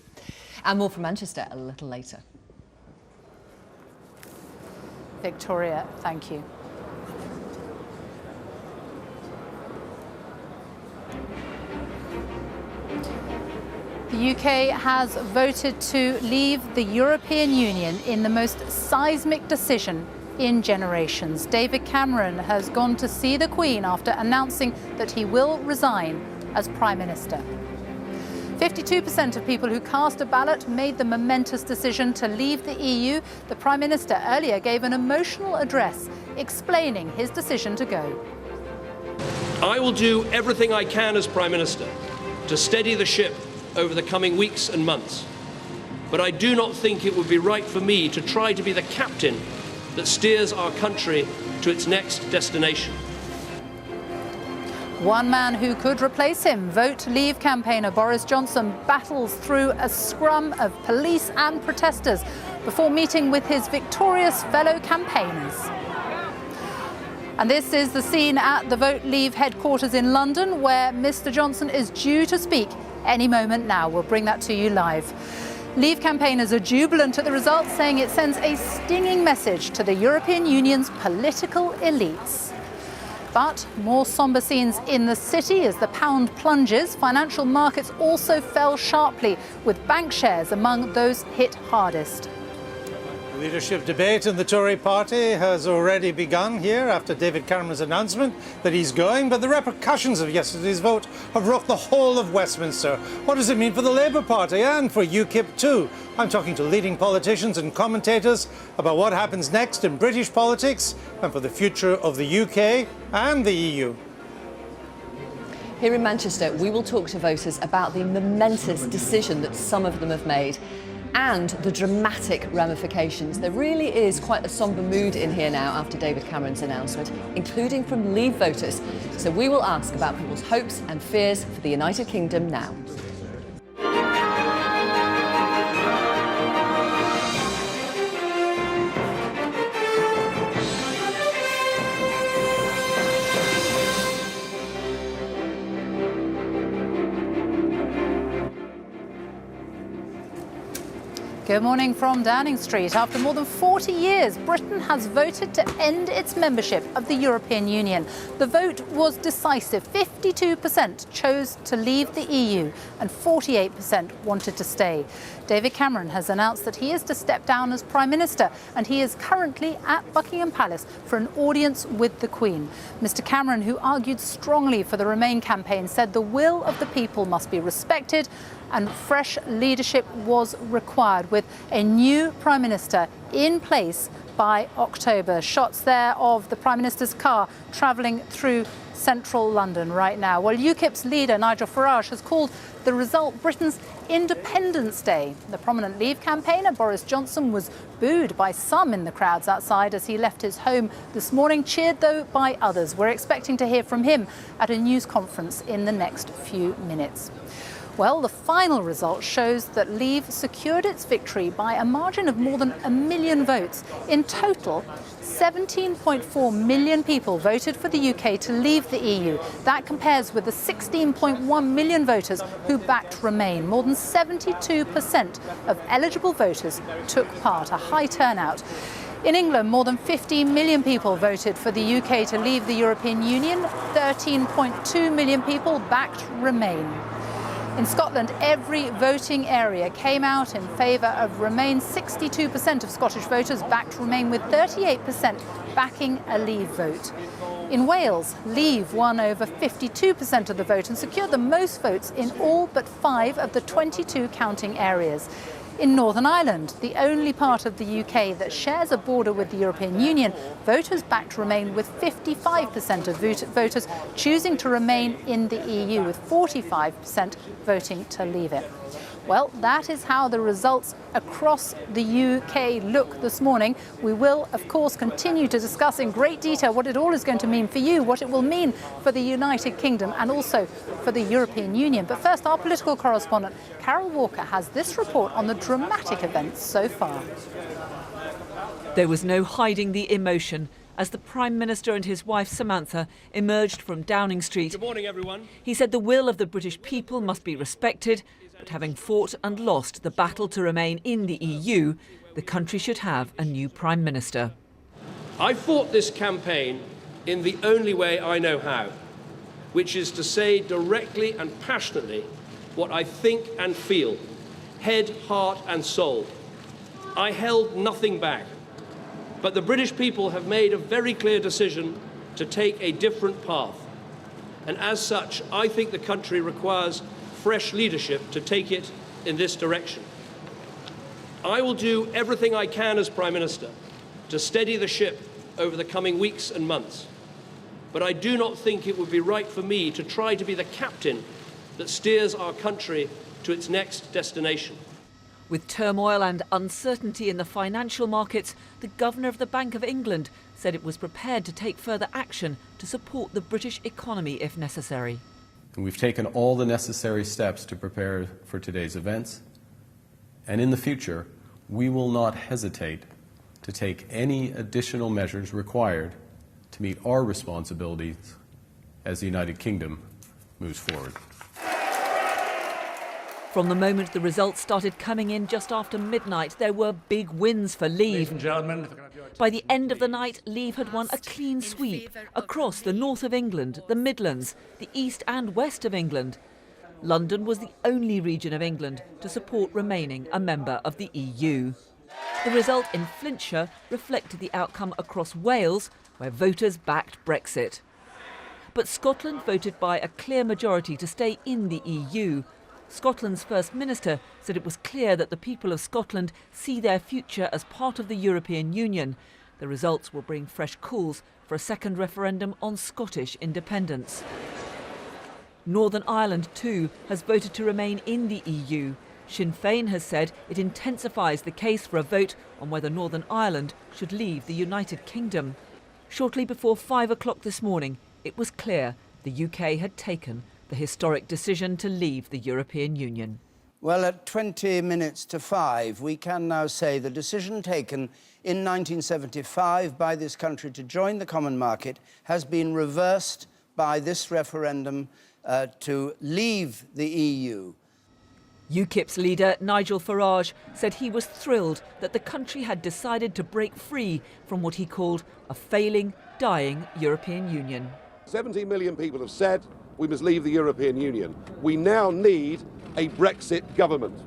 And more from Manchester a little later. Victoria. Thank you. The UK has voted to leave the European Union in the most seismic decision in generations. David Cameron has gone to see the Queen after announcing that he will resign as Prime Minister. 52% of people who cast a ballot made the momentous decision to leave the EU. The Prime Minister earlier gave an emotional address explaining his decision to go. I will do everything I can as Prime Minister to steady the ship over the coming weeks and months. But I do not think it would be right for me to try to be the captain that steers our country to its next destination. One man who could replace him, Vote Leave campaigner Boris Johnson, battles through a scrum of police and protesters before meeting with his victorious fellow campaigners. And this is the scene at the Vote Leave headquarters in London, where Mr. Johnson is due to speak any moment now. We'll bring that to you live. Leave campaigners are jubilant at the results, saying it sends a stinging message to the European Union's political elites. But more sombre scenes in the city as the pound plunges. Financial markets also fell sharply, with bank shares among those hit hardest. The leadership debate in the Tory party has already begun here after David Cameron's announcement that he's going, but the repercussions of yesterday's vote have rocked the whole of Westminster. What does it mean for the Labour Party and for UKIP too? I'm talking to leading politicians and commentators about what happens next in British politics and for the future of the UK and the EU. Here in Manchester, we will talk to voters about the momentous decision that some of them have made and the dramatic ramifications. There really is quite a sombre mood in here now after David Cameron's announcement, including from Leave voters. So we will ask about people's hopes and fears for the United Kingdom now. Good morning from Downing Street. After more than 40 years, Britain has voted to end its membership of the European Union. The vote was decisive. 52% chose to leave the EU and 48% wanted to stay. David Cameron has announced that he is to step down as Prime Minister, and he is currently at Buckingham Palace for an audience with the Queen. Mr. Cameron, who argued strongly for the Remain campaign, said the will of the people must be respected and fresh leadership was required, with a new Prime Minister in place by October. Shots there of the Prime Minister's car travelling through central London right now. Well, UKIP's leader, Nigel Farage, has called the result Britain's Independence Day. The prominent Leave campaigner, Boris Johnson, was booed by some in the crowds outside as he left his home this morning, cheered though by others. We're expecting to hear from him at a news conference in the next few minutes. Well, the final result shows that Leave secured its victory by a margin of more than 1 million votes. In total, 17.4 million people voted for the UK to leave the EU. That compares with the 16.1 million voters who backed Remain. More than 72% of eligible voters took part, a high turnout. In England, more than 15 million people voted for the UK to leave the European Union. 13.2 million people backed Remain. In Scotland, every voting area came out in favour of Remain. 62% of Scottish voters backed Remain, with 38% backing a Leave vote. In Wales, Leave won over 52% of the vote and secured the most votes in all but 5 of the 22 counting areas. In Northern Ireland, the only part of the UK that shares a border with the European Union, voters backed Remain, with 55% of voters choosing to remain in the EU, with 45% voting to leave it. Well, that is how the results across the UK look this morning. We will, of course, continue to discuss in great detail what it all is going to mean for you, what it will mean for the United Kingdom and also for the European Union. But first, our political correspondent, Carol Walker, has this report on the dramatic events so far. There was no hiding the emotion as the Prime Minister and his wife Samantha emerged from Downing Street. Good morning, everyone. He said the will of the British people must be respected, but having fought and lost the battle to remain in the EU, the country should have a new Prime Minister. I fought this campaign in the only way I know how, which is to say directly and passionately what I think and feel, head, heart and soul. I held nothing back. But the British people have made a very clear decision to take a different path. And as such, I think the country requires fresh leadership to take it in this direction. I will do everything I can as Prime Minister to steady the ship over the coming weeks and months. But I do not think it would be right for me to try to be the captain that steers our country to its next destination. With turmoil and uncertainty in the financial markets, the Governor of the Bank of England said it was prepared to take further action to support the British economy if necessary. We've taken all the necessary steps to prepare for today's events, and in the future, we will not hesitate to take any additional measures required to meet our responsibilities as the United Kingdom moves forward. From the moment the results started coming in just after midnight, there were big wins for Leave. Ladies and gentlemen, By the end of the night, Leave had won a clean sweep across the north of England, the Midlands, the east and west of England. London was the only region of England to support remaining a member of the EU. The result in Flintshire reflected the outcome across Wales, where voters backed Brexit. But Scotland voted by a clear majority to stay in the EU. Scotland's First Minister said it was clear that the people of Scotland see their future as part of the European Union. The results will bring fresh calls for a second referendum on Scottish independence. Northern Ireland, too, has voted to remain in the EU. Sinn Féin has said it intensifies the case for a vote on whether Northern Ireland should leave the United Kingdom. Shortly before 5 o'clock this morning, it was clear the UK had taken the historic decision to leave the European Union. Well, at 20 minutes to 5, we can now say the decision taken in 1975 by this country to join the common market has been reversed by this referendum to leave the EU. UKIP's leader, Nigel Farage, said he was thrilled that the country had decided to break free from what he called a failing, dying European Union. 70 million people have said we must leave the European Union. We now need a Brexit government.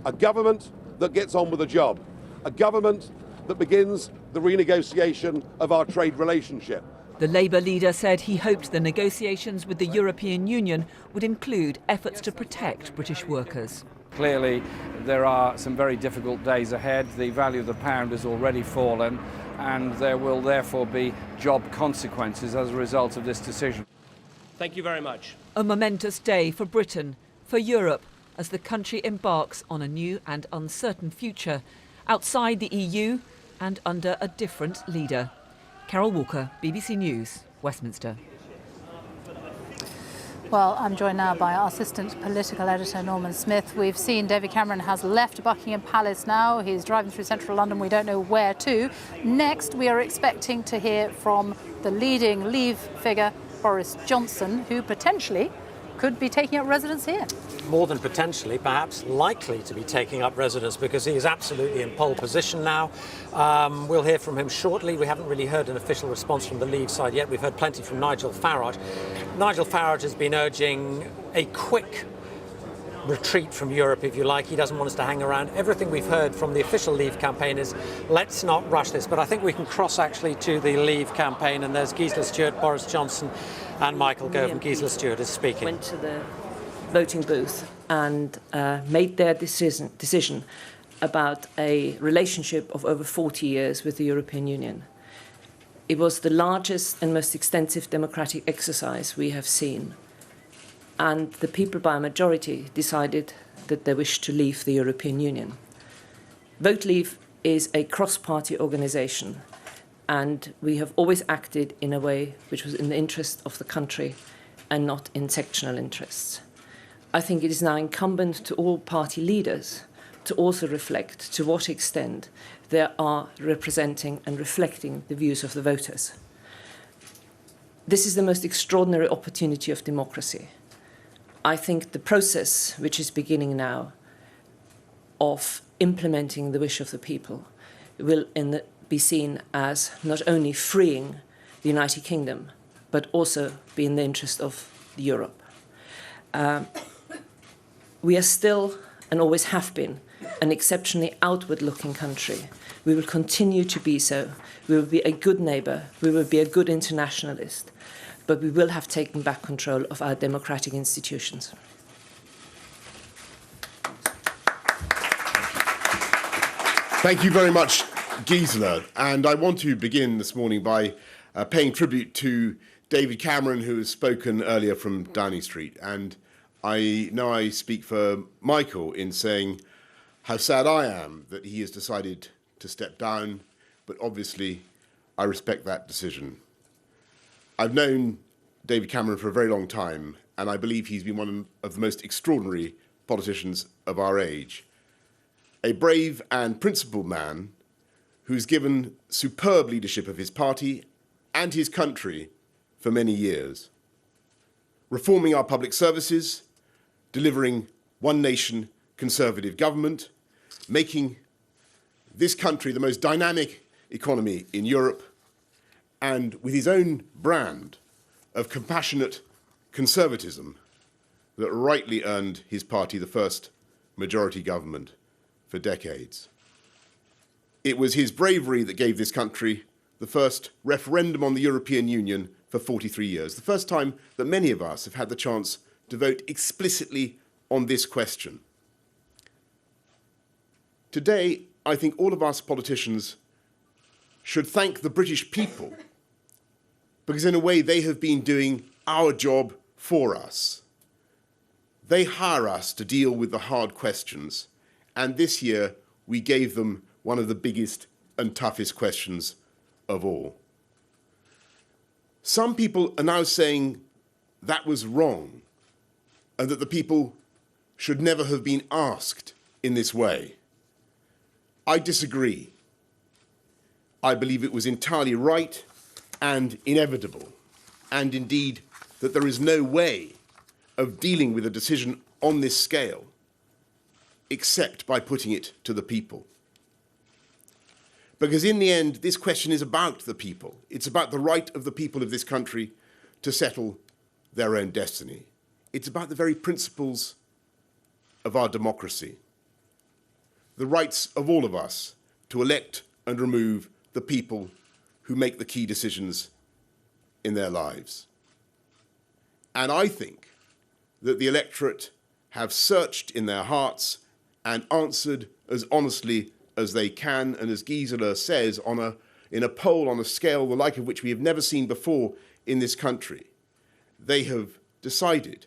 A government that gets on with the job. A government that begins the renegotiation of our trade relationship. The Labour leader said he hoped the negotiations with the European Union would include efforts to protect British workers. Clearly, there are some very difficult days ahead. The value of the pound has already fallen, and there will therefore be job consequences as a result of this decision. Thank you very much. A momentous day for Britain, for Europe, as the country embarks on a new and uncertain future, outside the EU and under a different leader. Carol Walker, BBC News, Westminster. Well, I'm joined now by our assistant political editor, Norman Smith. We've seen David Cameron has left Buckingham Palace now. He's driving through central London. We don't know where to. Next, we are expecting to hear from the leading Leave figure, Boris Johnson, who potentially could be taking up residence here. More than potentially, perhaps likely to be taking up residence, because he is absolutely in pole position now. We'll hear from him shortly. We haven't really heard an official response from the Leave side yet. We've heard plenty from Nigel Farage. Nigel Farage has been urging a quick retreat from Europe, if you like. He doesn't want us to hang around. Everything we've heard from the official Leave campaign is, let's not rush this. But I think we can cross actually to the Leave campaign, and there's Gisela Stewart, Boris Johnson and Michael Gove, and Gisela Stewart is speaking. Went to the voting booth and made their decision about a relationship of over 40 years with the European Union. It was the largest and most extensive democratic exercise we have seen. And the people by a majority decided that they wished to leave the European Union. Vote Leave is a cross-party organisation, and we have always acted in a way which was in the interest of the country and not in sectional interests. I think it is now incumbent to all party leaders to also reflect to what extent they are representing and reflecting the views of the voters. This is the most extraordinary opportunity of democracy. I think the process which is beginning now of implementing the wish of the people will, in the be seen as not only freeing the United Kingdom, but also be in the interest of Europe. We are still, and always have been, an exceptionally outward-looking country. We will continue to be so. We will be a good neighbour. We will be a good internationalist. But we will have taken back control of our democratic institutions. Thank you very much, Gisela. And I want to begin this morning by paying tribute to David Cameron, who has spoken earlier from Downing Street. And I know I speak for Michael in saying how sad I am that he has decided to step down, but obviously I respect that decision. I've known David Cameron for a very long time, and I believe he's been one of the most extraordinary politicians of our age. A brave and principled man who's given superb leadership of his party and his country for many years, reforming our public services, delivering one nation conservative government, making this country the most dynamic economy in Europe, and with his own brand of compassionate conservatism that rightly earned his party the first majority government for decades. It was his bravery that gave this country the first referendum on the European Union for 43 years, the first time that many of us have had the chance to vote explicitly on this question. Today, I think all of us politicians should thank the British people, because in a way they have been doing our job for us. They hire us to deal with the hard questions, and this year we gave them one of the biggest and toughest questions of all. Some people are now saying that was wrong and that the people should never have been asked in this way. I disagree. I believe it was entirely right and inevitable, and indeed that there is no way of dealing with a decision on this scale except by putting it to the people. Because in the end, this question is about the people. It's about the right of the people of this country to settle their own destiny. It's about the very principles of our democracy, the rights of all of us to elect and remove the people who make the key decisions in their lives. And I think that the electorate have searched in their hearts and answered as honestly as they can, and as Gisela says, in a poll on a scale the like of which we have never seen before in this country, they have decided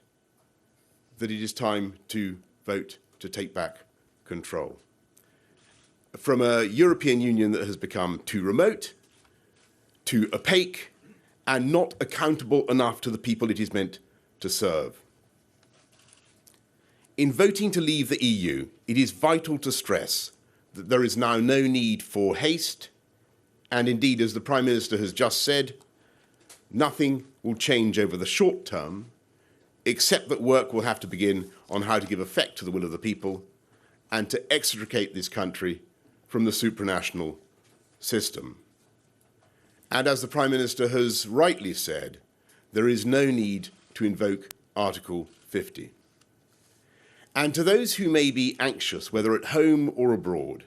that it is time to vote to take back control. From a European Union that has become too remote, too opaque, and not accountable enough to the people it is meant to serve. In voting to leave the EU, it is vital to stress that there is now no need for haste, and indeed, as the Prime Minister has just said, nothing will change over the short term, except that work will have to begin on how to give effect to the will of the people and to extricate this country from the supranational system. And as the Prime Minister has rightly said, there is no need to invoke Article 50. And to those who may be anxious, whether at home or abroad,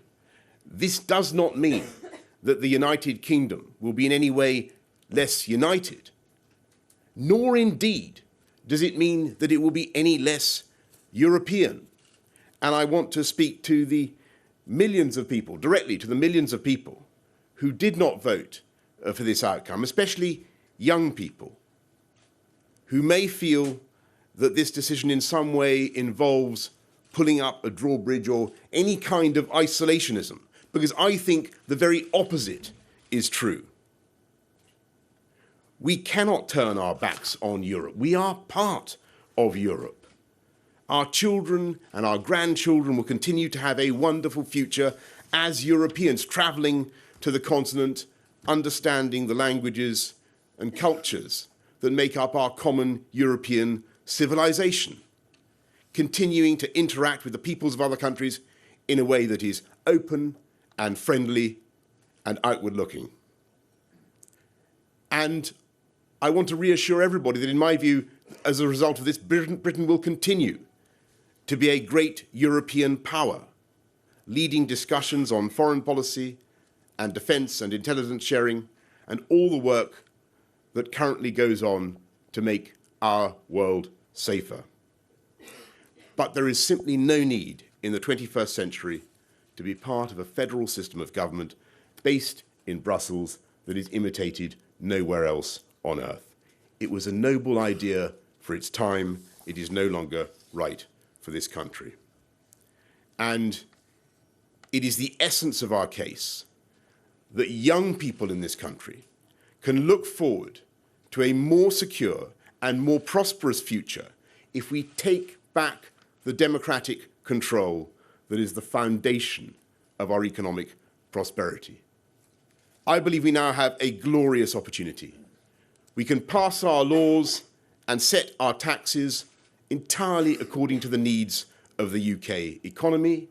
this does not mean that the United Kingdom will be in any way less united, nor indeed does it mean that it will be any less European. And I want to speak to the millions of people, directly to the millions of people who did not vote for this outcome, especially young people, who may feel that this decision in some way involves pulling up a drawbridge or any kind of isolationism, because I think the very opposite is true. We cannot turn our backs on Europe. We are part of Europe. Our children and our grandchildren will continue to have a wonderful future as Europeans travelling to the continent, understanding the languages and cultures that make up our common European civilization, continuing to interact with the peoples of other countries in a way that is open and friendly and outward-looking. And I want to reassure everybody that, in my view, as a result of this, Britain will continue to be a great European power, leading discussions on foreign policy and defence and intelligence sharing and all the work that currently goes on to make our world safer. But there is simply no need in the 21st century to be part of a federal system of government based in Brussels that is imitated nowhere else on earth. It was a noble idea for its time. It is no longer right for this country. And it is the essence of our case that young people in this country can look forward to a more secure and more prosperous future if we take back the democratic control that is the foundation of our economic prosperity. I believe we now have a glorious opportunity. We can pass our laws and set our taxes entirely according to the needs of the UK economy.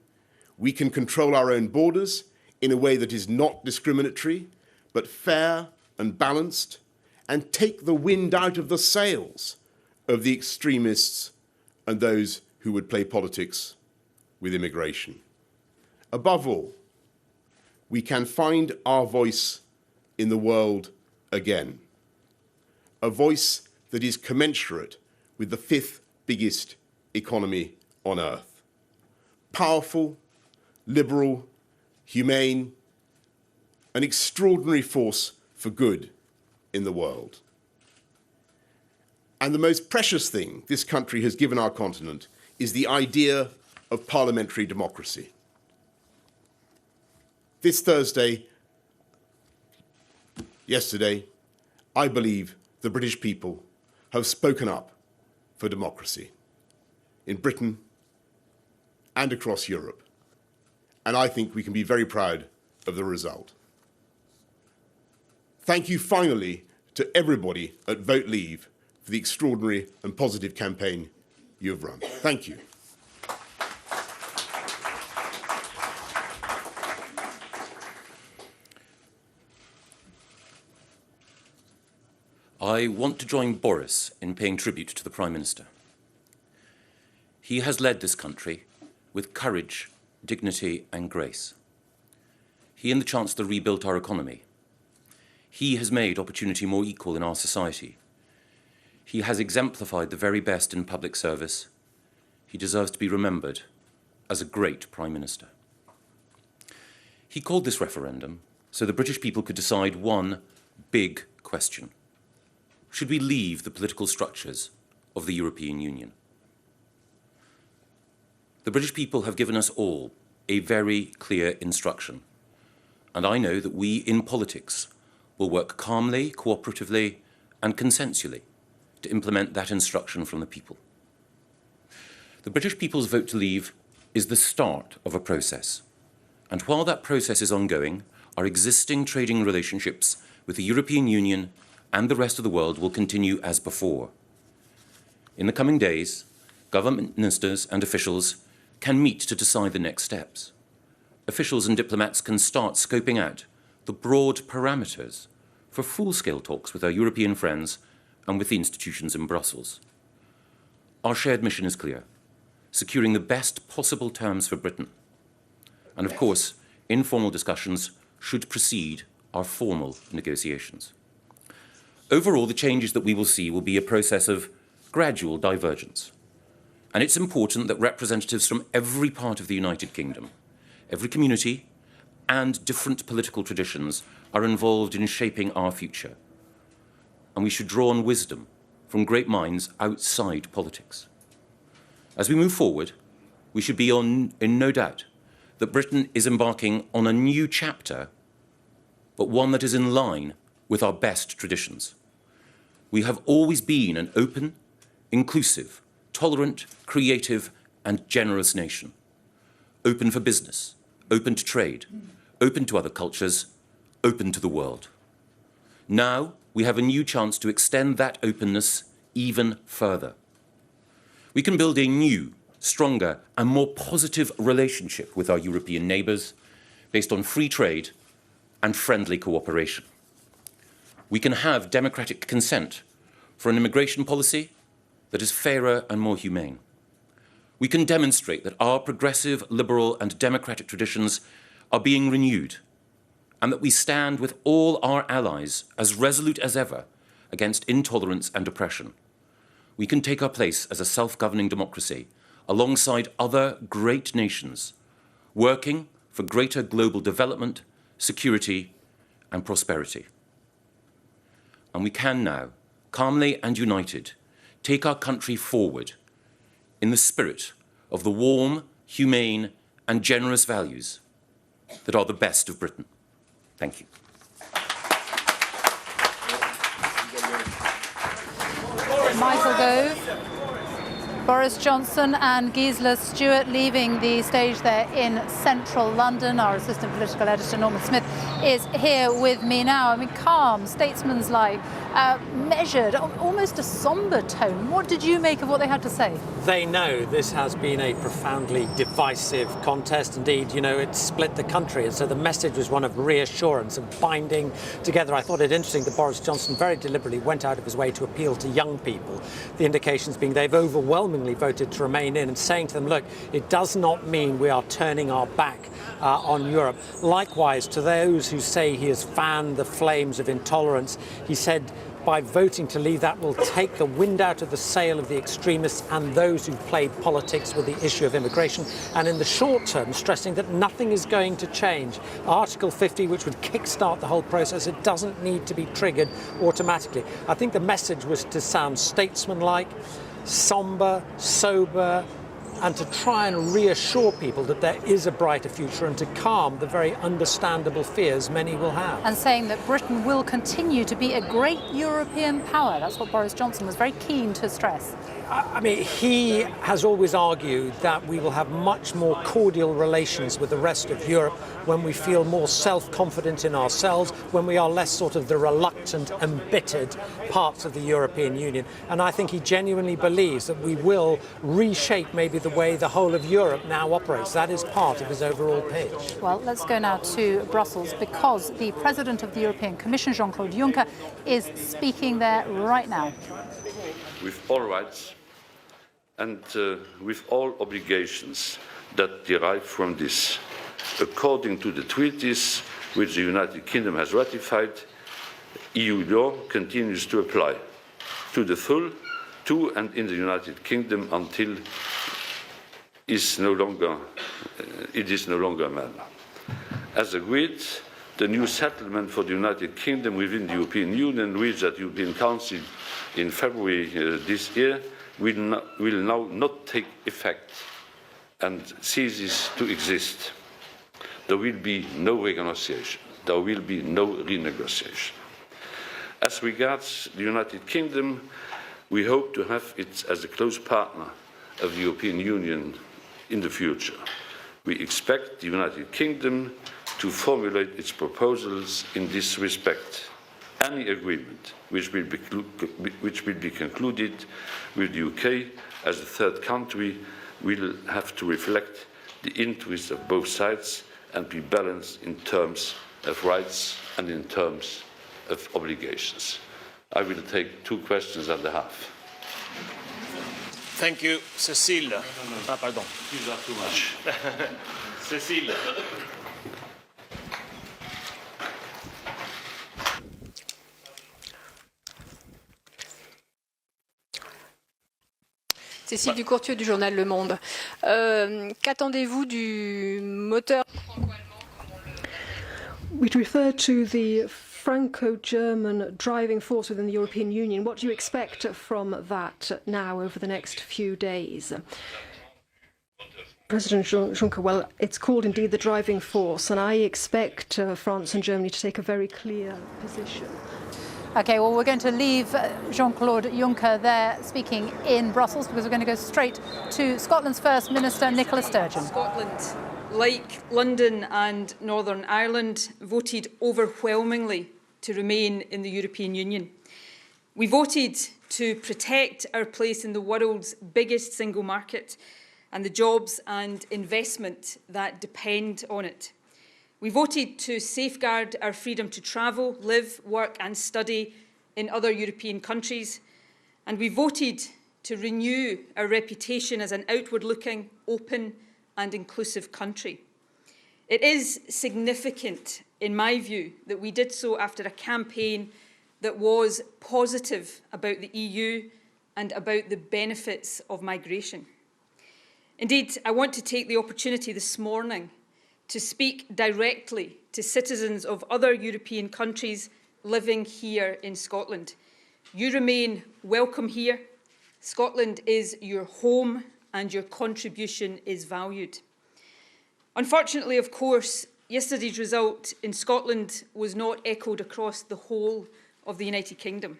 We can control our own borders in a way that is not discriminatory, but fair and balanced, and take the wind out of the sails of the extremists and those who would play politics with immigration. Above all, we can find our voice in the world again, a voice that is commensurate with the fifth biggest economy on earth. Powerful, liberal, humane, an extraordinary force for good in the world. And the most precious thing this country has given our continent is the idea of parliamentary democracy. This Thursday, yesterday, I believe the British people have spoken up for democracy in Britain and across Europe. And I think we can be very proud of the result. Thank you finally to everybody at Vote Leave for the extraordinary and positive campaign you have run. Thank you. I want to join Boris in paying tribute to the Prime Minister. He has led this country with courage, dignity and grace. He and the Chancellor rebuilt our economy. He has made opportunity more equal in our society. He has exemplified the very best in public service. He deserves to be remembered as a great Prime Minister. He called this referendum so the British people could decide one big question. Should we leave the political structures of the European Union? The British people have given us all a very clear instruction, and I know that we in politics will work calmly, cooperatively, and consensually to implement that instruction from the people. The British people's vote to leave is the start of a process, and while that process is ongoing, our existing trading relationships with the European Union and the rest of the world will continue as before. In the coming days, government ministers and officials can meet to decide the next steps. Officials and diplomats can start scoping out the broad parameters for full-scale talks with our European friends and with the institutions in Brussels. Our shared mission is clear: securing the best possible terms for Britain. And of course, informal discussions should precede our formal negotiations. Overall, the changes that we will see will be a process of gradual divergence. And it's important that representatives from every part of the United Kingdom, every community, and different political traditions are involved in shaping our future. And we should draw on wisdom from great minds outside politics. As we move forward, we should be in no doubt that Britain is embarking on a new chapter, but one that is in line with our best traditions. We have always been an open, inclusive, tolerant, creative, and generous nation. Open for business, open to trade, open to other cultures, open to the world. Now we have a new chance to extend that openness even further. We can build a new, stronger, and more positive relationship with our European neighbours based on free trade and friendly cooperation. We can have democratic consent for an immigration policy that is fairer and more humane. We can demonstrate that our progressive, liberal and democratic traditions are being renewed and that we stand with all our allies as resolute as ever against intolerance and oppression. We can take our place as a self-governing democracy alongside other great nations, working for greater global development, security and prosperity. And we can now, calmly and united, take our country forward in the spirit of the warm, humane and generous values that are the best of Britain. Thank you. Michael Gove, Boris Johnson and Gisela Stewart leaving the stage there in central London. Our assistant political editor, Norman Smith, is here with me now. I mean, calm, statesmanlike, measured, almost a sombre tone. What did you make of what they had to say? They know this has been a profoundly divisive contest. Indeed, you know, it split the country. And so the message was one of reassurance and binding together. I thought it interesting that Boris Johnson very deliberately went out of his way to appeal to young people. The indications being they've overwhelmingly voted to remain in, and saying to them, look, it does not mean we are turning our back on Europe. Likewise, to those who say he has fanned the flames of intolerance, he said by voting to leave, that will take the wind out of the sail of the extremists and those who've played politics with the issue of immigration. And in the short term, stressing that nothing is going to change. Article 50, which would kickstart the whole process, it doesn't need to be triggered automatically. I think the message was to sound statesmanlike, sombre, sober, and to try and reassure people that there is a brighter future and to calm the very understandable fears many will have. And saying that Britain will continue to be a great European power. That's what Boris Johnson was very keen to stress. I mean, he has always argued that we will have much more cordial relations with the rest of Europe when we feel more self-confident in ourselves, when we are less sort of the reluctant, embittered parts of the European Union. And I think he genuinely believes that we will reshape maybe the way the whole of Europe now operates. That is part of his overall pitch. Well, let's go now to Brussels, because the President of the European Commission, Jean-Claude Juncker, is speaking there right now. With all rights and with all obligations that derive from this. According to the treaties which the United Kingdom has ratified, EU law continues to apply to the full to and in the United Kingdom until it is no longer a matter. As agreed, the new settlement for the United Kingdom within the European Union, reached at the European Council in February this year, will now not take effect and ceases to exist. There will be no renegotiation. There will be no renegotiation. As regards the United Kingdom, we hope to have it as a close partner of the European Union in the future. We expect the United Kingdom to formulate its proposals in this respect. Any agreement which will be concluded with the UK as a third country will have to reflect the interests of both sides and be balanced in terms of rights and in terms of obligations. I will take 2 questions and a half. Thank you, Cécile. Ah, pardon. These are too much. Cécile. Cécile Ducourtieu du journal Le Monde. Qu'attendez-vous du moteur We refer to the Franco-German driving force within the European Union. What do you expect from that now over the next few days? President Juncker, well, it's called indeed the driving force, and I expect France and Germany to take a very clear position. OK, well, we're going to leave Jean-Claude Juncker there speaking in Brussels, because we're going to go straight to Scotland's First Minister, Nicola Sturgeon. Scotland, like London and Northern Ireland, voted overwhelmingly to remain in the European Union. We voted to protect our place in the world's biggest single market and the jobs and investment that depend on it. We voted to safeguard our freedom to travel, live, work and study in other European countries. And we voted to renew our reputation as an outward-looking, open and inclusive country. It is significant, in my view, that we did so after a campaign that was positive about the EU and about the benefits of migration. Indeed, I want to take the opportunity this morning to speak directly to citizens of other European countries living here in Scotland. You remain welcome here. Scotland is your home and your contribution is valued. Unfortunately, of course, yesterday's result in Scotland was not echoed across the whole of the United Kingdom.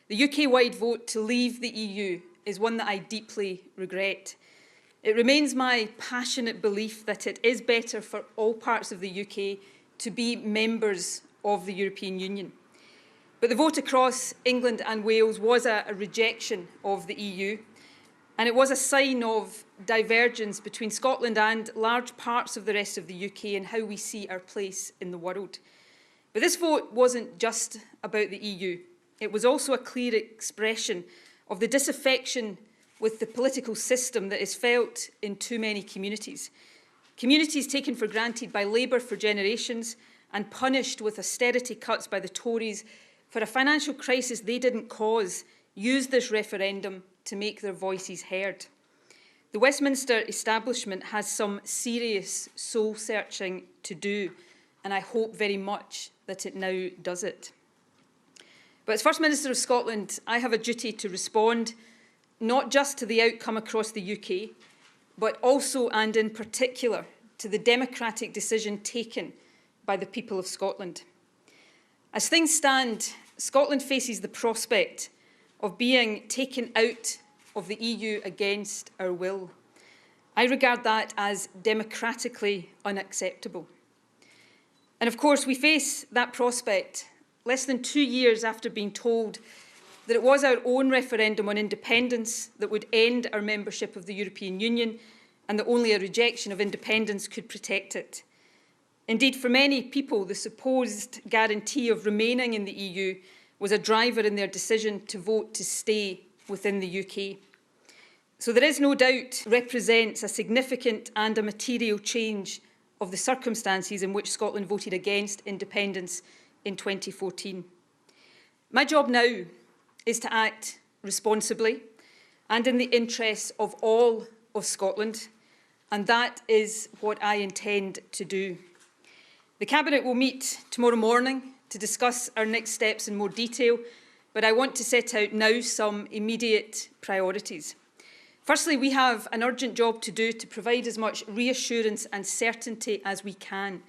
The UK-wide vote to leave the EU is one that I deeply regret. It remains my passionate belief that it is better for all parts of the UK to be members of the European Union. But the vote across England and Wales was a rejection of the EU, and it was a sign of divergence between Scotland and large parts of the rest of the UK and how we see our place in the world. But this vote wasn't just about the EU. It was also a clear expression of the disaffection with the political system that is felt in too many communities. Communities taken for granted by Labour for generations and punished with austerity cuts by the Tories for a financial crisis they didn't cause, used this referendum to make their voices heard. The Westminster establishment has some serious soul-searching to do, and I hope very much that it now does it. But as First Minister of Scotland, I have a duty to respond not just to the outcome across the UK, but also and in particular to the democratic decision taken by the people of Scotland. As things stand, Scotland faces the prospect of being taken out of the EU against our will. I regard that as democratically unacceptable. And of course, we face that prospect less than 2 years after being told that it was our own referendum on independence that would end our membership of the European Union and that only a rejection of independence could protect it. Indeed, for many people, the supposed guarantee of remaining in the EU was a driver in their decision to vote to stay within the UK. So there is no doubt represents a significant and a material change of the circumstances in which Scotland voted against independence in 2014. My job now is to act responsibly and in the interests of all of Scotland, and that is what I intend to do. The Cabinet will meet tomorrow morning to discuss our next steps in more detail, but I want to set out now some immediate priorities. Firstly, we have an urgent job to do to provide as much reassurance and certainty as we can.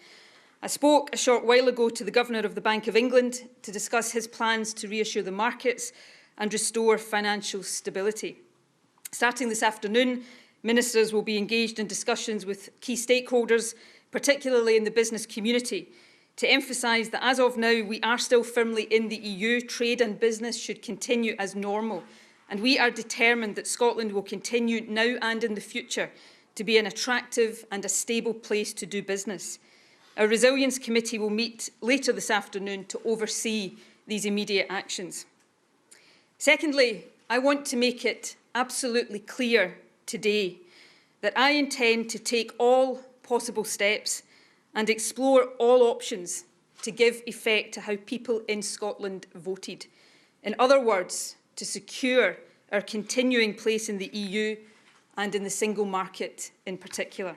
I spoke a short while ago to the Governor of the Bank of England to discuss his plans to reassure the markets and restore financial stability. Starting this afternoon, ministers will be engaged in discussions with key stakeholders, particularly in the business community, to emphasise that as of now we are still firmly in the EU, trade and business should continue as normal, and we are determined that Scotland will continue now and in the future to be an attractive and a stable place to do business. Our Resilience Committee will meet later this afternoon to oversee these immediate actions. Secondly, I want to make it absolutely clear today that I intend to take all possible steps and explore all options to give effect to how people in Scotland voted. In other words, to secure our continuing place in the EU and in the single market in particular.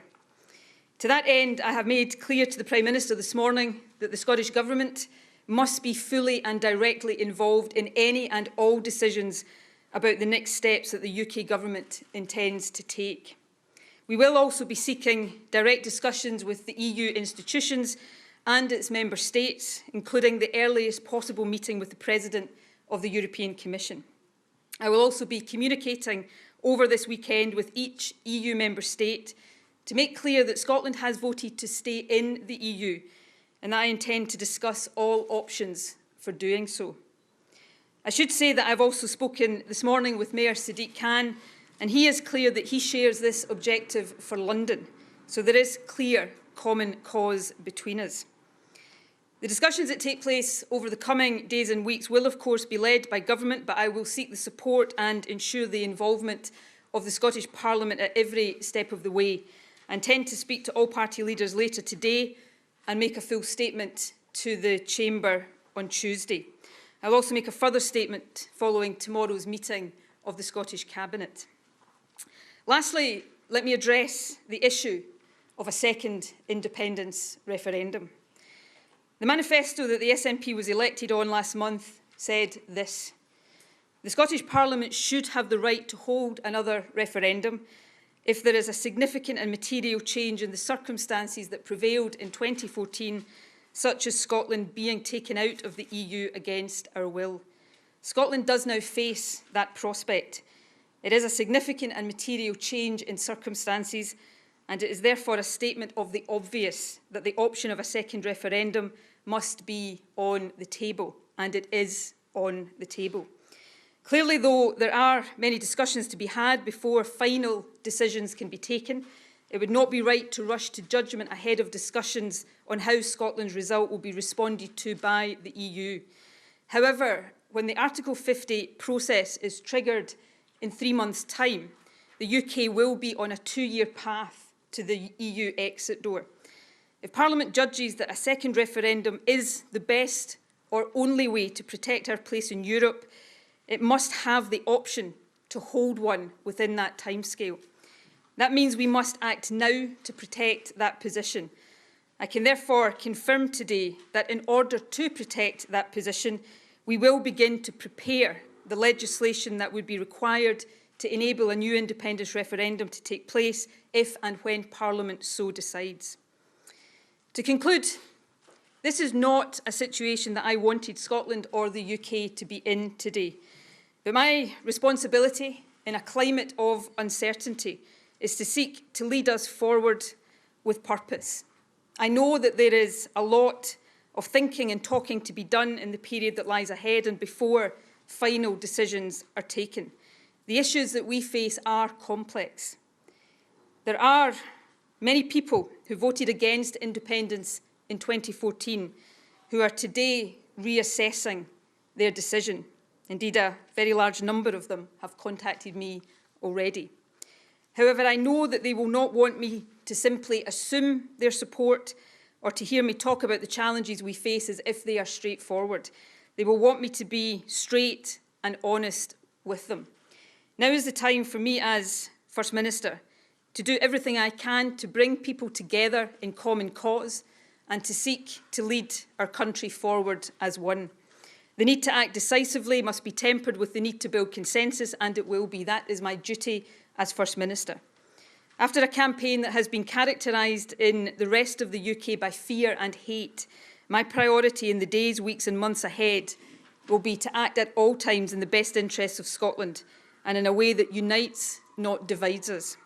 To that end, I have made clear to the Prime Minister this morning that the Scottish Government must be fully and directly involved in any and all decisions about the next steps that the UK Government intends to take. We will also be seeking direct discussions with the EU institutions and its member states, including the earliest possible meeting with the President of the European Commission. I will also be communicating over this weekend with each EU member state to make clear that Scotland has voted to stay in the EU, and I intend to discuss all options for doing so. I should say that I've also spoken this morning with Mayor Sadiq Khan, and he is clear that he shares this objective for London. So there is clear common cause between us. The discussions that take place over the coming days and weeks will, of course, be led by government, but I will seek the support and ensure the involvement of the Scottish Parliament at every step of the way. I intend to speak to all party leaders later today and make a full statement to the Chamber on Tuesday. I will also make a further statement following tomorrow's meeting of the Scottish Cabinet. Lastly, let me address the issue of a second independence referendum. The manifesto that the SNP was elected on last month said this: the Scottish Parliament should have the right to hold another referendum if there is a significant and material change in the circumstances that prevailed in 2014, such as Scotland being taken out of the EU against our will. Scotland does now face that prospect. It is a significant and material change in circumstances, and it is therefore a statement of the obvious that the option of a second referendum must be on the table, and it is on the table. Clearly, though, there are many discussions to be had before final decisions can be taken. It would not be right to rush to judgment ahead of discussions on how Scotland's result will be responded to by the EU. However, when the Article 50 process is triggered in 3 months' time, the UK will be on a 2-year path to the EU exit door. If Parliament judges that a second referendum is the best or only way to protect our place in Europe, it must have the option to hold one within that timescale. That means we must act now to protect that position. I can therefore confirm today that in order to protect that position, we will begin to prepare the legislation that would be required to enable a new independence referendum to take place if and when Parliament so decides. To conclude, this is not a situation that I wanted Scotland or the UK to be in today. But my responsibility in a climate of uncertainty is to seek to lead us forward with purpose. I know that there is a lot of thinking and talking to be done in the period that lies ahead and before final decisions are taken. The issues that we face are complex. There are many people who voted against independence in 2014 who are today reassessing their decision. Indeed, a very large number of them have contacted me already. However, I know that they will not want me to simply assume their support or to hear me talk about the challenges we face as if they are straightforward. They will want me to be straight and honest with them. Now is the time for me as First Minister to do everything I can to bring people together in common cause and to seek to lead our country forward as one. The need to act decisively must be tempered with the need to build consensus, and it will be. That is my duty as First Minister. After a campaign that has been characterised in the rest of the UK by fear and hate, my priority in the days, weeks and months ahead will be to act at all times in the best interests of Scotland and in a way that unites, not divides us.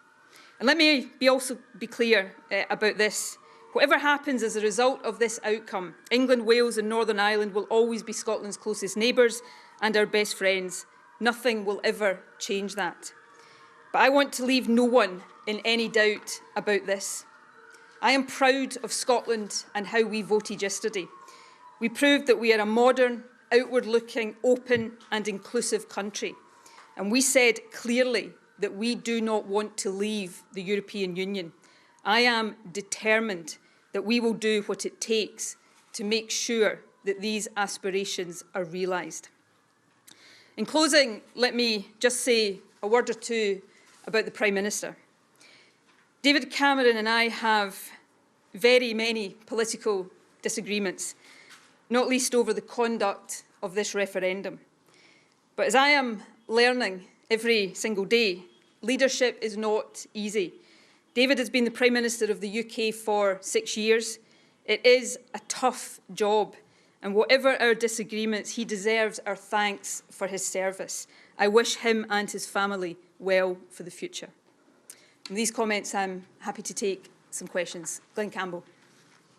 And let me also be clear about this. Whatever happens as a result of this outcome, England, Wales and Northern Ireland will always be Scotland's closest neighbours and our best friends. Nothing will ever change that. But I want to leave no one in any doubt about this. I am proud of Scotland and how we voted yesterday. We proved that we are a modern, outward-looking, open and inclusive country. And we said clearly that we do not want to leave the European Union. I am determined that we will do what it takes to make sure that these aspirations are realised. In closing, let me just say a word or two about the Prime Minister. David Cameron and I have very many political disagreements, not least over the conduct of this referendum. But as I am learning every single day, leadership is not easy. David has been the Prime Minister of the UK for 6 years. It is a tough job, and whatever our disagreements, he deserves our thanks for his service. I wish him and his family well for the future. From these comments, I'm happy to take some questions. Glenn Campbell.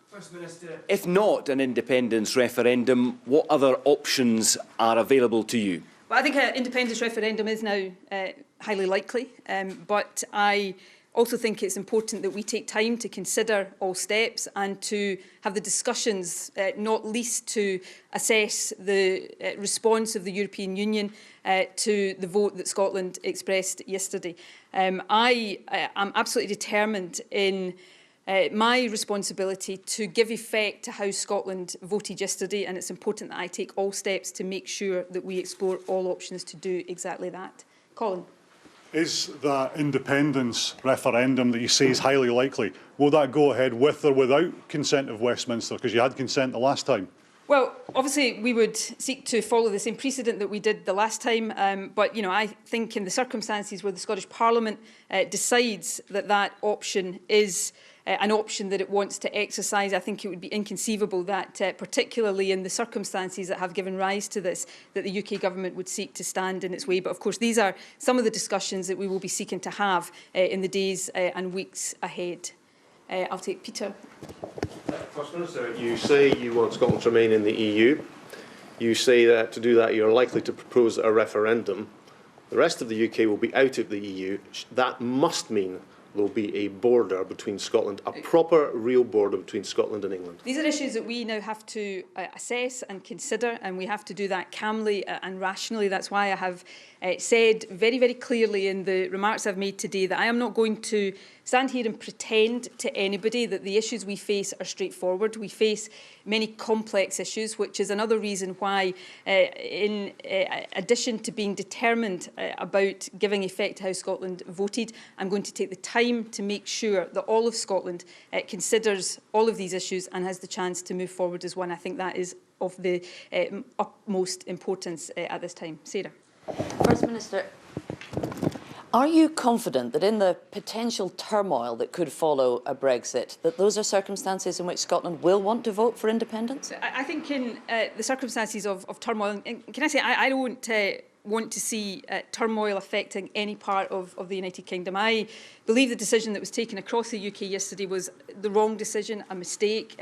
First Minister, if not an independence referendum, what other options are available to you? Well, I think an independence referendum is now highly likely, but I also think it's important that we take time to consider all steps and to have the discussions, not least to assess the response of the European Union to the vote that Scotland expressed yesterday. I am absolutely determined in my responsibility to give effect to how Scotland voted yesterday, and it's important that I take all steps to make sure that we explore all options to do exactly that. Colin. Is that independence referendum that you say is highly likely, will that go ahead with or without consent of Westminster? Because you had consent the last time. Well, obviously, we would seek to follow the same precedent that we did the last time. But, you know, I think in the circumstances where the Scottish Parliament decides that that option is an option that it wants to exercise, I think it would be inconceivable that, particularly in the circumstances that have given rise to this, that the UK government would seek to stand in its way. But of course, these are some of the discussions that we will be seeking to have in the days and weeks ahead. I'll take Peter. First Minister, you say you want Scotland to remain in the EU. You say that to do that you're likely to propose a referendum. The rest of the UK will be out of the EU. That must mean there will be a border between Scotland, a proper, real border between Scotland and England. These are issues that we now have to assess and consider, and we have to do that calmly and rationally. That's why I have said very, very clearly in the remarks I've made today that I am not going to stand here and pretend to anybody that the issues we face are straightforward. We face many complex issues, which is another reason why, in addition to being determined about giving effect to how Scotland voted, I'm going to take the time to make sure that all of Scotland considers all of these issues and has the chance to move forward as one. I think that is of the utmost importance at this time. Sarah. First Minister, are you confident that in the potential turmoil that could follow a Brexit, that those are circumstances in which Scotland will want to vote for independence? I think in the circumstances of turmoil, and can I say I don't want to see turmoil affecting any part of the United Kingdom. I believe the decision that was taken across the UK yesterday was the wrong decision, a mistake.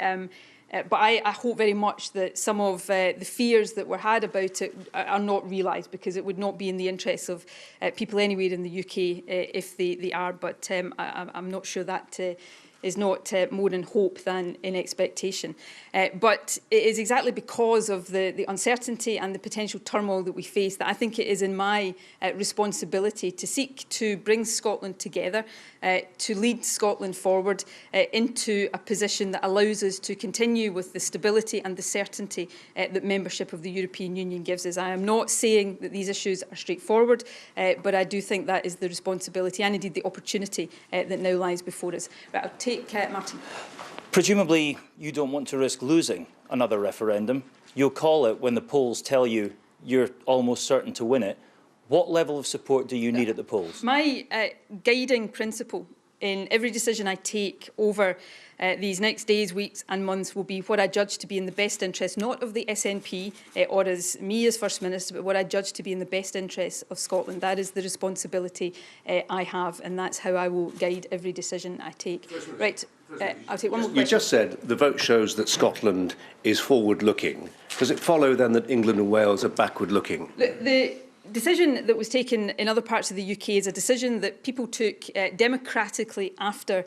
But I hope very much that some of the fears that were had about it are not realised, because it would not be in the interests of people anywhere in the UK if they are. But I'm not sure that is not more in hope than in expectation. But it is exactly because of the uncertainty and the potential turmoil that we face that I think it is in my responsibility to seek to bring Scotland together, to lead Scotland forward into a position that allows us to continue with the stability and the certainty that membership of the European Union gives us. I am not saying that these issues are straightforward, but I do think that is the responsibility and indeed the opportunity that now lies before us. Right, I'll take Martin. Presumably, you don't want to risk losing another referendum. You'll call it when the polls tell you you're almost certain to win it. What level of support do you need at the polls? My guiding principle in every decision I take over these next days, weeks and months will be what I judge to be in the best interest, not of the SNP or as me as First Minister, but what I judge to be in the best interest of Scotland. That is the responsibility I have, and that's how I will guide every decision I take. Right, I'll take one more question. You just said the vote shows that Scotland is forward-looking. Does it follow then that England and Wales are backward-looking? The decision that was taken in other parts of the UK is a decision that people took democratically after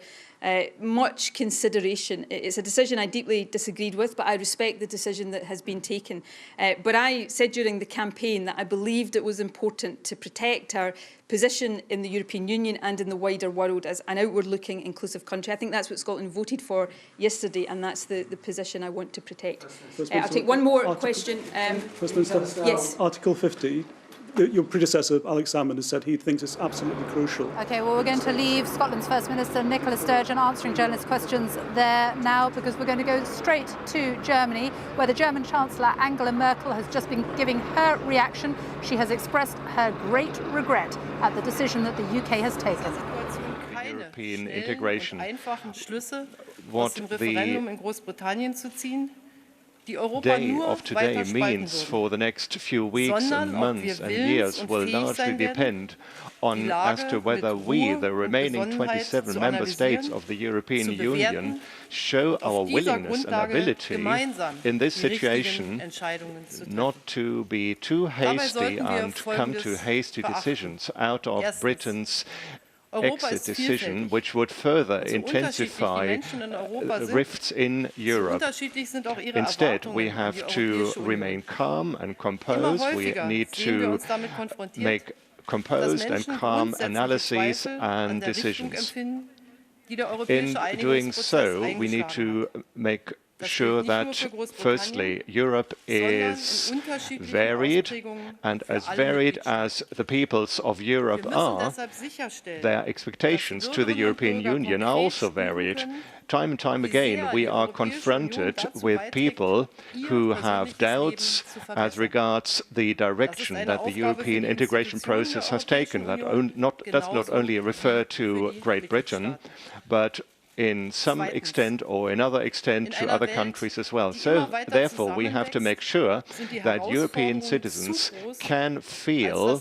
much consideration. It's a decision I deeply disagreed with, but I respect the decision that has been taken. But I said during the campaign that I believed it was important to protect our position in the European Union and in the wider world as an outward-looking, inclusive country. I think that's what Scotland voted for yesterday, and that's the position I want to protect. I'll take one more question. First Minister, yes. Article 50. Your predecessor, Alex Salmond, has said he thinks it's absolutely crucial. OK, well, we're going to leave Scotland's First Minister, Nicola Sturgeon, answering journalist questions there now, because we're going to go straight to Germany, where the German Chancellor, Angela Merkel, has just been giving her reaction. She has expressed her great regret at the decision that the UK has taken. European integration, what the day of today means for the next few weeks and months and years will largely depend on as to whether we, the remaining 27 member states of the European Union, show our willingness and ability in this situation not to be too hasty and come to hasty decisions out of Britain's exit decision which would further intensify rifts in Europe. Instead, we have to remain calm and composed. We need to make composed and calm analyses and decisions. In doing so, we need to make sure that, firstly, Europe is varied, and as varied as the peoples of Europe are, their expectations to the European Union are also varied. Time and time again, we are confronted with people who have doubts as regards the direction that the European integration process has taken. That does not only refer to Great Britain, but in some extent or another extent to other countries as well. So therefore we have to make sure that European citizens can feel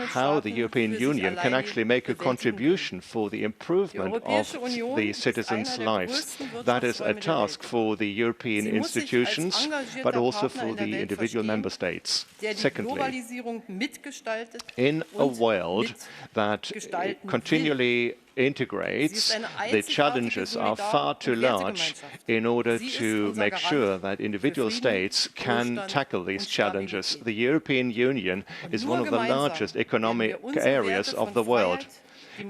how the European Union can actually make a contribution for the improvement of the citizens' lives. That is a task for the European institutions, but also for the individual member states. Secondly, in a world that continually integrates, the challenges are far too large in order to make sure that individual states can tackle these challenges. The European Union is one of the largest economic areas of the world.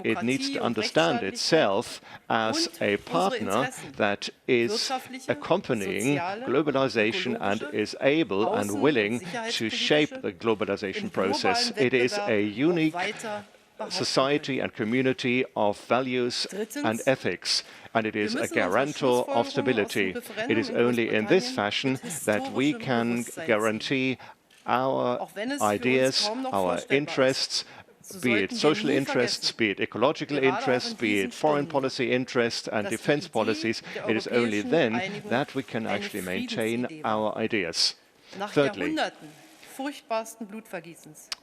It needs to understand itself as a partner that is accompanying globalization and is able and willing to shape the globalization process. It is a unique society and community of values and ethics, and it is a guarantor of stability. It is only in this fashion that we can guarantee our ideas, our interests, be it social interests, be it ecological interests, be it foreign policy interests and defense policies. It is only then that we can actually maintain our ideas. Thirdly,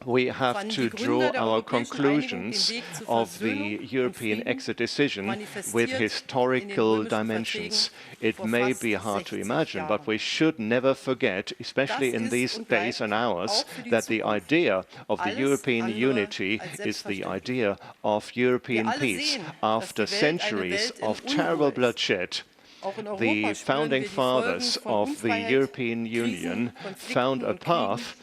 we have to draw our conclusions of the European exit decision with historical dimensions. It may be hard to imagine, but we should never forget, especially in these days and hours, that the idea of the European unity is the idea of European peace. After centuries of terrible bloodshed, the founding fathers of the European Union found a path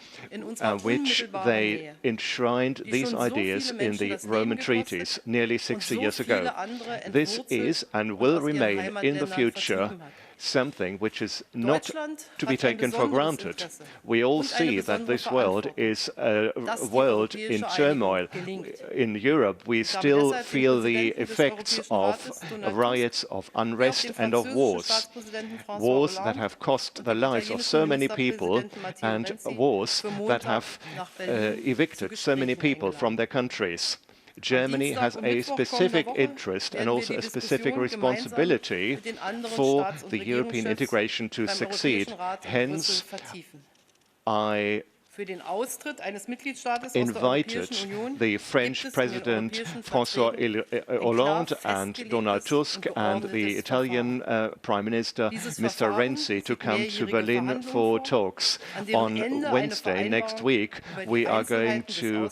which they enshrined these ideas in the Roman treaties nearly 60 years ago. This is and will remain in the future something which is not to be taken for granted. We all see that this world is a world in turmoil. In Europe, we still feel the effects of riots, of unrest and of wars. Wars that have cost the lives of so many people and wars that have evicted so many people from their countries. Germany has a specific interest and also a specific responsibility for the European integration to succeed. Hence, I invited the French President François Hollande and Donald Tusk and the Italian Prime Minister Mr. Renzi to come to Berlin for talks. On Wednesday next week, we are going to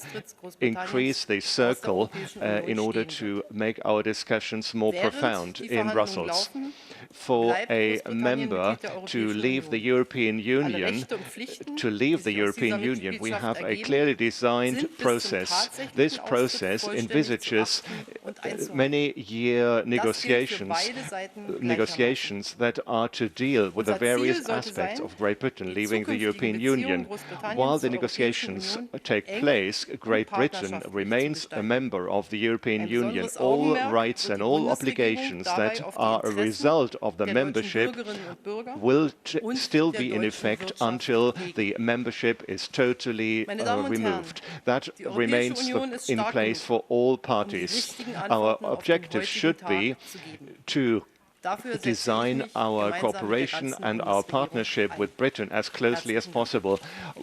increase the circle in order to make our discussions more profound in Brussels. For a member to leave the European Union, we have a clearly designed process. This process envisages many-year negotiations that are to deal with the various aspects of Great Britain leaving the European Union. While the negotiations take place, Great Britain remains a member of the European Union. All rights and all obligations that are a result of the membership will still be in effect until the membership is totally removed. That remains in place for all parties. Our objective should be to design our cooperation and our partnership with Britain as closely as possible.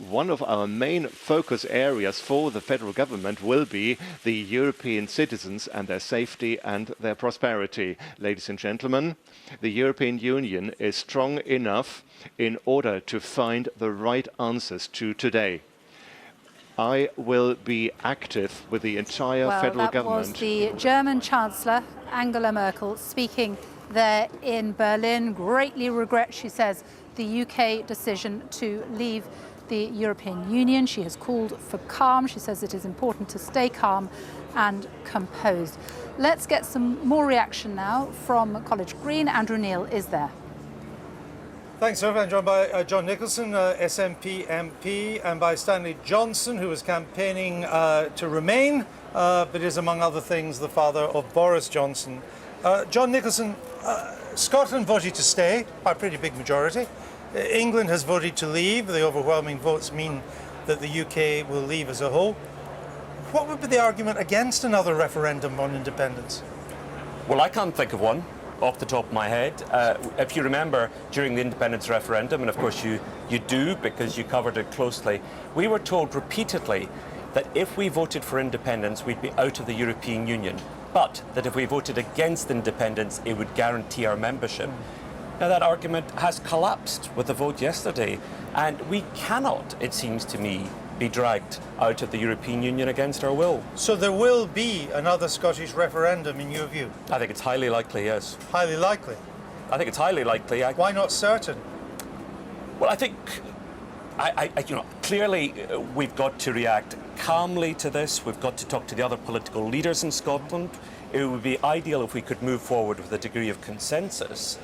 One of our main focus areas for the federal government will be the European citizens and their safety and their prosperity. Ladies and gentlemen, the European Union is strong enough in order to find the right answers to today. I will be active with the entire federal government. That was the German Chancellor, Angela Merkel, speaking there in Berlin. Greatly regrets, she says, the UK decision to leave the European Union. She has called for calm. She says it is important to stay calm and composed. Let's get some more reaction now from College Green. Andrew Neil is there. Thanks, Sophie. I'm joined by John Nicholson, SNP MP, and by Stanley Johnson, who is campaigning to remain, but is, among other things, the father of Boris Johnson. John Nicholson, Scotland voted to stay by a pretty big majority. England has voted to leave. The overwhelming votes mean that the UK will leave as a whole. What would be the argument against another referendum on independence? Well, I can't think of one off the top of my head. If you remember, during the independence referendum, and of course you do because you covered it closely, we were told repeatedly that if we voted for independence, we'd be out of the European Union, but that if we voted against independence, it would guarantee our membership. Now, that argument has collapsed with the vote yesterday, and we cannot, it seems to me, be dragged out of the European Union against our will. So there will be another Scottish referendum, in your view? I think it's highly likely, yes. Highly likely? I think it's highly likely. Why not certain? Well, I think, clearly we've got to react calmly to this. We've got to talk to the other political leaders in Scotland. It would be ideal if we could move forward with a degree of consensus.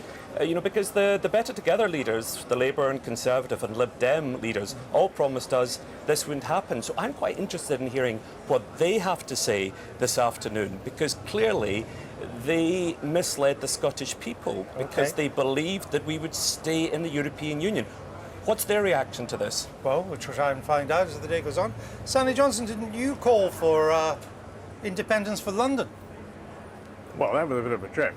Because the Better Together leaders, the Labour and Conservative and Lib Dem leaders, all promised us this wouldn't happen. So I'm quite interested in hearing what they have to say this afternoon, because clearly they misled the Scottish people because they believed that we would stay in the European Union. What's their reaction to this? Well, we'll try and find out as the day goes on. Stanley Johnson, didn't you call for independence for London? Well, that was a bit of a joke.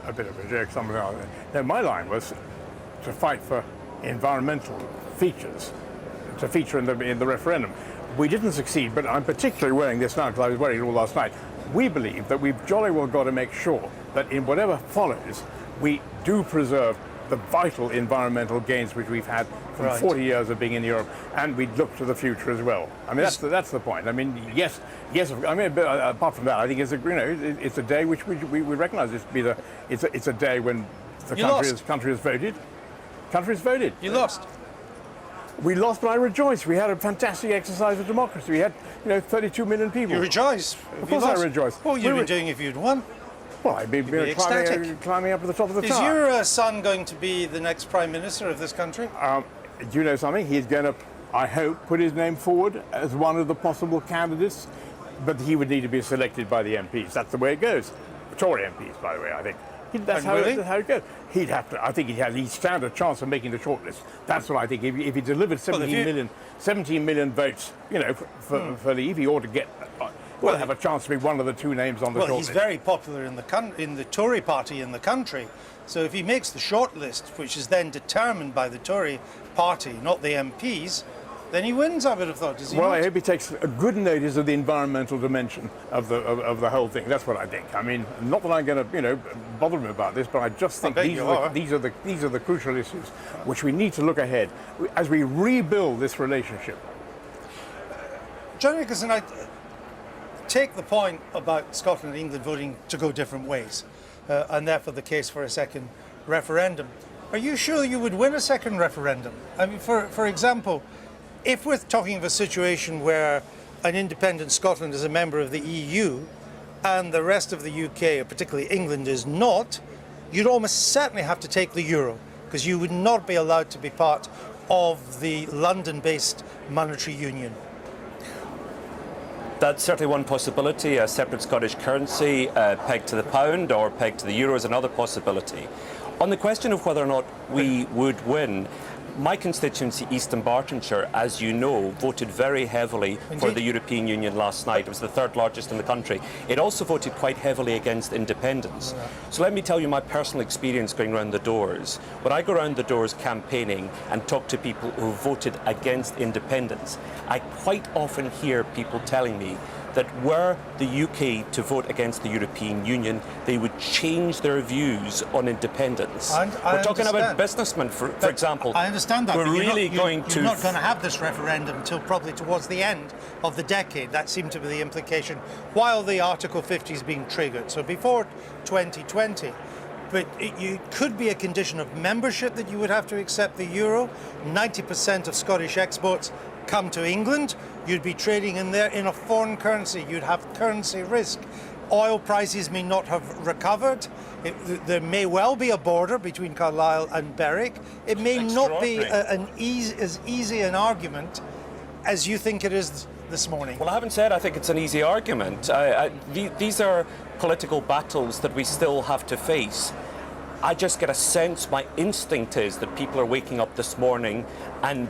A bit of a joke, something like that. No, my line was to fight for environmental features, to feature in the referendum. We didn't succeed, but I'm particularly wearing this now because I was wearing it all last night. We believe that we've jolly well got to make sure that in whatever follows, we do preserve the vital environmental gains which we've had from 40 years of being in Europe, and we look to the future as well. I mean, that's the point. I mean, yes. I mean, but apart from that, I think it's a day which we recognise. It's a day when the country has voted. Country has voted. You lost. We lost, but I rejoice. We had a fantastic exercise of democracy. We had, 32 million people. You rejoice. Of course, I rejoice. What would you be doing if you'd won? Well, I'd be climbing up to the top of the tower. Is your son going to be the next Prime Minister of this country? Do you know something? He's going to, I hope, put his name forward as one of the possible candidates, but he would need to be selected by the MPs. That's the way it goes. Tory MPs, by the way, I think. That's how it goes. He'd have to. I think he'd stand a chance of making the shortlist. That's what I think. If he delivered 17 million votes, for Leave, he ought to get. Have a chance to be one of the two names on the shortlist. Well, he's very popular in the Tory party in the country. So if he makes the shortlist, which is then determined by the Tory party, not the MPs, then he wins, I would have thought. Does he not? I hope he takes a good notice of the environmental dimension of the whole thing. That's what I think. I mean, not that I'm going to bother him about this, but I just think these are the crucial issues which we need to look ahead as we rebuild this relationship. John Nicholson, I take the point about Scotland and England voting to go different ways, and therefore the case for a second referendum. Are you sure you would win a second referendum? I mean, for example, if we're talking of a situation where an independent Scotland is a member of the EU and the rest of the UK, or particularly England, is not, you'd almost certainly have to take the euro, because you would not be allowed to be part of the London-based monetary union. That's certainly one possibility. A separate Scottish currency pegged to the pound or pegged to the euro is another possibility. On the question of whether or not we would win, my constituency, East Bartonshire, as you know, voted very heavily for the European Union last night. It was the third largest in the country. It also voted quite heavily against independence. So let me tell you my personal experience going around the doors. When I go around the doors campaigning and talk to people who voted against independence, I quite often hear people telling me that were the UK to vote against the European Union, they would change their views on independence. We're talking about businessmen, for example. I understand that. We're really going to... You're not going to have this referendum until probably towards the end of the decade. That seemed to be the implication while the Article 50 is being triggered. So before 2020. But it could be a condition of membership that you would have to accept the euro. 90% of Scottish exports come to England. You'd be trading in there in a foreign currency. You'd have currency risk. Oil prices may not have recovered. There may well be a border between Carlisle and Berwick. It may not be as easy an argument as you think it is this morning. Well, I haven't said I think it's an easy argument. These are political battles that we still have to face. I just get a sense, my instinct is that people are waking up this morning and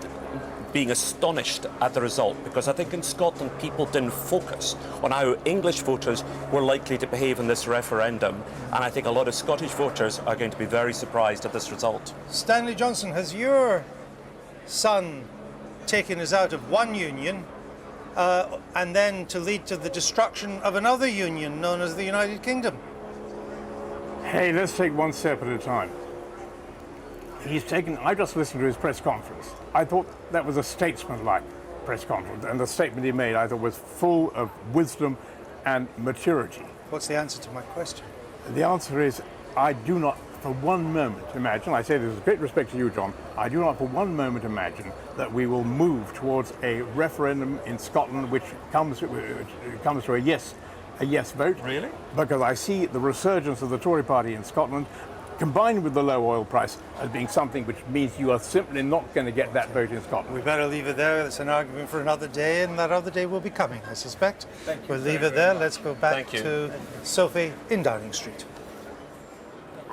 being astonished at the result, because I think in Scotland people didn't focus on how English voters were likely to behave in this referendum, and I think a lot of Scottish voters are going to be very surprised at this result. Stanley Johnson, has your son taken us out of one union and then to lead to the destruction of another union known as the United Kingdom? Hey, let's take one step at a time. I just listened to his press conference. I thought that was a statesman-like press conference, and the statement he made, I thought, was full of wisdom and maturity. What's the answer to my question? The answer is, I do not for one moment imagine, I say this with great respect to you, John, I do not for one moment imagine that we will move towards a referendum in Scotland which comes to a yes vote. Really? Because I see the resurgence of the Tory party in Scotland combined with the low oil price as being something which means you are simply not going to get that vote in Scotland. We better leave it there. It's an argument for another day, and that other day will be coming, I suspect. Thank you. We'll leave it there. Let's go back to Sophie in Downing Street.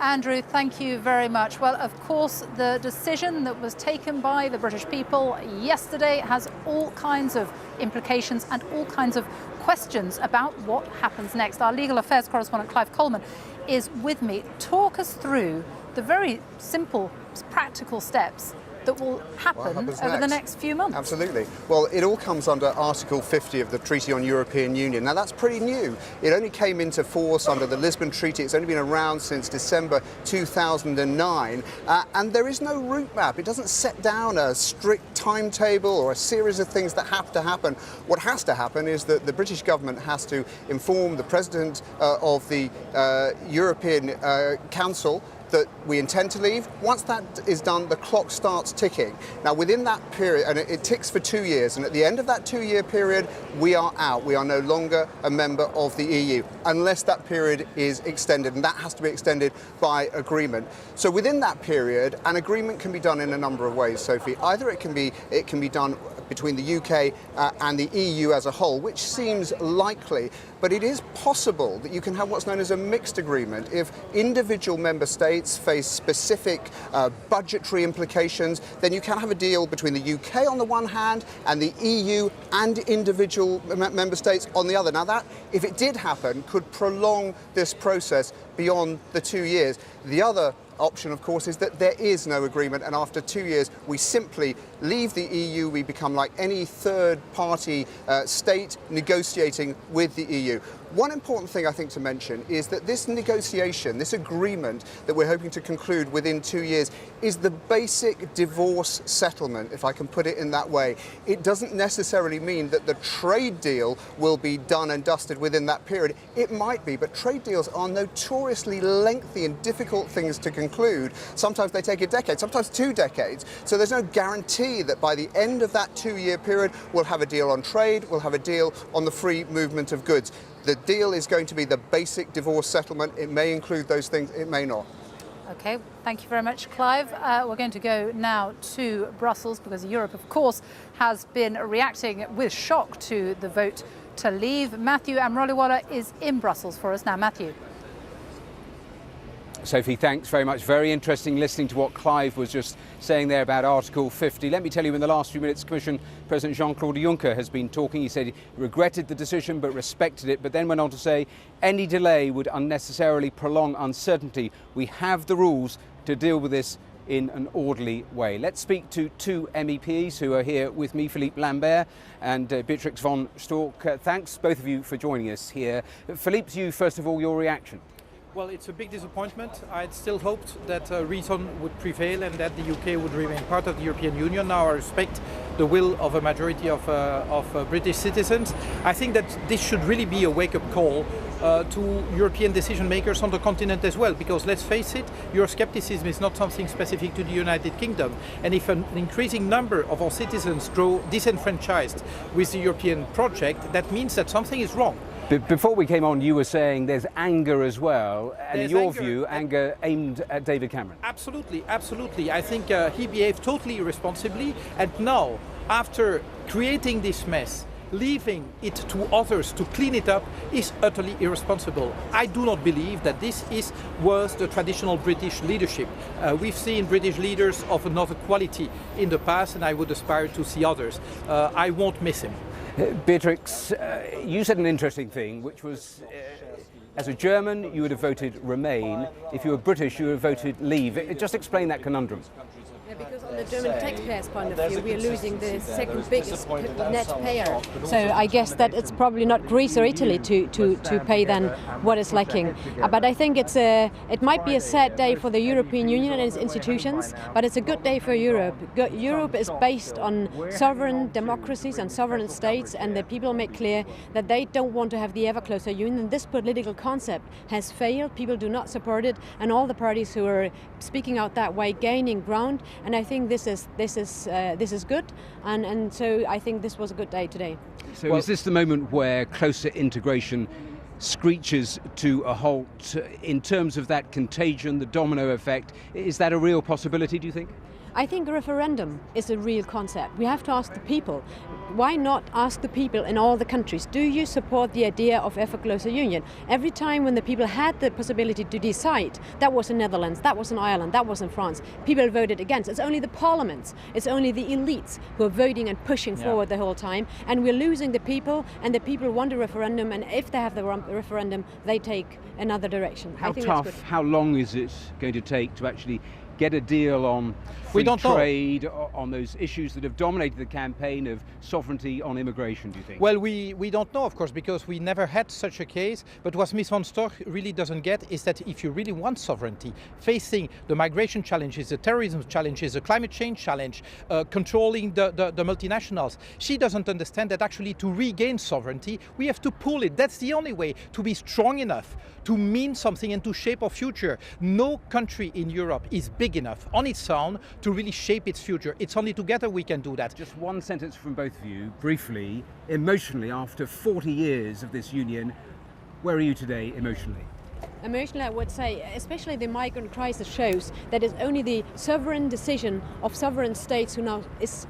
Andrew, thank you very much. Well, of course, the decision that was taken by the British people yesterday has all kinds of implications and all kinds of questions about what happens next. Our legal affairs correspondent, Clive Coleman, is with me. Talk us through the very simple, practical steps that will happen over the next few months. Absolutely. Well, it all comes under Article 50 of the Treaty on European Union. Now, that's pretty new. It only came into force under the Lisbon Treaty. It's only been around since December 2009. And there is no route map. It doesn't set down a strict timetable or a series of things that have to happen. What has to happen is that the British government has to inform the President of the European Council that we intend to leave. Once that is done, the clock starts ticking. Now, within that period, and it ticks for 2 years, and at the end of that 2-year period, we are out. We are no longer a member of the EU, unless that period is extended, and that has to be extended by agreement. So within that period, an agreement can be done in a number of ways, Sophie. Either it can be done between the UK and the EU as a whole, which seems likely, but it is possible that you can have what's known as a mixed agreement. If individual member states face specific budgetary implications, then you can have a deal between the UK on the one hand and the EU and individual member states on the other. Now that, if it did happen, could prolong this process beyond the 2 years. The other option, of course, is that there is no agreement, and after 2 years we simply leave the EU. We become like any third-party state negotiating with the EU. One important thing I think to mention is that this negotiation, this agreement that we're hoping to conclude within 2 years, is the basic divorce settlement, if I can put it in that way. It doesn't necessarily mean that the trade deal will be done and dusted within that period. It might be, but trade deals are notoriously lengthy and difficult things to conclude. Sometimes they take a decade, sometimes 2 decades. So there's no guarantee that by the end of that 2-year period we'll have a deal on trade, we'll have a deal on the free movement of goods. The deal is going to be the basic divorce settlement. It may include those things, it may not. Okay, thank you very much, Clive. We're going to go now to Brussels because Europe, of course, has been reacting with shock to the vote to leave. Matthew Amroliwala is in Brussels for us now. Matthew. Sophie, thanks very much. Very interesting listening to what Clive was just saying there about Article 50. Let me tell you, in the last few minutes, Commission President Jean-Claude Juncker has been talking. He said he regretted the decision but respected it, but then went on to say any delay would unnecessarily prolong uncertainty. We have the rules to deal with this in an orderly way. Let's speak to two MEPs who are here with me, Philippe Lambert and Beatrix von Storck. Thanks, both of you, for joining us here. Philippe, you, first of all, your reaction. Well, it's a big disappointment. I'd still hoped that reason would prevail and that the UK would remain part of the European Union. Now I respect the will of a majority of British citizens. I think that this should really be a wake-up call to European decision makers on the continent as well, because let's face it, Euroscepticism is not something specific to the United Kingdom. And if an increasing number of our citizens grow disenfranchised with the European project, that means that something is wrong. Before we came on, you were saying there's anger as well, and in your view, anger aimed at David Cameron. Absolutely, absolutely. I think he behaved totally irresponsibly, and now, after creating this mess, leaving it to others to clean it up is utterly irresponsible. I do not believe that this was the traditional British leadership. We've seen British leaders of another quality in the past, and I would aspire to see others. I won't miss him. Beatrix, you said an interesting thing, which was, as a German, you would have voted Remain. If you were British, you would have voted Leave. Just explain that conundrum. Yeah, because on the German taxpayers' point of view, we are losing the second biggest net payer. So I guess that it's probably not Greece or Italy to pay then what is lacking. But I think it might be a sad day for the European Union and its institutions, but it's a good day for Europe. Europe is based on sovereign democracies and sovereign states, and the people make clear that they don't want to have the ever closer union. This political concept has failed. People do not support it, and all the parties who are speaking out that way gaining ground. And I think this is good, and so I think this was a good day today. So is this the moment where closer integration screeches to a halt in terms of that contagion, the domino effect? Is that a real possibility, do you think? I think a referendum is a real concept. We have to ask the people. Why not ask the people in all the countries, do you support the idea of ever closer union? Every time when the people had the possibility to decide, that was in Netherlands, that was in Ireland, that was in France, people voted against. It's only the parliaments, it's only the elites who are voting and pushing forward the whole time, and we're losing the people, and the people want a referendum, and if they have the referendum, they take another direction. How tough, how long is it going to take to actually get a deal on free trade, on those issues that have dominated the campaign of sovereignty on immigration, do you think? Well, we don't know, of course, because we never had such a case. But what Ms. von Storch really doesn't get is that if you really want sovereignty, facing the migration challenges, the terrorism challenges, the climate change challenge, controlling the multinationals, she doesn't understand that actually to regain sovereignty, we have to pull it. That's the only way to be strong enough to mean something and to shape our future. No country in Europe is big enough on its own to really shape its future. It's only together we can do that. Just one sentence from both of you, briefly, emotionally, after 40 years of this union, where are you today emotionally? Emotionally, I would say, especially the migrant crisis shows that it's only the sovereign decision of sovereign states who now is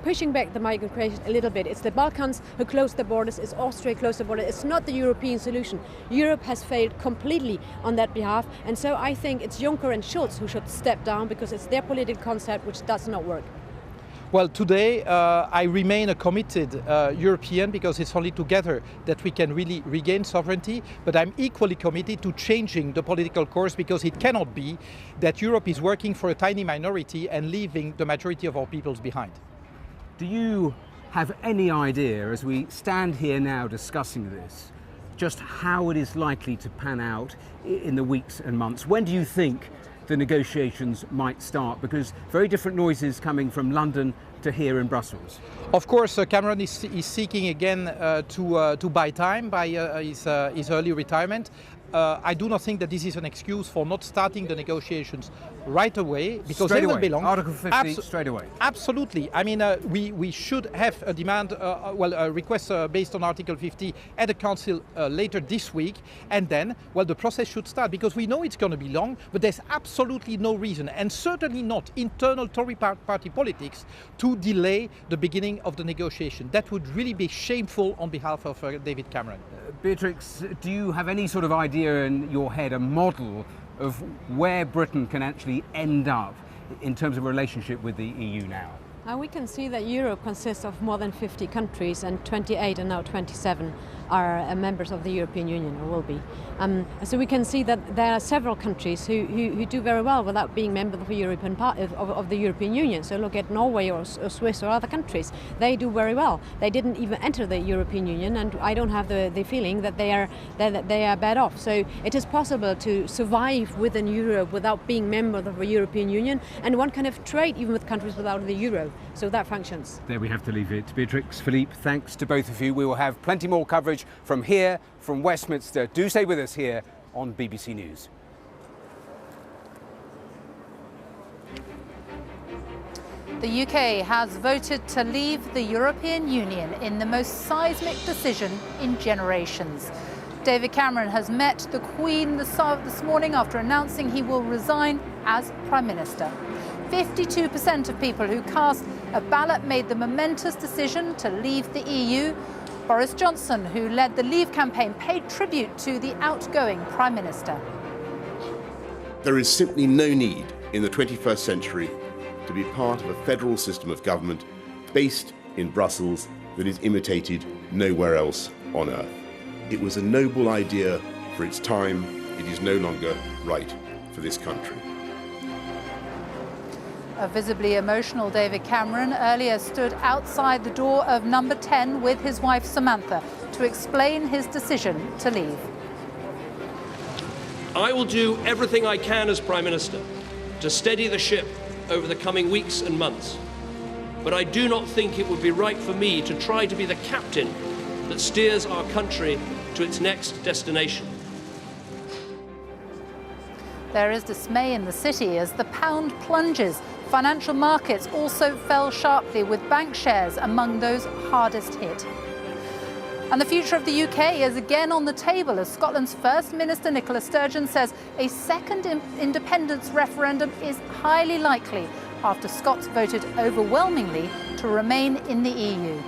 pushing back the migrant crisis a little bit. It's the Balkans who closed the borders, it's Austria closed the borders. It's not the European solution. Europe has failed completely on that behalf, and so I think it's Juncker and Schulz who should step down, because it's their political concept which does not work. Well, today I remain a committed European, because it's only together that we can really regain sovereignty, but I'm equally committed to changing the political course, because it cannot be that Europe is working for a tiny minority and leaving the majority of our peoples behind. Do you have any idea, as we stand here now discussing this, just how it is likely to pan out in the weeks and months? When do you think the negotiations might start? Because very different noises coming from London to here in Brussels. Of course, Cameron is seeking again to buy time by his early retirement. I do not think that this is an excuse for not starting the negotiations right away, because they will be long. Article 50 straight away. Absolutely. I mean, we should have a demand, a request based on Article 50 at the Council later this week, and then, well, the process should start, because we know it's going to be long, but there's absolutely no reason, and certainly not internal Tory party politics, to delay the beginning of the negotiation. That would really be shameful on behalf of David Cameron. Beatrix, do you have any sort of idea in your head, a model of where Britain can actually end up in terms of a relationship with the EU now? We can see that Europe consists of more than 50 countries, and 28 and now 27 are members of the European Union, or will be. So we can see that there are several countries who do very well without being members of the European Union. So look at Norway or Swiss or other countries. They do very well. They didn't even enter the European Union, and I don't have the feeling that they are bad off. So it is possible to survive within Europe without being member of the European Union, and one can have trade even with countries without the euro. So that functions. There we have to leave it. Beatrix, Philippe, thanks to both of you. We will have plenty more coverage from here, from Westminster. Do stay with us here on BBC News. The UK has voted to leave the European Union in the most seismic decision in generations. David Cameron has met the Queen this morning after announcing he will resign as Prime Minister. 52% of people who cast a ballot made the momentous decision to leave the EU. Boris Johnson, who led the Leave campaign, paid tribute to the outgoing Prime Minister. There is simply no need in the 21st century to be part of a federal system of government based in Brussels that is imitated nowhere else on earth. It was a noble idea for its time. It is no longer right for this country. A visibly emotional David Cameron earlier stood outside the door of number 10 with his wife Samantha to explain his decision to leave. I will do everything I can as Prime Minister to steady the ship over the coming weeks and months. But I do not think it would be right for me to try to be the captain that steers our country to its next destination. There is dismay in the city as the pound plunges. Financial markets also fell sharply, with bank shares among those hardest hit. And the future of the UK is again on the table as Scotland's First Minister Nicola Sturgeon says a second independence referendum is highly likely after Scots voted overwhelmingly to remain in the EU.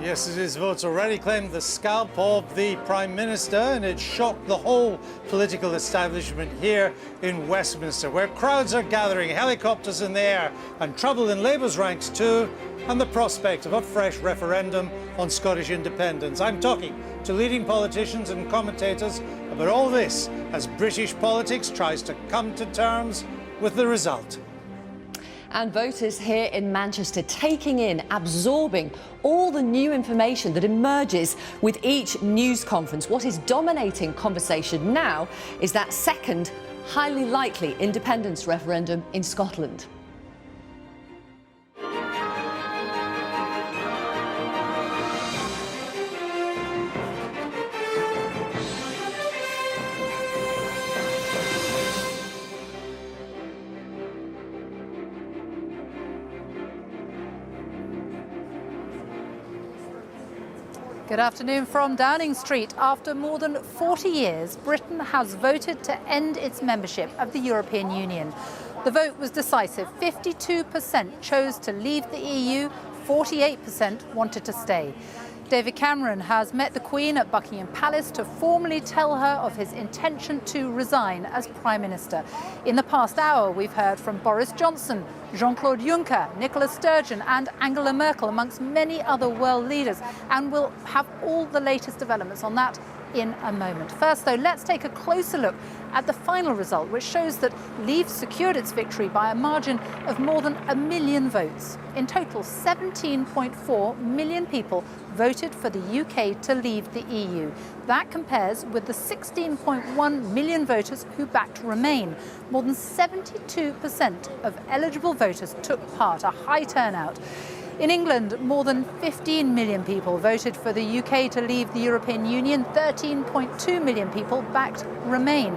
Yesterday's votes already claimed the scalp of the Prime Minister, and it shocked the whole political establishment here in Westminster, where crowds are gathering, helicopters in the air, and trouble in Labour's ranks too, and the prospect of a fresh referendum on Scottish independence. I'm talking to leading politicians and commentators about all this as British politics tries to come to terms with the result. And voters here in Manchester taking in, absorbing all the new information that emerges with each news conference. What is dominating conversation now is that second, highly likely independence referendum in Scotland. Good afternoon from Downing Street. After more than 40 years, Britain has voted to end its membership of the European Union. The vote was decisive. 52% chose to leave the EU, 48% wanted to stay. David Cameron has met the Queen at Buckingham Palace to formally tell her of his intention to resign as Prime Minister. In the past hour, we've heard from Boris Johnson, Jean-Claude Juncker, Nicola Sturgeon and Angela Merkel, amongst many other world leaders. And we'll have all the latest developments on that in a moment. First, though, let's take a closer look at the final result, which shows that Leave secured its victory by a margin of more than 1 million votes. In total, 17.4 million people voted for the UK to leave the EU. That compares with the 16.1 million voters who backed Remain. More than 72% of eligible voters took part, a high turnout. In England, more than 15 million people voted for the UK to leave the European Union. 13.2 million people backed Remain.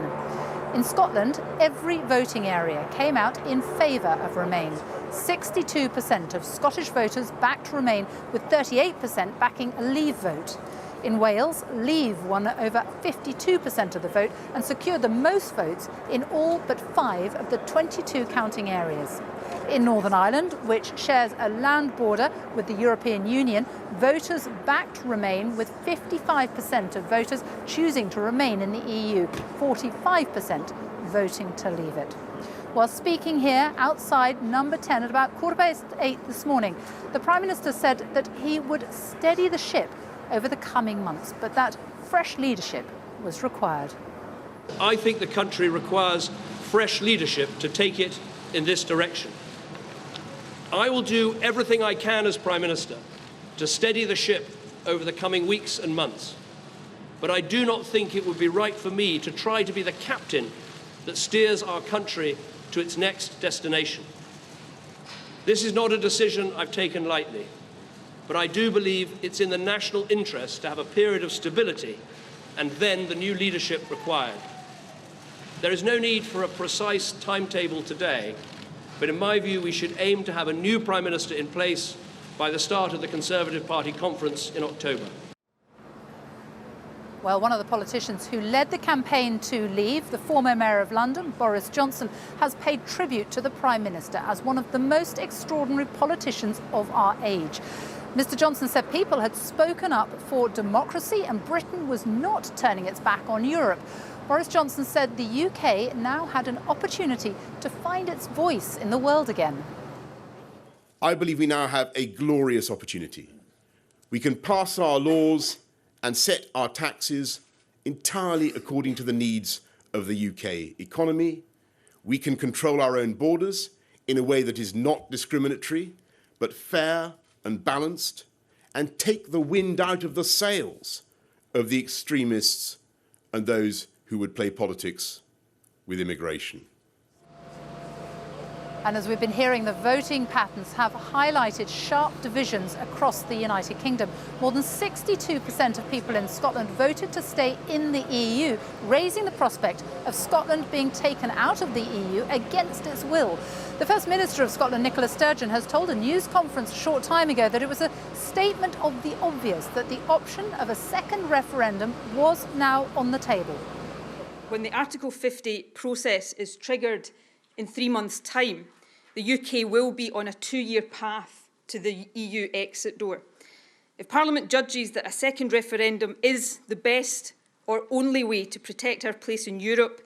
In Scotland, every voting area came out in favour of Remain. 62% of Scottish voters backed Remain, with 38% backing a Leave vote. In Wales, Leave won over 52% of the vote and secured the most votes in all but 5 of the 22 counting areas. In Northern Ireland, which shares a land border with the European Union, voters backed Remain, with 55% of voters choosing to remain in the EU, 45% voting to leave it. While speaking here outside number 10 at about 8:15 this morning, the Prime Minister said that he would steady the ship over the coming months, but that fresh leadership was required. I think the country requires fresh leadership to take it in this direction. I will do everything I can as Prime Minister to steady the ship over the coming weeks and months. But I do not think it would be right for me to try to be the captain that steers our country to its next destination. This is not a decision I've taken lightly, but I do believe it's in the national interest to have a period of stability and then the new leadership required. There is no need for a precise timetable today, but in my view we should aim to have a new Prime Minister in place by the start of the Conservative Party conference in October. Well, one of the politicians who led the campaign to leave, the former Mayor of London, Boris Johnson, has paid tribute to the Prime Minister as one of the most extraordinary politicians of our age. Mr. Johnson said people had spoken up for democracy and Britain was not turning its back on Europe. Boris Johnson said the UK now had an opportunity to find its voice in the world again. I believe we now have a glorious opportunity. We can pass our laws and set our taxes entirely according to the needs of the UK economy. We can control our own borders in a way that is not discriminatory, but fair and balanced, and take the wind out of the sails of the extremists and those who would play politics with immigration. And as we've been hearing, the voting patterns have highlighted sharp divisions across the United Kingdom. More than 62% of people in Scotland voted to stay in the EU, raising the prospect of Scotland being taken out of the EU against its will. The First Minister of Scotland, Nicola Sturgeon, has told a news conference a short time ago that it was a statement of the obvious that the option of a second referendum was now on the table. When the Article 50 process is triggered in 3 months' time, the UK will be on a 2-year path to the EU exit door. If Parliament judges that a second referendum is the best or only way to protect our place in Europe,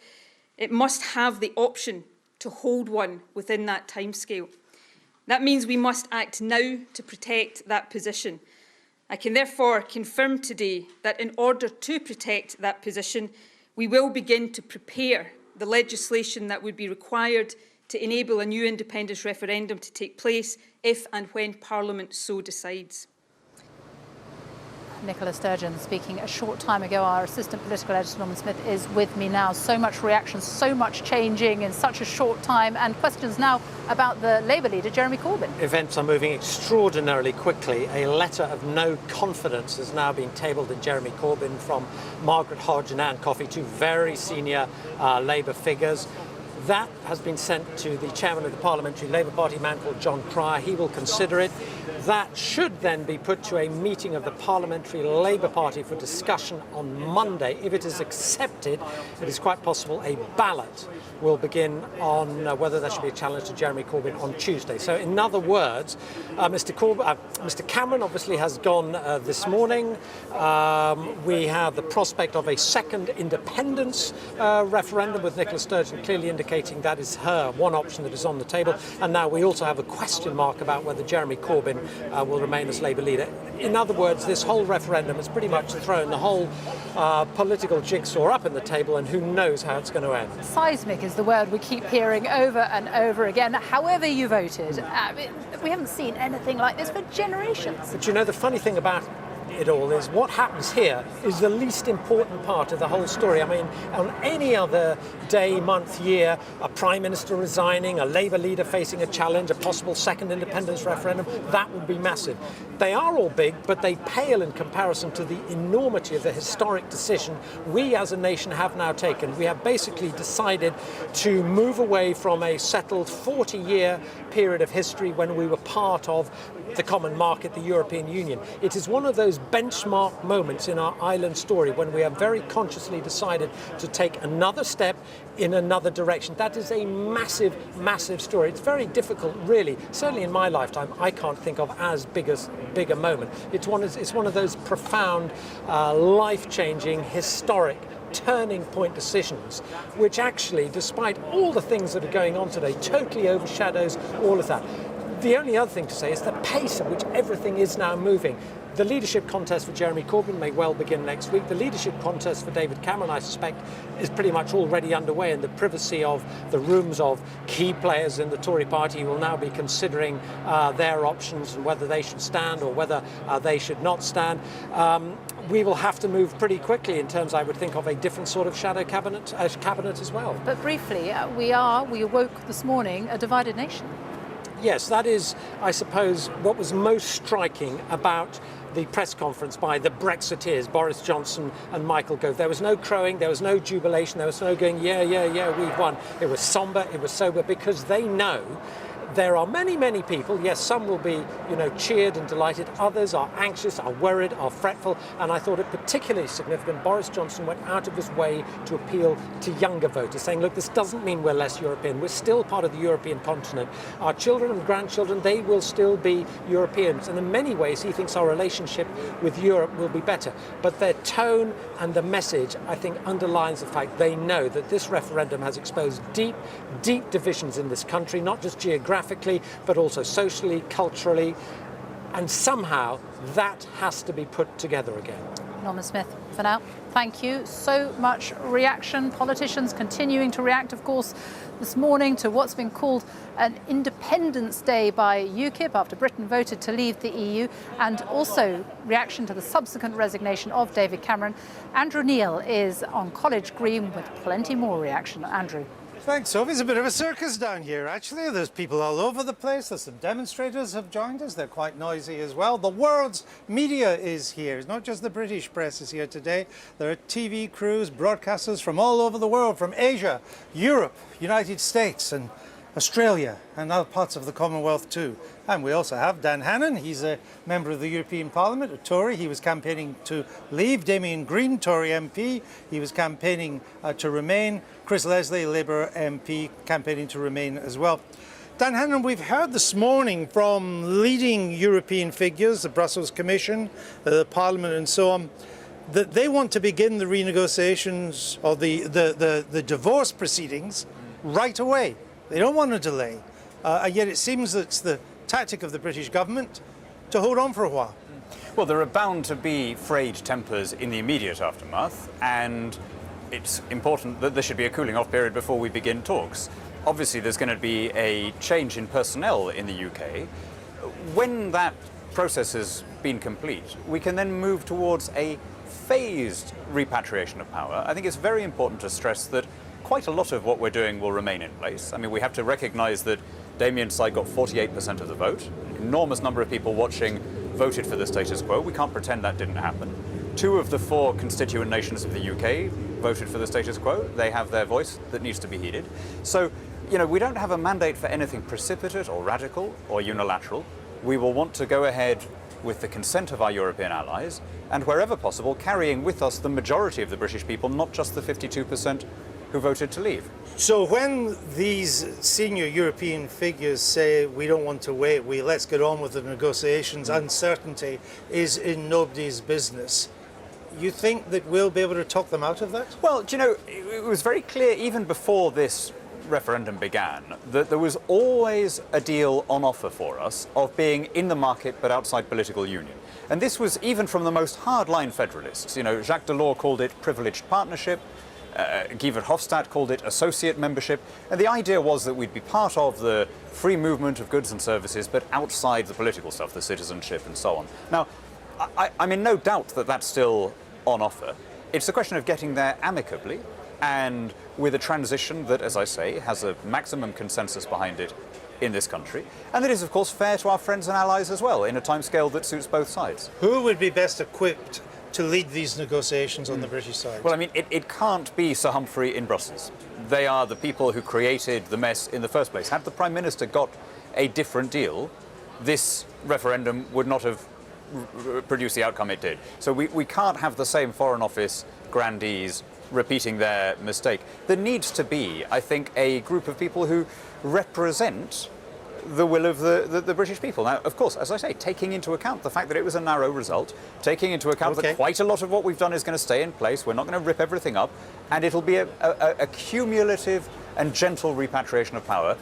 it must have the option to hold one within that timescale. That means we must act now to protect that position. I can therefore confirm today that in order to protect that position, we will begin to prepare the legislation that would be required to enable a new independence referendum to take place if and when Parliament so decides. Nicola Sturgeon speaking a short time ago. Our assistant political editor, Norman Smith, is with me now. So much reaction, so much changing in such a short time, and questions now about the Labour leader, Jeremy Corbyn. Events are moving extraordinarily quickly. A letter of no confidence has now been tabled in Jeremy Corbyn from Margaret Hodge and Anne Coffey, two very senior Labour figures. That has been sent to the chairman of the Parliamentary Labour Party, a man called John Cryer. He will consider it. That should then be put to a meeting of the Parliamentary Labour Party for discussion on Monday. If it is accepted, it is quite possible a ballot will begin on whether there should be a challenge to Jeremy Corbyn on Tuesday. So in other words, Mr Cameron obviously has gone this morning. We have the prospect of a second independence referendum, with Nicola Sturgeon clearly indicating that is her one option that is on the table. And now we also have a question mark about whether Jeremy Corbyn will remain as Labour leader. In other words, this whole referendum has pretty much thrown the whole political jigsaw up in the table, and who knows how it's going to end. Seismic is the word we keep hearing over and over again. However you voted, we haven't seen anything like this for generations. But you know, the funny thing about it all is what happens here is the least important part of the whole story. I mean, on any other day, month, year, a Prime Minister resigning, a Labour leader facing a challenge, a possible second independence referendum, that would be massive. They are all big, but they pale in comparison to the enormity of the historic decision we as a nation have now taken. We have basically decided to move away from a settled 40-year period of history when we were part of the common market, the European Union. It is one of those benchmark moments in our island story when we have very consciously decided to take another step in another direction. That is a massive, massive story. It's very difficult, really. Certainly in my lifetime, I can't think of as big a moment. It's one of those profound, life-changing, historic turning point decisions, which actually, despite all the things that are going on today, totally overshadows all of that. The only other thing to say is the pace at which everything is now moving. The leadership contest for Jeremy Corbyn may well begin next week. The leadership contest for David Cameron, I suspect, is pretty much already underway in the privacy of the rooms of key players in the Tory party who will now be considering their options and whether they should stand or whether they should not stand. We will have to move pretty quickly in terms, I would think, of a different sort of shadow cabinet as well. But briefly, we awoke this morning a divided nation. Yes, that is, I suppose, what was most striking about the press conference by the Brexiteers, Boris Johnson and Michael Gove. There was no crowing, there was no jubilation, there was no going, yeah, we've won. It was sombre, it was sober, because they know there are many, many people, yes, some will be, cheered and delighted, others are anxious, are worried, are fretful, and I thought it particularly significant. Boris Johnson went out of his way to appeal to younger voters, saying, look, this doesn't mean we're less European, we're still part of the European continent. Our children and grandchildren, they will still be Europeans, and in many ways he thinks our relationship with Europe will be better. But their tone and the message, I think, underlines the fact they know that this referendum has exposed deep, deep divisions in this country, not just geographically, but also socially, culturally, and somehow that has to be put together again. Norman Smith, for now, thank you. So much reaction, politicians continuing to react, of course, this morning to what's been called an Independence Day by UKIP after Britain voted to leave the EU, and also reaction to the subsequent resignation of David Cameron. Andrew Neil is on College Green with plenty more reaction. Andrew. Thanks, Sophie. It's a bit of a circus down here, actually. There's people all over the place. There's some demonstrators have joined us. They're quite noisy as well. The world's media is here. It's not just the British press is here today. There are TV crews, broadcasters from all over the world, from Asia, Europe, United States and Australia and other parts of the Commonwealth too. And we also have Dan Hannan. He's a member of the European Parliament, a Tory. He was campaigning to leave. Damien Green, Tory MP. He was campaigning to remain. Chris Leslie, Labour MP, campaigning to remain as well. Dan Hannan, we've heard this morning from leading European figures, the Brussels Commission, the Parliament and so on, that they want to begin the renegotiations or the divorce proceedings right away. They don't want to delay, and yet it seems that it's the tactic of the British government to hold on for a while. Well, there are bound to be frayed tempers in the immediate aftermath, and it's important that there should be a cooling off period before we begin talks. Obviously, there's going to be a change in personnel in the UK. When that process has been complete, we can then move towards a phased repatriation of power. I think it's very important to stress that quite a lot of what we're doing will remain in place. I mean, we have to recognise that Damien's side got 48% of the vote. An enormous number of people watching voted for the status quo. We can't pretend that didn't happen. 2 of the 4 constituent nations of the UK voted for the status quo. They have their voice that needs to be heeded. So, we don't have a mandate for anything precipitate or radical or unilateral. We will want to go ahead with the consent of our European allies and, wherever possible, carrying with us the majority of the British people, not just the 52% who voted to leave. So when these senior European figures say we don't want to wait, let's get on with the negotiations, uncertainty is in nobody's business, you think that we'll be able to talk them out of that? Well, it was very clear even before this referendum began that there was always a deal on offer for us of being in the market but outside political union. And this was even from the most hardline federalists. Jacques Delors called it privileged partnership. Guy Verhofstadt called it associate membership, and the idea was that we'd be part of the free movement of goods and services, but outside the political stuff, the citizenship and so on. Now, I'm in no doubt that that's still on offer. It's a question of getting there amicably and with a transition that, as I say, has a maximum consensus behind it in this country, and that is, of course, fair to our friends and allies as well, in a timescale that suits both sides. Who would be best equipped to lead these negotiations on the British side? Well, I mean, it can't be Sir Humphrey in Brussels. They are the people who created the mess in the first place. Had the Prime Minister got a different deal, this referendum would not have produced the outcome it did. So we can't have the same Foreign Office grandees repeating their mistake. There needs to be, I think, a group of people who represent the will of the British people. Now, of course, as I say, taking into account the fact that it was a narrow result, taking into account that quite a lot of what we've done is going to stay in place, we're not going to rip everything up, and it'll be a cumulative and gentle repatriation of power,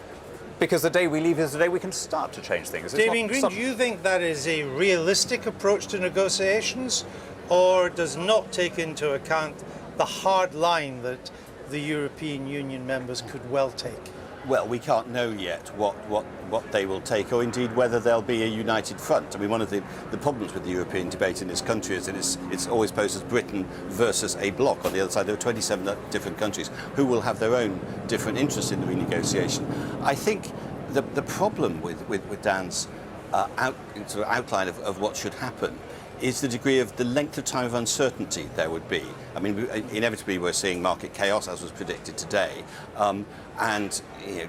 because the day we leave is the day we can start to change things. Damien Green, do you think that is a realistic approach to negotiations, or does not take into account the hard line that the European Union members could well take? Well, we can't know yet what they will take, or indeed whether there'll be a united front. I mean, one of the problems with the European debate in this country is that it's always posed as Britain versus a bloc. On the other side, there are 27 different countries who will have their own different interests in the renegotiation. I think the problem with Dan's sort of outline of what should happen is the degree of the length of time of uncertainty there would be. I mean, inevitably we're seeing market chaos, as was predicted today, and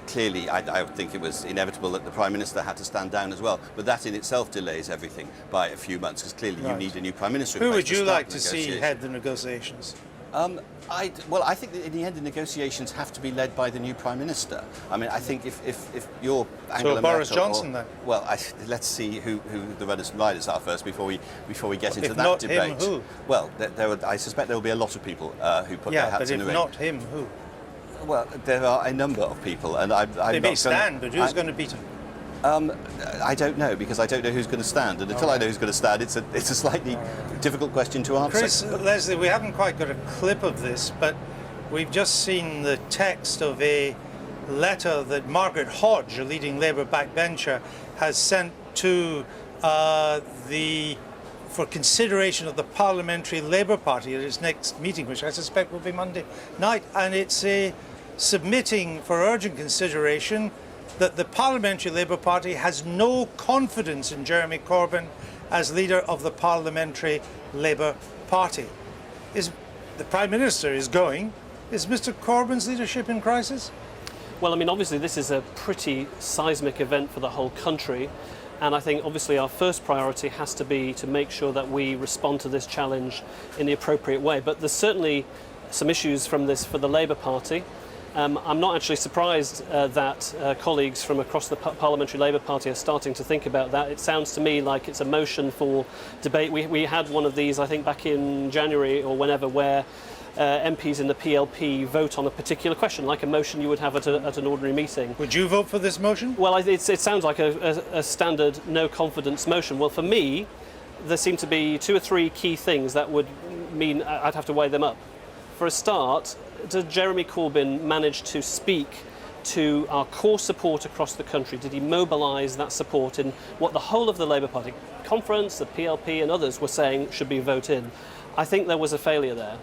clearly I think it was inevitable that the Prime Minister had to stand down as well, but that in itself delays everything by a few months, because clearly you need a new Prime Minister. Who would you like to see head the negotiations? Well, I think that in the end the negotiations have to be led by the new Prime Minister. I mean, I think if you're Angela Boris Merkel, Johnson then? Well, let's see who the runners and riders are first before we get into if that not debate. Him, who? Well, I suspect there will be a lot of people who put their hats in the ring. Yeah, but if not him, who? Well, there are a number of people, and they may stand, but who's going to beat him? I don't know, because I don't know who's going to stand, and until I know who's going to stand, it's a slightly difficult question to answer. Chris, Leslie, we haven't quite got a clip of this, but we've just seen the text of a letter that Margaret Hodge, a leading Labour backbencher, has sent to for consideration of the Parliamentary Labour Party at its next meeting, which I suspect will be Monday night, and it's submitting for urgent consideration that the Parliamentary Labour Party has no confidence in Jeremy Corbyn as leader of the Parliamentary Labour Party. The Prime Minister is going. Is Mr Corbyn's leadership in crisis? Well, I mean, obviously this is a pretty seismic event for the whole country, and I think obviously our first priority has to be to make sure that we respond to this challenge in the appropriate way. But there's certainly some issues from this for the Labour Party. I'm not actually surprised that colleagues from across the Parliamentary Labour Party are starting to think about that. It sounds to me like it's a motion for debate. We had one of these, I think, back in January or whenever, where MPs in the PLP vote on a particular question, like a motion you would have at an ordinary meeting. Would you vote for this motion? Well, it sounds like a standard no confidence motion. Well, for me, there seem to be 2 or 3 key things that would mean I'd have to weigh them up. For a start, did Jeremy Corbyn manage to speak to our core support across the country? Did he mobilise that support in what the whole of the Labour Party conference, the PLP and others were saying should be a vote in? I think there was a failure there.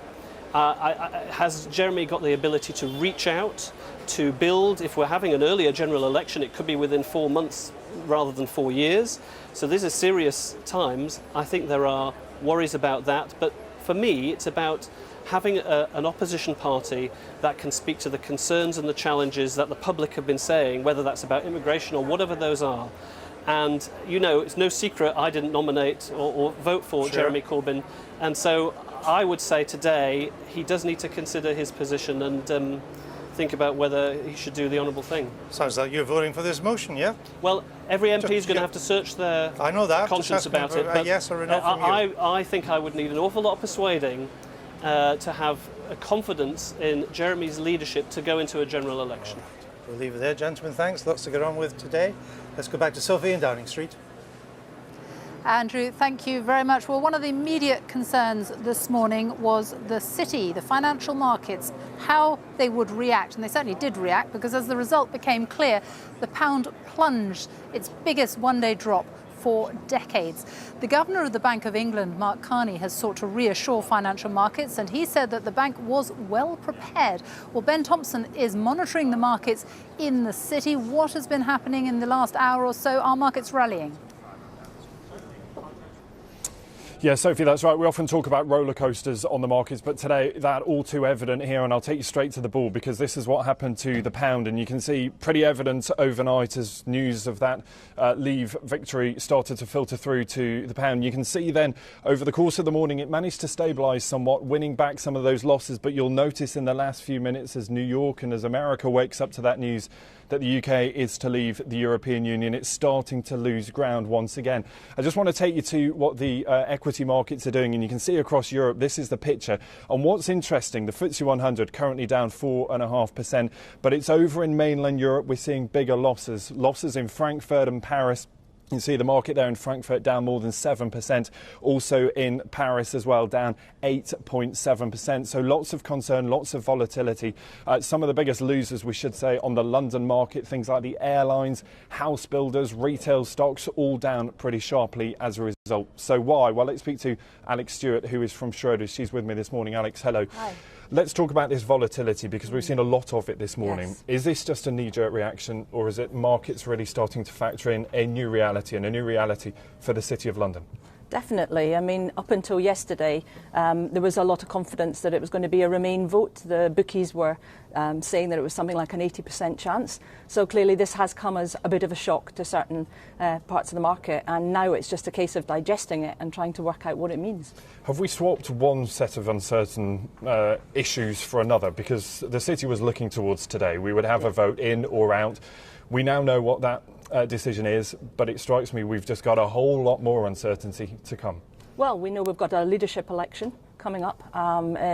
Has Jeremy got the ability to reach out, to build? If we're having an earlier general election, it could be within 4 months rather than 4 years. So these are serious times. I think there are worries about that. But for me, it's about having an opposition party that can speak to the concerns and the challenges that the public have been saying, whether that's about immigration or whatever those are. And, you know, it's no secret I didn't nominate or vote for Jeremy Corbyn. And so I would say today he does need to consider his position and think about whether he should do the honourable thing. Sounds like you're voting for this motion, yeah? Well, every MP is going to have to search their conscience about it. But yes or a no from you. I think I would need an awful lot of persuading to have a confidence in Jeremy's leadership to go into a general election. We'll leave it there, gentlemen. Thanks. Lots to get on with today. Let's go back to Sophie in Downing Street. Andrew, thank you very much. Well, one of the immediate concerns this morning was the city, the financial markets, how they would react. And they certainly did react, because as the result became clear, the pound plunged its biggest one-day drop for decades. The Governor of the Bank of England, Mark Carney, has sought to reassure financial markets, and he said that the bank was well prepared. Well, Ben Thompson is monitoring the markets in the city. What has been happening in the last hour or so? Are markets rallying? Yeah, Sophie, that's right. We often talk about roller coasters on the markets, but today that all too evident here, and I'll take you straight to the ball, because this is what happened to the pound, and you can see pretty evident overnight as news of that Leave victory started to filter through to the pound. You can see then over the course of the morning it managed to stabilise somewhat, winning back some of those losses, but you'll notice in the last few minutes as New York and as America wakes up to that news, that the UK is to leave the European Union, it's starting to lose ground once again. I just want to take you to what the equity markets are doing, and you can see across Europe, this is the picture. And what's interesting, the FTSE 100 currently down 4.5%, but it's over in mainland Europe, we're seeing bigger losses in Frankfurt and Paris. You can see the market there in Frankfurt down more than 7%. Also in Paris as well, down 8.7%. So lots of concern, lots of volatility. Some of the biggest losers, we should say, on the London market, things like the airlines, house builders, retail stocks, all down pretty sharply as a result. So why? Well, let's speak to Alex Stewart, who is from Schroders. She's with me this morning. Alex, hello. Hi. Let's talk about this volatility, because we've seen a lot of it this morning. Yes. Is this just a knee-jerk reaction, or is it markets really starting to factor in a new reality, and a new reality for the City of London? Definitely. I mean, up until yesterday, there was a lot of confidence that it was going to be a Remain vote. The bookies were saying that it was something like an 80% chance. So clearly this has come as a bit of a shock to certain parts of the market. And now it's just a case of digesting it and trying to work out what it means. Have we swapped one set of uncertain issues for another? Because the City was looking towards today. We would have a vote in or out. We now know what that decision is, but it strikes me we've just got a whole lot more uncertainty to come. Well, we know we've got a leadership election coming up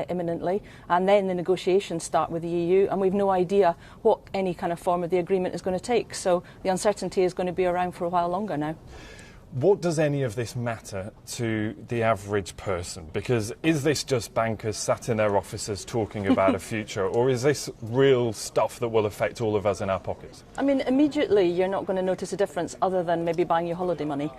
imminently, and then the negotiations start with the EU, and we've no idea what any kind of form of the agreement is going to take. So the uncertainty is going to be around for a while longer now. What does any of this matter to the average person? Because is this just bankers sat in their offices talking about a future, or is this real stuff that will affect all of us in our pockets? I mean, immediately you're not going to notice a difference other than maybe buying your holiday money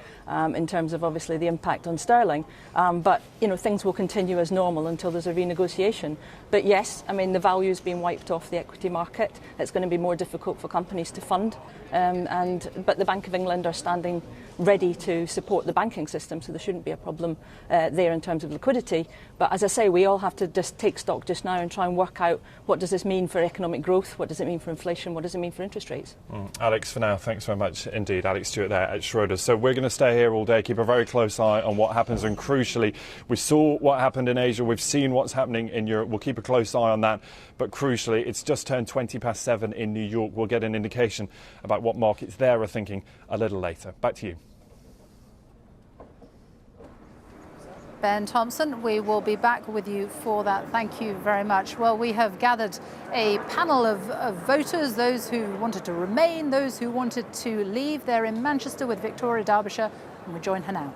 in terms of obviously the impact on sterling. But, you know, things will continue as normal until there's a renegotiation. But yes, I mean, the value's been wiped off the equity market. It's going to be more difficult for companies to fund. But the Bank of England are standing ready to support the banking system, so there shouldn't be a problem there in terms of liquidity. But as I say, we all have to just take stock just now and try and work out what does this mean for economic growth, what does it mean for inflation, what does it mean for interest rates. Alex, for now, thanks very much indeed. Alex Stewart there at Schroders. So we're going to stay here all day, keep a very close eye on what happens, and crucially, we saw what happened in Asia, we've seen what's happening in Europe, we'll keep a close eye on that. But crucially, it's just turned 7:20 in New York. We'll get an indication about what markets there are thinking a little later. Back to you. Ben Thompson, we will be back with you for that. Thank you very much. Well, we have gathered a panel of voters, those who wanted to remain, those who wanted to leave. They're in Manchester with Victoria Derbyshire, and we join her now.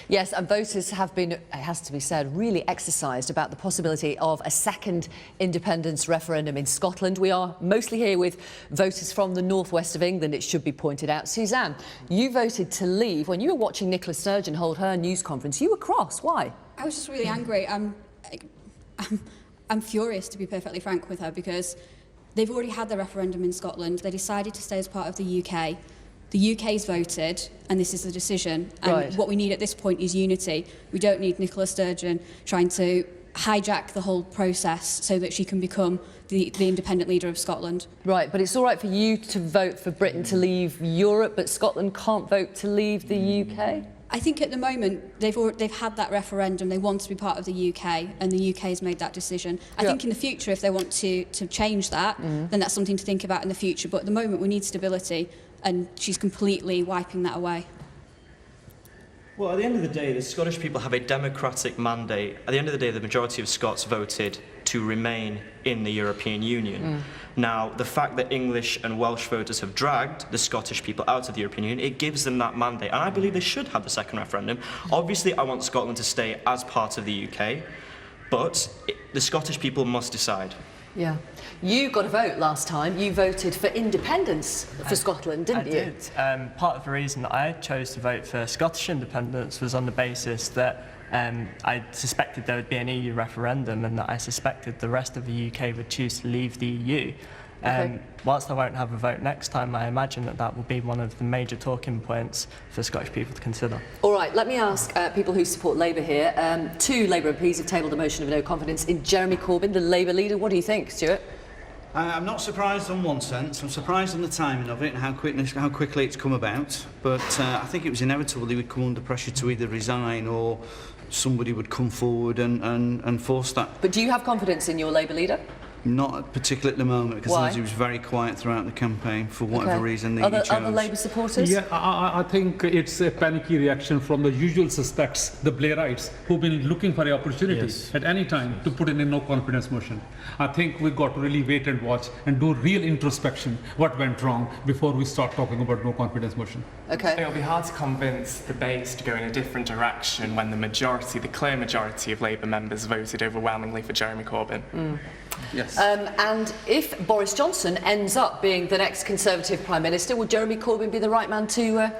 Yes, and voters have been, it has to be said, really exercised about the possibility of a second independence referendum in Scotland. We are mostly here with voters from the northwest of England, it should be pointed out. Suzanne, you voted to leave. When you were watching Nicola Sturgeon hold her news conference, you were cross. Why? I was just really angry. I'm furious, to be perfectly frank with her, because they've already had the referendum in Scotland. They decided to stay as part of the UK. The UK's voted, and this is the decision. And what we need at this point is unity. We don't need Nicola Sturgeon trying to hijack the whole process so that she can become the independent leader of Scotland. Right, but it's all right for you to vote for Britain to leave Europe, but Scotland can't vote to leave the UK? I think at the moment they've had that referendum. They want to be part of the UK, and the UK has made that decision. I think in the future, if they want to change that, then that's something to think about in the future. But at the moment, we need stability, and she's completely wiping that away. Well, at the end of the day, the Scottish people have a democratic mandate. At the end of the day, the majority of Scots voted to remain in the European Union. Now, the fact that English and Welsh voters have dragged the Scottish people out of the European Union, it gives them that mandate, and I believe they should have the second referendum. Obviously, I want Scotland to stay as part of the UK, but the Scottish people must decide. Yeah. You got a vote last time. You voted for independence for Scotland, didn't you? I did. Part of the reason that I chose to vote for Scottish independence was on the basis that I suspected there would be an EU referendum, and that I suspected the rest of the UK would choose to leave the EU. Whilst I won't have a vote next time, I imagine that will be one of the major talking points for Scottish people to consider. All right, let me ask people who support Labour here. Two Labour MPs have tabled a motion of no confidence in Jeremy Corbyn, the Labour leader. What do you think, Stuart? I'm not surprised on one sense. I'm surprised on the timing of it and how quickly it's come about. But I think it was inevitable he would come under pressure to either resign or somebody would come forward and force that. But do you have confidence in your Labour leader? Not particularly at the moment, because he was very quiet throughout the campaign for whatever reason he chose. Other Labour supporters? Yeah, I think it's a panicky reaction from the usual suspects, the Blairites, who've been looking for an opportunity at any time to put in a no-confidence motion. I think we've got to really wait and watch and do real introspection, what went wrong, before we start talking about no-confidence motion. Okay. It'll be hard to convince the base to go in a different direction when the clear majority of Labour members voted overwhelmingly for Jeremy Corbyn. Yes. And if Boris Johnson ends up being the next Conservative Prime Minister, would Jeremy Corbyn be the right man to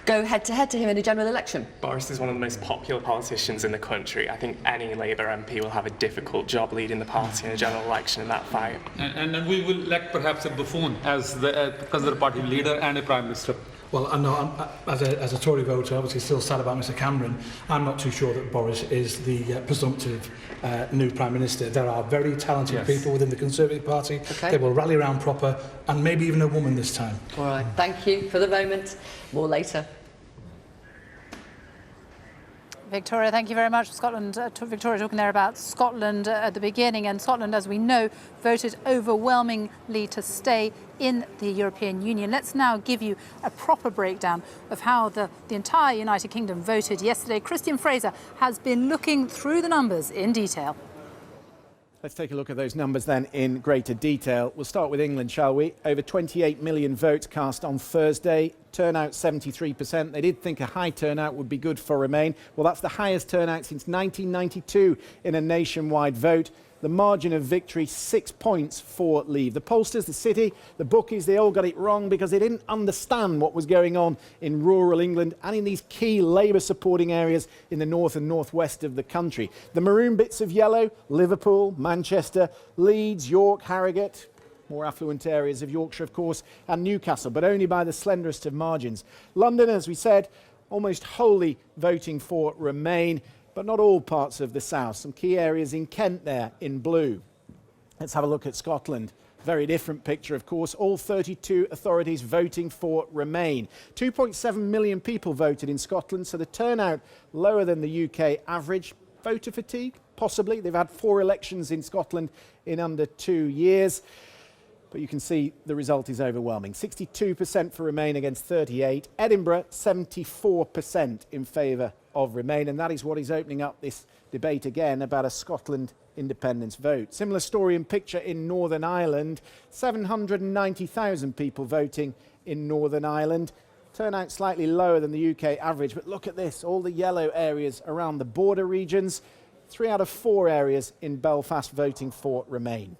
go head-to-head to him in a general election? Boris is one of the most popular politicians in the country. I think any Labour MP will have a difficult job leading the party in a general election in that fight. And we will elect perhaps a buffoon as the Conservative Party leader and a Prime Minister. Well, I know, as a Tory voter, obviously still sad about Mr Cameron. I'm not too sure that Boris is the presumptive new Prime Minister. There are very talented people within the Conservative Party. They will rally around proper, and maybe even a woman this time. All right, thank you for the moment. More later. Victoria, thank you very much. Scotland, Victoria talking there about Scotland at the beginning, and Scotland, as we know, voted overwhelmingly to stay in the European Union. Let's now give you a proper breakdown of how the entire United Kingdom voted yesterday. Christian Fraser has been looking through the numbers in detail. Let's take a look at those numbers then in greater detail. We'll start with England, shall we? Over 28 million votes cast on Thursday. Turnout 73%. They did think a high turnout would be good for Remain. Well, that's the highest turnout since 1992 in a nationwide vote. The margin of victory, 6 points for Leave. The pollsters, the city, the bookies, they all got it wrong because they didn't understand what was going on in rural England and in these key Labour supporting areas in the north and northwest of the country. The maroon bits of yellow, Liverpool, Manchester, Leeds, York, Harrogate, more affluent areas of Yorkshire, of course, and Newcastle, but only by the slenderest of margins. London, as we said, almost wholly voting for Remain, but not all parts of the south. Some key areas in Kent there in blue. Let's have a look at Scotland. Very different picture, of course. All 32 authorities voting for Remain. 2.7 million people voted in Scotland, so the turnout lower than the UK average. Voter fatigue? Possibly. They've had 4 elections in Scotland in under 2 years. But you can see the result is overwhelming. 62% for Remain against 38%. Edinburgh, 74% in favour of Remain. And that is what is opening up this debate again about a Scotland independence vote. Similar story and picture in Northern Ireland. 790,000 people voting in Northern Ireland. Turnout slightly lower than the UK average. But look at this, all the yellow areas around the border regions. 3 out of 4 areas in Belfast voting for Remain.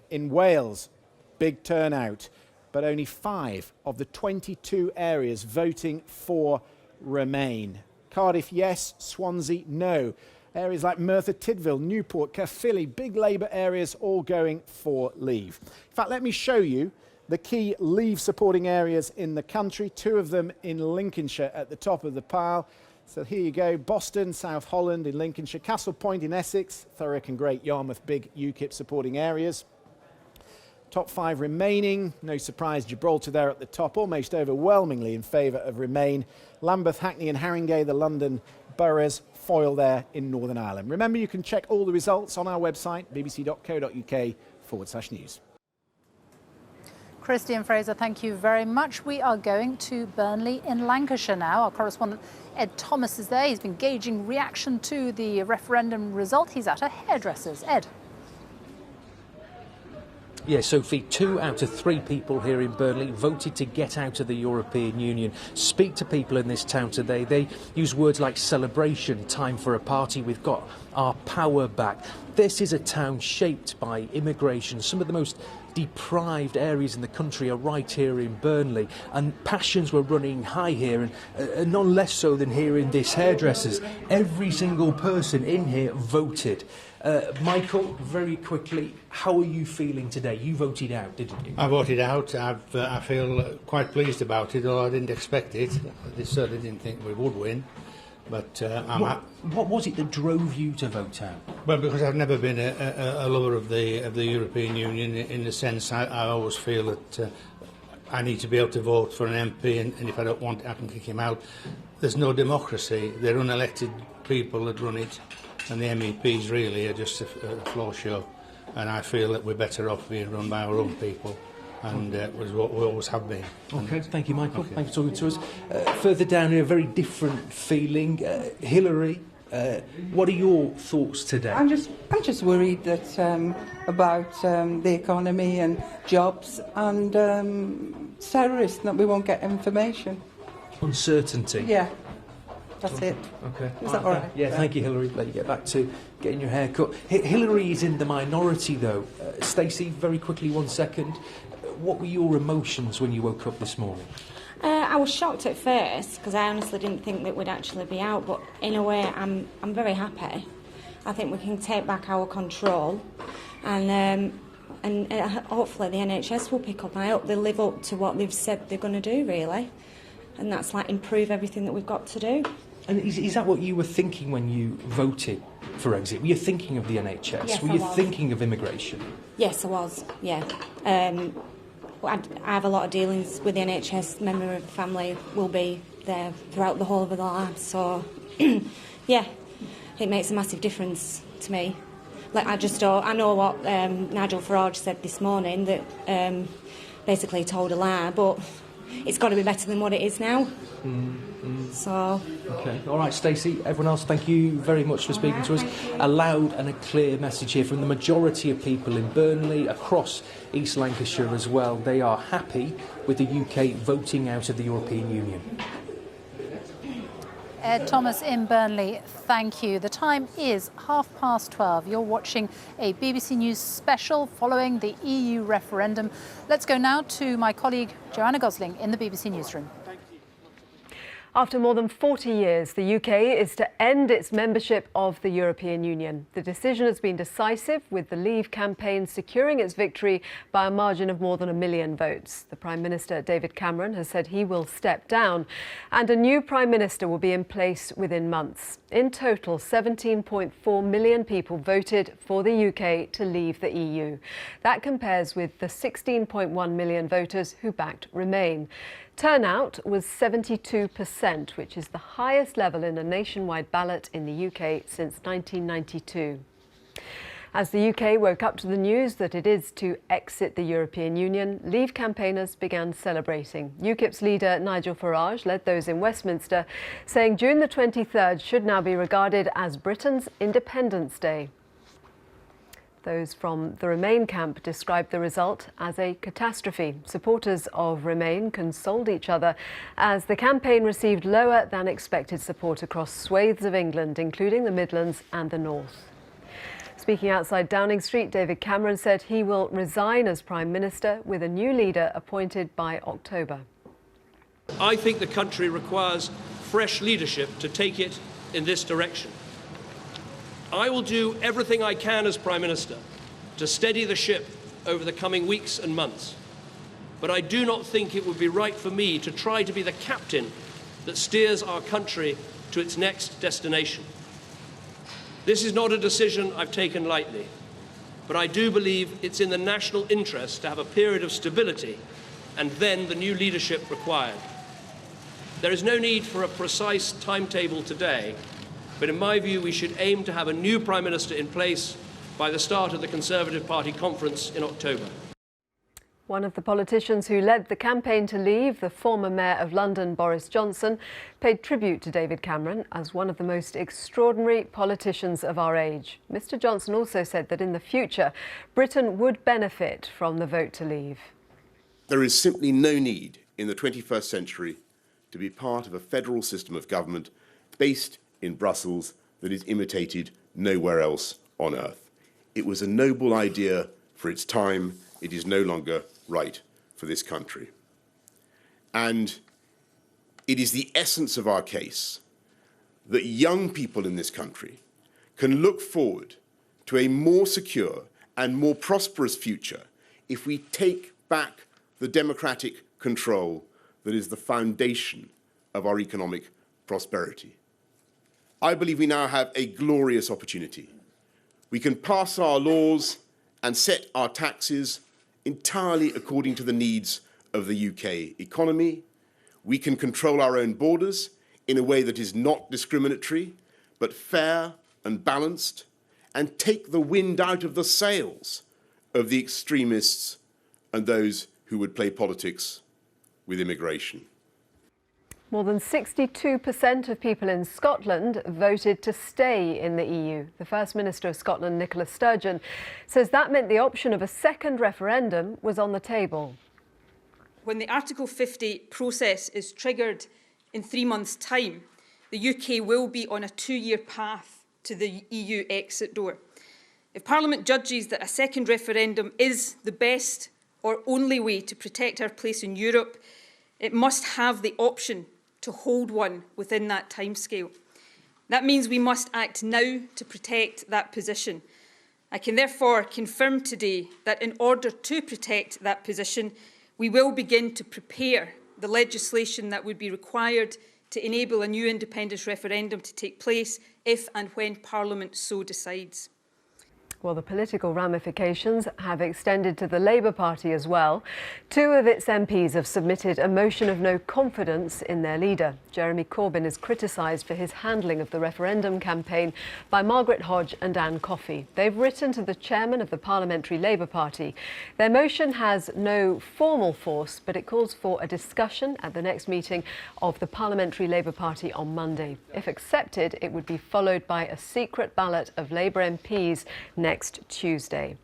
In Wales, big turnout, but only 5 of the 22 areas voting for Remain. Cardiff, yes. Swansea, no. Areas like Merthyr Tydfil, Newport, Caerphilly, big Labour areas all going for Leave. In fact, let me show you the key Leave supporting areas in the country. 2 of them in Lincolnshire at the top of the pile. So here you go, Boston, South Holland in Lincolnshire, Castle Point in Essex, Thurrock and Great Yarmouth, big UKIP supporting areas. Top 5 remaining, no surprise, Gibraltar there at the top, almost overwhelmingly in favour of Remain. Lambeth, Hackney and Haringey, the London boroughs, foil there in Northern Ireland. Remember, you can check all the results on our website, bbc.co.uk/news. Christian Fraser, thank you very much. We are going to Burnley in Lancashire now. Our correspondent Ed Thomas is there. He's been gauging reaction to the referendum result. He's at a hairdresser's. Ed. Yeah, Sophie, 2 out of 3 people here in Burnley voted to get out of the European Union. Speak to people in this town today. They use words like celebration, time for a party, we've got our power back. This is a town shaped by immigration. Some of the most deprived areas in the country are right here in Burnley, and passions were running high here, and none less so than here in this hairdresser's. Every single person in here voted. Michael, very quickly, how are you feeling today? You voted out, didn't you? I voted out. I feel quite pleased about it, although I didn't expect it. I certainly didn't think we would win. But what was it that drove you to vote out? Well, because I've never been a lover of the European Union, in the sense I always feel that I need to be able to vote for an MP, and if I don't want it, I can kick him out. There's no democracy. They're unelected people that run it, and the MEPs really are just a floor show. and I feel that we're better off being run by our own people, and was what we always have been. Okay, thank you, Michael. Okay. Thanks for talking to us. Further down here, a very different feeling. Hillary, what are your thoughts today? I'm just worried that about the economy and jobs and terrorists, that we won't get information. Uncertainty. Yeah, that's it. Okay. Is that all right? Yeah, thank you, Hillary. Let you get back to getting your hair cut. Hillary is in the minority, though. Stacey, very quickly, 1 second. What were your emotions when you woke up this morning? I was shocked at first because I honestly didn't think that we'd actually be out, but in a way I'm very happy. I think we can take back our control, and hopefully the NHS will pick up. I hope they live up to what they've said they're going to do, really, and that's like improve everything that we've got to do. And is that what you were thinking when you voted for exit? Were you thinking of the NHS? Yes, were you thinking of immigration? Yes, I was, yeah. I have a lot of dealings with the NHS. Member of the family will be there throughout the whole of their lives. So, yeah, it makes a massive difference to me. Like, I know what Nigel Farage said this morning, that basically told a lie, but it's got to be better than what it is now. So... Okay. All right, Stacey, everyone else, thank you very much for speaking to us. A loud and a clear message here from the majority of people in Burnley, across East Lancashire as well. They are happy with the UK voting out of the European Union. Ed Thomas in Burnley, thank you. The time is 12:30. You're watching a BBC News special following the EU referendum. Let's go now to my colleague Joanna Gosling in the BBC Newsroom. After more than 40 years, the UK is to end its membership of the European Union. The decision has been decisive, with the Leave campaign securing its victory by a margin of more than 1 million votes. The Prime Minister, David Cameron, has said he will step down, and a new Prime Minister will be in place within months. In total, 17.4 million people voted for the UK to leave the EU. That compares with the 16.1 million voters who backed Remain. Turnout was 72%, which is the highest level in a nationwide ballot in the UK since 1992. As the UK woke up to the news that it is to exit the European Union, Leave campaigners began celebrating. UKIP's leader Nigel Farage led those in Westminster, saying June the 23rd should now be regarded as Britain's Independence Day. Those from the Remain camp described the result as a catastrophe. Supporters of Remain consoled each other as the campaign received lower than expected support across swathes of England, including the Midlands and the North. Speaking outside Downing Street, David Cameron said he will resign as Prime Minister, with a new leader appointed by October. I think the country requires fresh leadership to take it in this direction. I will do everything I can as Prime Minister to steady the ship over the coming weeks and months. But I do not think it would be right for me to try to be the captain that steers our country to its next destination. This is not a decision I've taken lightly, but I do believe it's in the national interest to have a period of stability and then the new leadership required. There is no need for a precise timetable today, but in my view, we should aim to have a new Prime Minister in place by the start of the Conservative Party conference in October. One of the politicians who led the campaign to leave, the former Mayor of London, Boris Johnson, paid tribute to David Cameron as one of the most extraordinary politicians of our age. Mr Johnson also said that in the future, Britain would benefit from the vote to leave. There is simply no need in the 21st century to be part of a federal system of government based in Brussels that is imitated nowhere else on earth. It was a noble idea for its time. It is no longer right for this country. And it is the essence of our case that young people in this country can look forward to a more secure and more prosperous future if we take back the democratic control that is the foundation of our economic prosperity. I believe we now have a glorious opportunity. We can pass our laws and set our taxes entirely according to the needs of the UK economy. We can control our own borders in a way that is not discriminatory, but fair and balanced. and take the wind out of the sails of the extremists and those who would play politics with immigration. More than 62% of people in Scotland voted to stay in the EU. The First Minister of Scotland, Nicola Sturgeon, says that meant the option of a second referendum was on the table. When the Article 50 process is triggered in 3 months' time, the UK will be on a 2-year path to the EU exit door. If Parliament judges that a second referendum is the best or only way to protect our place in Europe, it must have the option to hold one within that timescale. That means we must act now to protect that position. I can therefore confirm today that in order to protect that position, we will begin to prepare the legislation that would be required to enable a new independence referendum to take place if and when Parliament so decides. Well, the political ramifications have extended to the Labour Party as well. 2 of its MPs have submitted a motion of no confidence in their leader. Jeremy Corbyn is criticised for his handling of the referendum campaign by Margaret Hodge and Anne Coffey. They've written to the chairman of the Parliamentary Labour Party. Their motion has no formal force, but it calls for a discussion at the next meeting of the Parliamentary Labour Party on Monday. If accepted, it would be followed by a secret ballot of Labour MPs next Tuesday.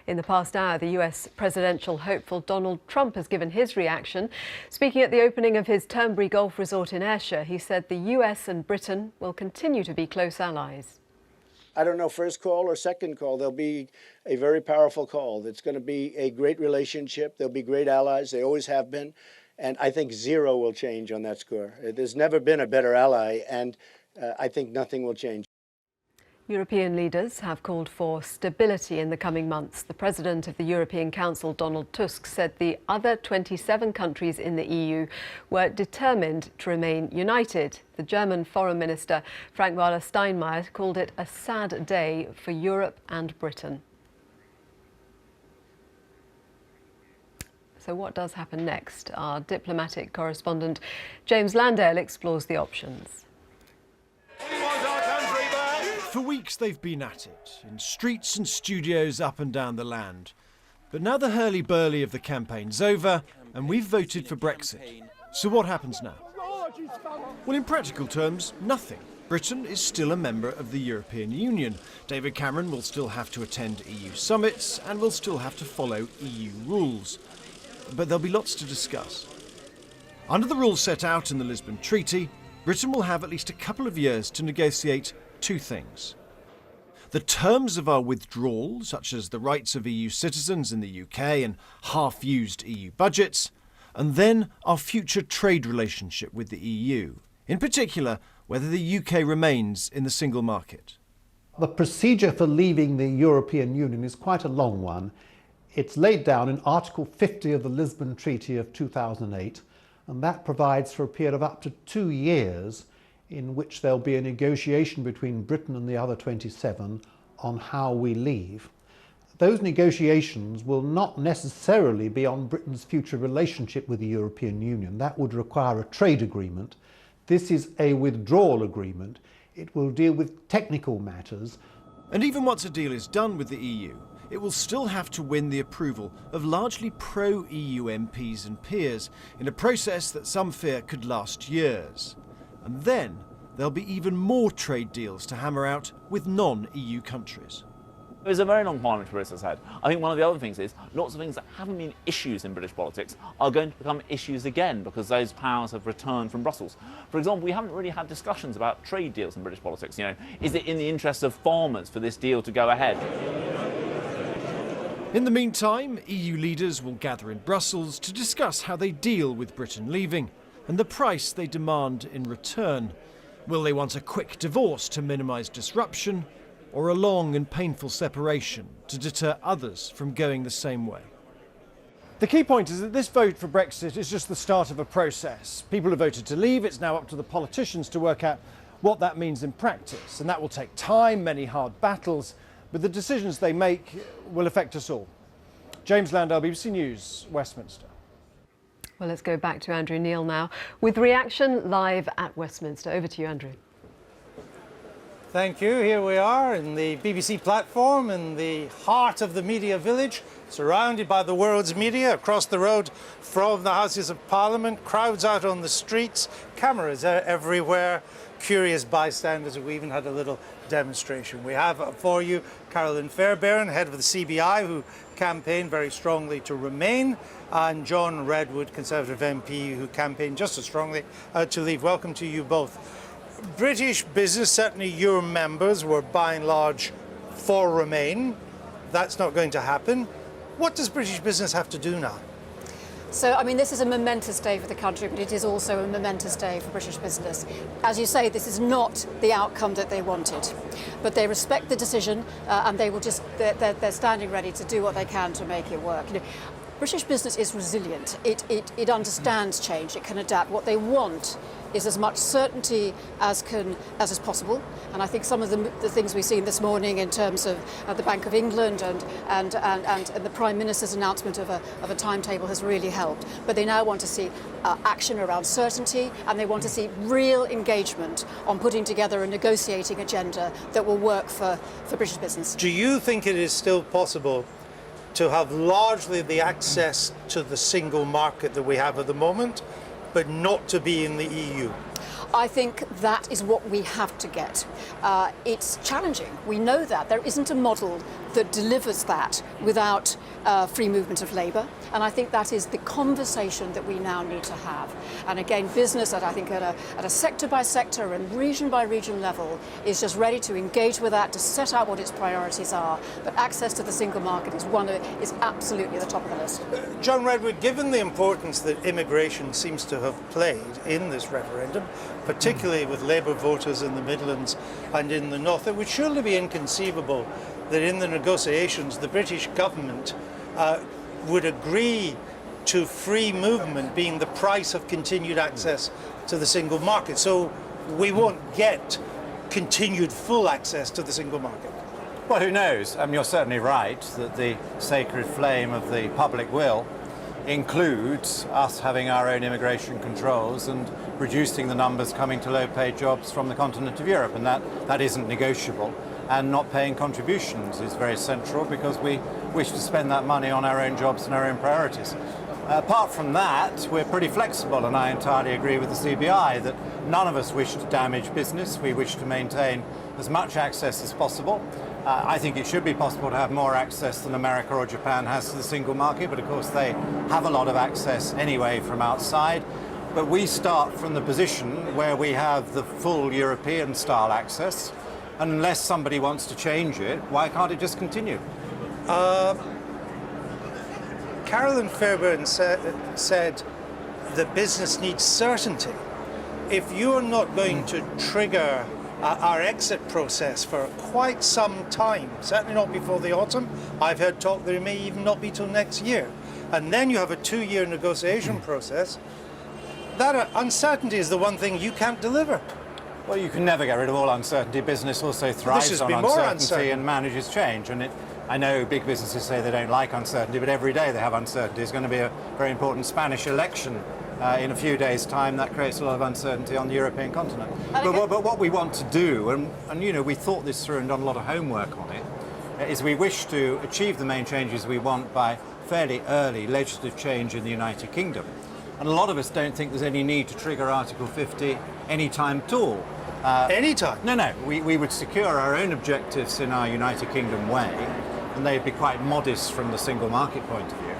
In the past hour, the US presidential hopeful Donald Trump has given his reaction. Speaking at the opening of his Turnberry Golf Resort in Ayrshire, he said the US and Britain will continue to be close allies. I don't know, first call or second call, there'll be a very powerful call. It's going to be a great relationship. There'll be great allies. They always have been. And I think zero will change on that score. There's never been a better ally, and I think nothing will change. European leaders have called for stability in the coming months. The President of the European Council, Donald Tusk, said the other 27 countries in the EU were determined to remain united. The German Foreign Minister, Frank-Walter Steinmeier, called it a sad day for Europe and Britain. So what does happen next? Our diplomatic correspondent, James Landale, explores the options. For weeks they've been at it, in streets and studios up and down the land. But now the hurly-burly of the campaign's over and we've voted for Brexit. So what happens now? Well, in practical terms, nothing. Britain is still a member of the European Union. David Cameron will still have to attend EU summits and will still have to follow EU rules. But there'll be lots to discuss. Under the rules set out in the Lisbon Treaty, Britain will have at least a couple of years to negotiate 2 things. The terms of our withdrawal, such as the rights of EU citizens in the UK and half-used EU budgets, and then our future trade relationship with the EU, in particular, whether the UK remains in the single market. The procedure for leaving the European Union is quite a long one. It's laid down in Article 50 of the Lisbon Treaty of 2008, and that provides for a period of up to 2 years in which there'll be a negotiation between Britain and the other 27 on how we leave. Those negotiations will not necessarily be on Britain's future relationship with the European Union. That would require a trade agreement. This is a withdrawal agreement. It will deal with technical matters. And even once a deal is done with the EU, it will still have to win the approval of largely pro-EU MPs and peers in a process that some fear could last years. And then there'll be even more trade deals to hammer out with non-EU countries. It was a very long parliamentary process ahead. I think one of the other things is lots of things that haven't been issues in British politics are going to become issues again because those powers have returned from Brussels. For example, we haven't really had discussions about trade deals in British politics. You know, is it in the interests of farmers for this deal to go ahead? In the meantime, EU leaders will gather in Brussels to discuss how they deal with Britain leaving and the price they demand in return. Will they want a quick divorce to minimise disruption, or a long and painful separation to deter others from going the same way? The key point is that this vote for Brexit is just the start of a process. People have voted to leave. It's now up to the politicians to work out what that means in practice. And that will take time, many hard battles, but the decisions they make will affect us all. James Landale, BBC News, Westminster. Well, let's go back to Andrew Neil now with reaction live at Westminster. Over to you, Andrew. Thank you. Here we are in the BBC platform in the heart of the media village, surrounded by the world's media, across the road from the Houses of Parliament, crowds out on the streets, cameras everywhere, curious bystanders. We even had a little demonstration. We have for you Carolyn Fairbairn, head of the CBI, who campaigned very strongly to remain, and John Redwood, Conservative MP, who campaigned just as strongly to leave. Welcome to you both. British business, certainly your members, were by and large for remain. That's not going to happen. What does British business have to do now? So, I mean, this is a momentous day for the country, but it is also a momentous day for British business. As you say, this is not the outcome that they wanted, but they respect the decision and they will just, they're standing ready to do what they can to make it work. You know, British business is resilient. It understands change. It can adapt. What they want is as much certainty as is possible. And I think some of the things we've seen this morning in terms of the Bank of England and the Prime Minister's announcement of a timetable has really helped. But they now want to see action around certainty, and they want to see real engagement on putting together a negotiating agenda that will work for British business. Do you think it is still possible to have largely the access to the single market that we have at the moment, but not to be in the EU? I think that is what we have to get. It's challenging. We know that. There isn't a model that delivers that without free movement of labour. And I think that is the conversation that we now need to have. And again, business, I think at a sector by sector and region by region level, is just ready to engage with that, to set out what its priorities are. But access to the single market is absolutely at the top of the list. John Redwood, given the importance that immigration seems to have played in this referendum, particularly with Labour voters in the Midlands and in the North, it would surely be inconceivable that in the negotiations the British government would agree to free movement being the price of continued access to the single market. So we won't get continued full access to the single market. Well, who knows? You're certainly right that the sacred flame of the public will includes us having our own immigration controls and reducing the numbers coming to low-paid jobs from the continent of Europe, and that isn't negotiable. And not paying contributions is very central because we wish to spend that money on our own jobs and our own priorities. Apart from that, we're pretty flexible, and I entirely agree with the CBI that none of us wish to damage business. We wish to maintain as much access as possible. I think it should be possible to have more access than America or Japan has to the single market, but of course they have a lot of access anyway from outside. But we start from the position where we have the full European-style access, and unless somebody wants to change it, why can't it just continue? Carolyn Fairbairn said the business needs certainty. If you're not going to trigger our exit process for quite some time, certainly not before the autumn, I've heard talk that it may even not be till next year, and then you have a 2-year negotiation process, that uncertainty is the one thing you can't deliver. Well, you can never get rid of all uncertainty. Business also thrives on uncertainty and manages change. And I know big businesses say they don't like uncertainty, but every day they have uncertainty. There's going to be a very important Spanish election in a few days' time. That creates a lot of uncertainty on the European continent. But what we want to do, and you know, we thought this through and done a lot of homework on it, is we wish to achieve the main changes we want by fairly early legislative change in the United Kingdom. And a lot of us don't think there's any need to trigger Article 50 any time at all. Anytime? No. We would secure our own objectives in our United Kingdom way, and they'd be quite modest from the single market point of view,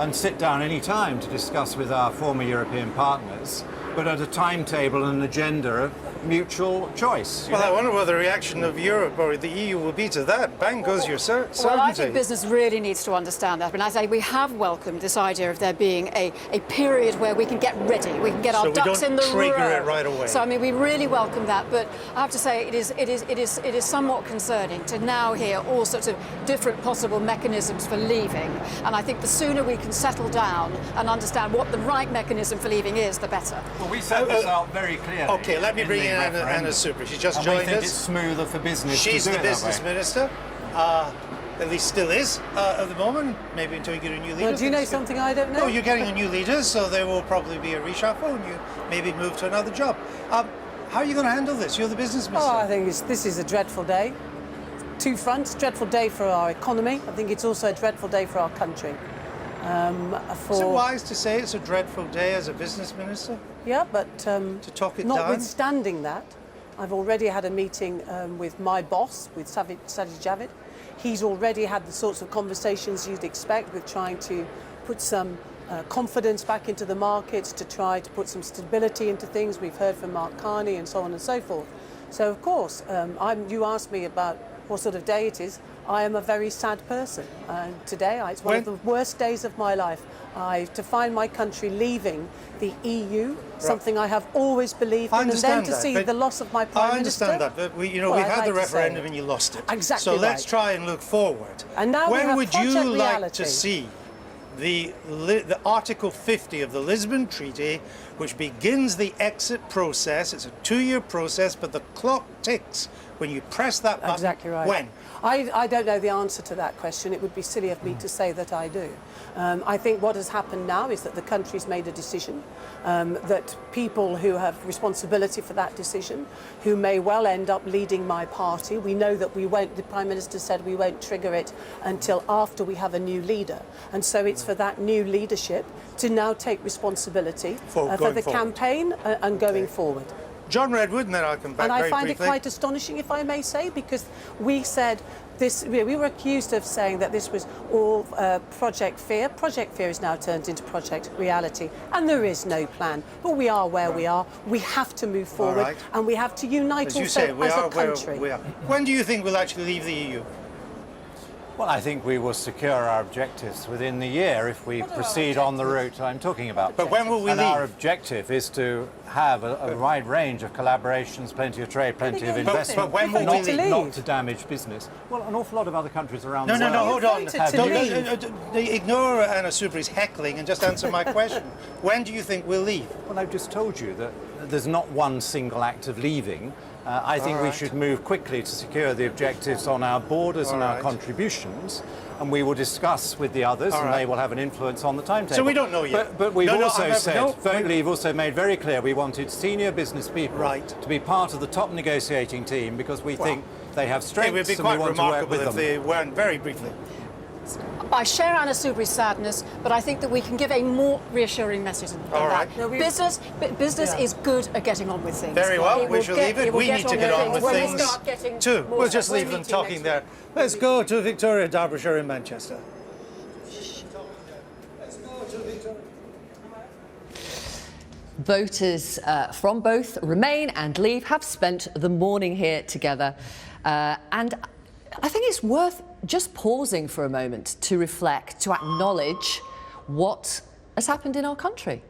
and sit down any time to discuss with our former European partners, but at a timetable and an agenda of mutual choice. Well, I wonder what the reaction of Europe or the EU will be to that. Bang goes your certainty. Well, I think business really needs to understand that. And I say we have welcomed this idea of there being a period where we can get ready, we can get our ducks in the row. So we don't trigger it right away. So I mean, we really welcome that. But I have to say, it is somewhat concerning to now hear all sorts of different possible mechanisms for leaving. And I think the sooner we can settle down and understand what the right mechanism for leaving is, the better. Well, we set this out very clearly. Okay, let me bring in Anna Super. She just joined us. We think it's smoother for business. She's the business minister. At least still is at the moment. Maybe until you get a new leader. Well, do you know something I don't know? No, you're getting a new leader, so there will probably be a reshuffle, and you maybe move to another job. How are you going to handle this? You're the business minister. Oh, I think this is a dreadful day. Two fronts, dreadful day for our economy. I think it's also a dreadful day for our country. Is it wise to say it's a dreadful day as a business minister? Yeah, but to talk it down? notwithstanding that, I've already had a meeting with my boss, with Sajid Javid. He's already had the sorts of conversations you'd expect with trying to put some confidence back into the markets, to try to put some stability into things. We've heard from Mark Carney and so on and so forth. So, of course, you asked me about what sort of day it is. I am a very sad person. Today, it's one of the worst days of my life. To find my country leaving the EU, something I have always believed in, and then to see the loss of my Prime Minister. I understand that, but we've had the referendum and you lost it. Exactly. So let's try and look forward. And now when we would have you project like reality. to see the Article 50 of the Lisbon Treaty, which begins the exit process? It's a 2-year process, but the clock ticks when you press that button. Exactly right. When? I don't know the answer to that question. It would be silly of me to say that I do. I think what has happened now is that the country's made a decision, that people who have responsibility for that decision, who may well end up leading my party, we know that we won't, the Prime Minister said we won't trigger it until after we have a new leader. And so it's for that new leadership to now take responsibility for the campaign and going forward. John Redwood, and then I'll come back and very I find briefly. it quite astonishing, if I may say, because we said this, we were accused of saying that this was all Project Fear. Project Fear is now turned into Project Reality, and there is no plan. But we are where we are. We have to move forward, and we have to unite As you also say, we as are a country. where we are. When do you think we'll actually leave the EU? Well, I think we will secure our objectives within the year if we proceed on the route I'm talking about. But when will we leave? Our objective is to have a wide range of collaborations, plenty of trade, plenty of investment. But when will we leave? Not to damage business. Well, an awful lot of other countries around the world. No, hold on. Don't ignore Anna Soubry's heckling and just answer my question. When do you think we'll leave? Well, I've just told you that there's not one single act of leaving. I think we should move quickly to secure the objectives on our borders and our contributions, and we will discuss with the others, and they will have an influence on the timetable. So we don't know yet. But we've also said, Vote Leave also made very clear we wanted senior business people to be part of the top negotiating team because we think they have strengths it would be and quite we want to work remarkable with if them. they weren't, very briefly. I share Anna Soubry's sadness, but I think that we can give a more reassuring message than that. Business is good at getting on with things. Very well, we shall leave it. We need to get on with things too. We'll just leave them talking there. Let's go to Victoria Derbyshire in Manchester. Voters from both Remain and Leave have spent the morning here together, and I think it's worth just pausing for a moment to reflect, to acknowledge what has happened in our country.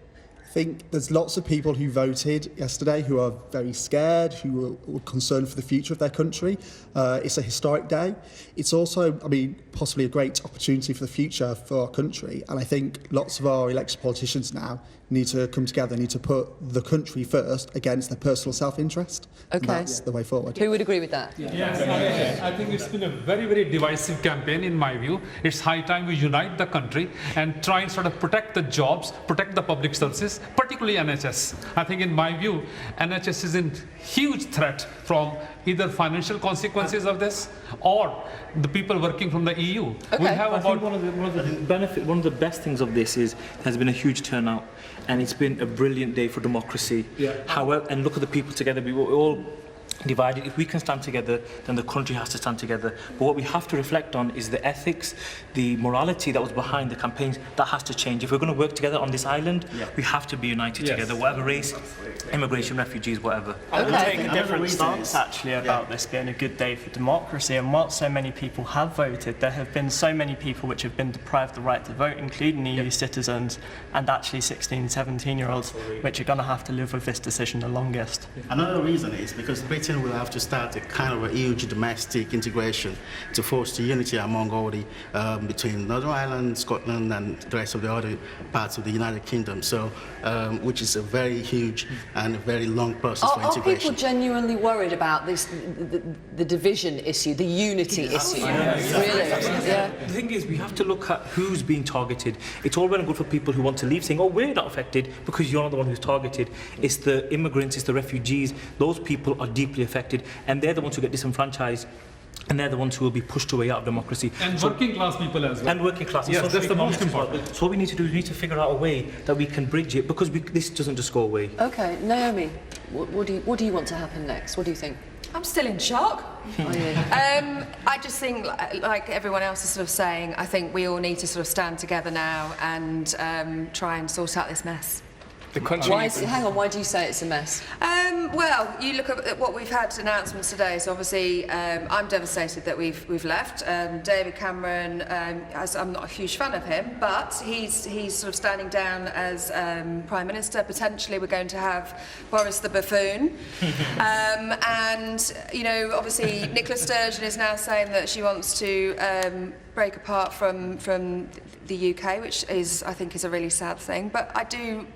I think there's lots of people who voted yesterday who are very scared, who are concerned for the future of their country. It's a historic day. It's also, I mean, possibly a great opportunity for the future for our country. And I think lots of our elected politicians now need to come together, need to put the country first against their personal self-interest. Okay. And that's the way forward. Who would agree with that? Yes, I think it's been a very, very divisive campaign in my view. It's high time we unite the country and try and sort of protect the jobs, protect the public services, particularly NHS. I think in my view, NHS is in huge threat from either financial consequences of this or the people working from the EU. We have I think one of the best things of this is there's been a huge turnout, and it's been a brilliant day for democracy. However, and look at the people together. We were all divided. If we can stand together, then the country has to stand together. But what we have to reflect on is the ethics, the morality that was behind the campaigns. That has to change. If we're going to work together on this island, we have to be united together, whatever race, immigration, refugees, whatever. I would take a different stance actually about this being a good day for democracy, and whilst so many people have voted, there have been so many people which have been deprived the right to vote, including EU citizens and actually 16, 17-year-olds, which are going to have to live with this decision the longest. Another reason is because British Britain will have to start a kind of a huge domestic integration to foster unity among all the between Northern Ireland, Scotland, and the rest of the other parts of the United Kingdom. So, which is a very huge and a very long process for integration. Are people genuinely worried about this, the division issue, the unity issue? Really? Yeah. The thing is, we have to look at who's being targeted. It's all well and good for people who want to leave saying, oh, we're not affected because you're not the one who's targeted. It's the immigrants, it's the refugees. Those people are deeply affected, and they're the ones who get disenfranchised. And they're the ones who will be pushed away out of democracy. And working class people as well. And working class. Yes, so that's the most important. So what we need to do is we need to figure out a way that we can bridge it, because this doesn't just go away. Okay, Naomi, what do you want to happen next? What do you think? I'm still in shock. I just think, like everyone else is sort of saying, I think we all need to sort of stand together now and try and sort out this mess. Hang on, why do you say it's a mess? Well, you look at what we've had announcements today. So obviously, I'm devastated that we've left. David Cameron, I'm not a huge fan of him, but he's sort of standing down as Prime Minister. Potentially, we're going to have Boris the buffoon, and you know, obviously, Nicola Sturgeon is now saying that she wants to break apart from the UK, which is, I think, is a really sad thing. But I do,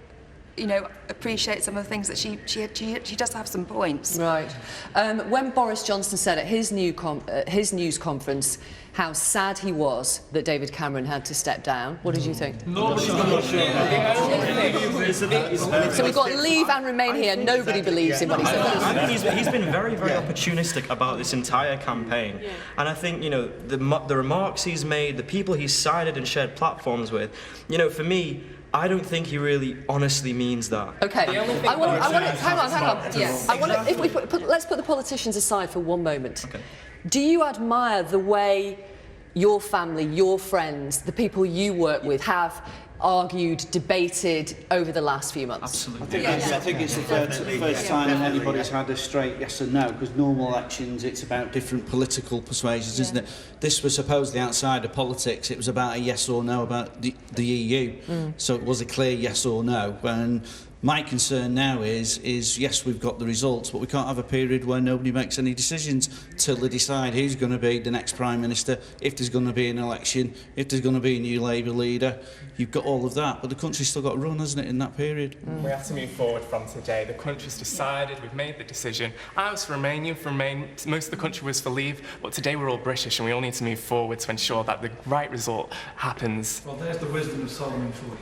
you know, appreciate some of the things that she does have some points. Right. When Boris Johnson said at his news conference how sad he was that David Cameron had to step down, what did you think? Nobody's not sure. So we've got leave and remain here. Nobody believes in what he said. I think he's been very, very opportunistic about this entire campaign. Yeah. And I think, you know, the remarks he's made, the people he's sided and shared platforms with, you know, for me, I don't think he really honestly means that. Okay. I want to hang on. Yes. I want to. If we let's put the politicians aside for one moment. Okay. Do you admire the way your family, your friends, the people you work with have argued, debated over the last few months? Absolutely. I think it's the first time anybody's had a straight yes and no, because normal elections, it's about different political persuasions, isn't it? This was supposedly outside of politics. It was about a yes or no about the EU. So it was a clear yes or no. And my concern now is yes, we've got the results, but we can't have a period where nobody makes any decisions till they decide who's going to be the next Prime Minister, if there's going to be an election, if there's going to be a new Labour leader. You've got all of that, but the country's still got to run, hasn't it, in that period? We have to move forward from today. The country's decided, we've made the decision. I was for Remain, most of the country was for Leave, but today we're all British and we all need to move forward to ensure that the right result happens. Well, there's the wisdom of Solomon for you.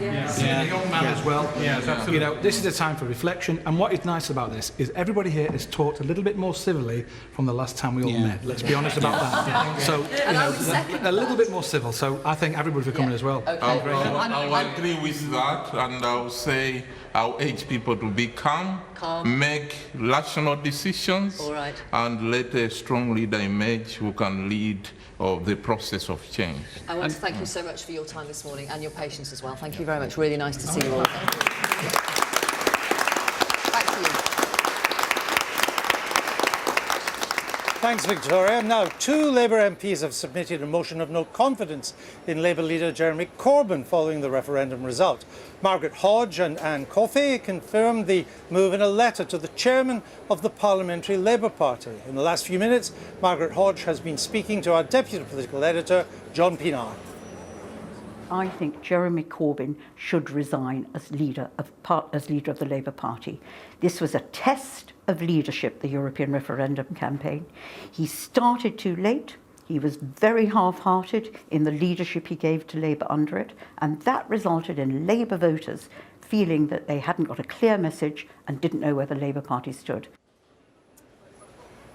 Yes. Yeah, the young man as well. Yes, absolutely. You know, this is a time for reflection, and what is nice about this is everybody here is talked a little bit more civilly from the last time we all met. Let's be honest about that. So, you know, a little bit more civil. So I thank everybody for coming as well. Okay. I'll agree with that, and I'll say I'll urge people to be calm. Make rational decisions, and let a strong leader emerge who can lead the process of change. I want to thank you so much for your time this morning and your patience as well. Thank you very much. Really nice to see you all. Back to you. Thanks, Victoria. Now, 2 Labour MPs have submitted a motion of no confidence in Labour leader Jeremy Corbyn following the referendum result. Margaret Hodge and Anne Coffey confirmed the move in a letter to the chairman of the Parliamentary Labour Party. In the last few minutes, Margaret Hodge has been speaking to our deputy political editor, John Pinar. I think Jeremy Corbyn should resign as leader of the Labour Party. This was a test of leadership, the European referendum campaign. He started too late. He was very half-hearted in the leadership he gave to Labour under it, and that resulted in Labour voters feeling that they hadn't got a clear message and didn't know where the Labour Party stood.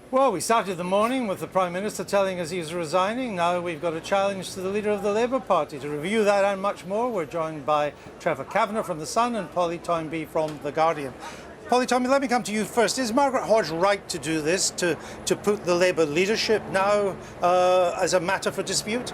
Well, we started the morning with the Prime Minister telling us he's resigning. Now we've got a challenge to the leader of the Labour Party. To review that and much more, we're joined by Trevor Kavanagh from The Sun and Polly Toynbee from The Guardian. Polly Toynbee, let me come to you first. Is Margaret Hodge right to do this, to put the Labour leadership now as a matter for dispute?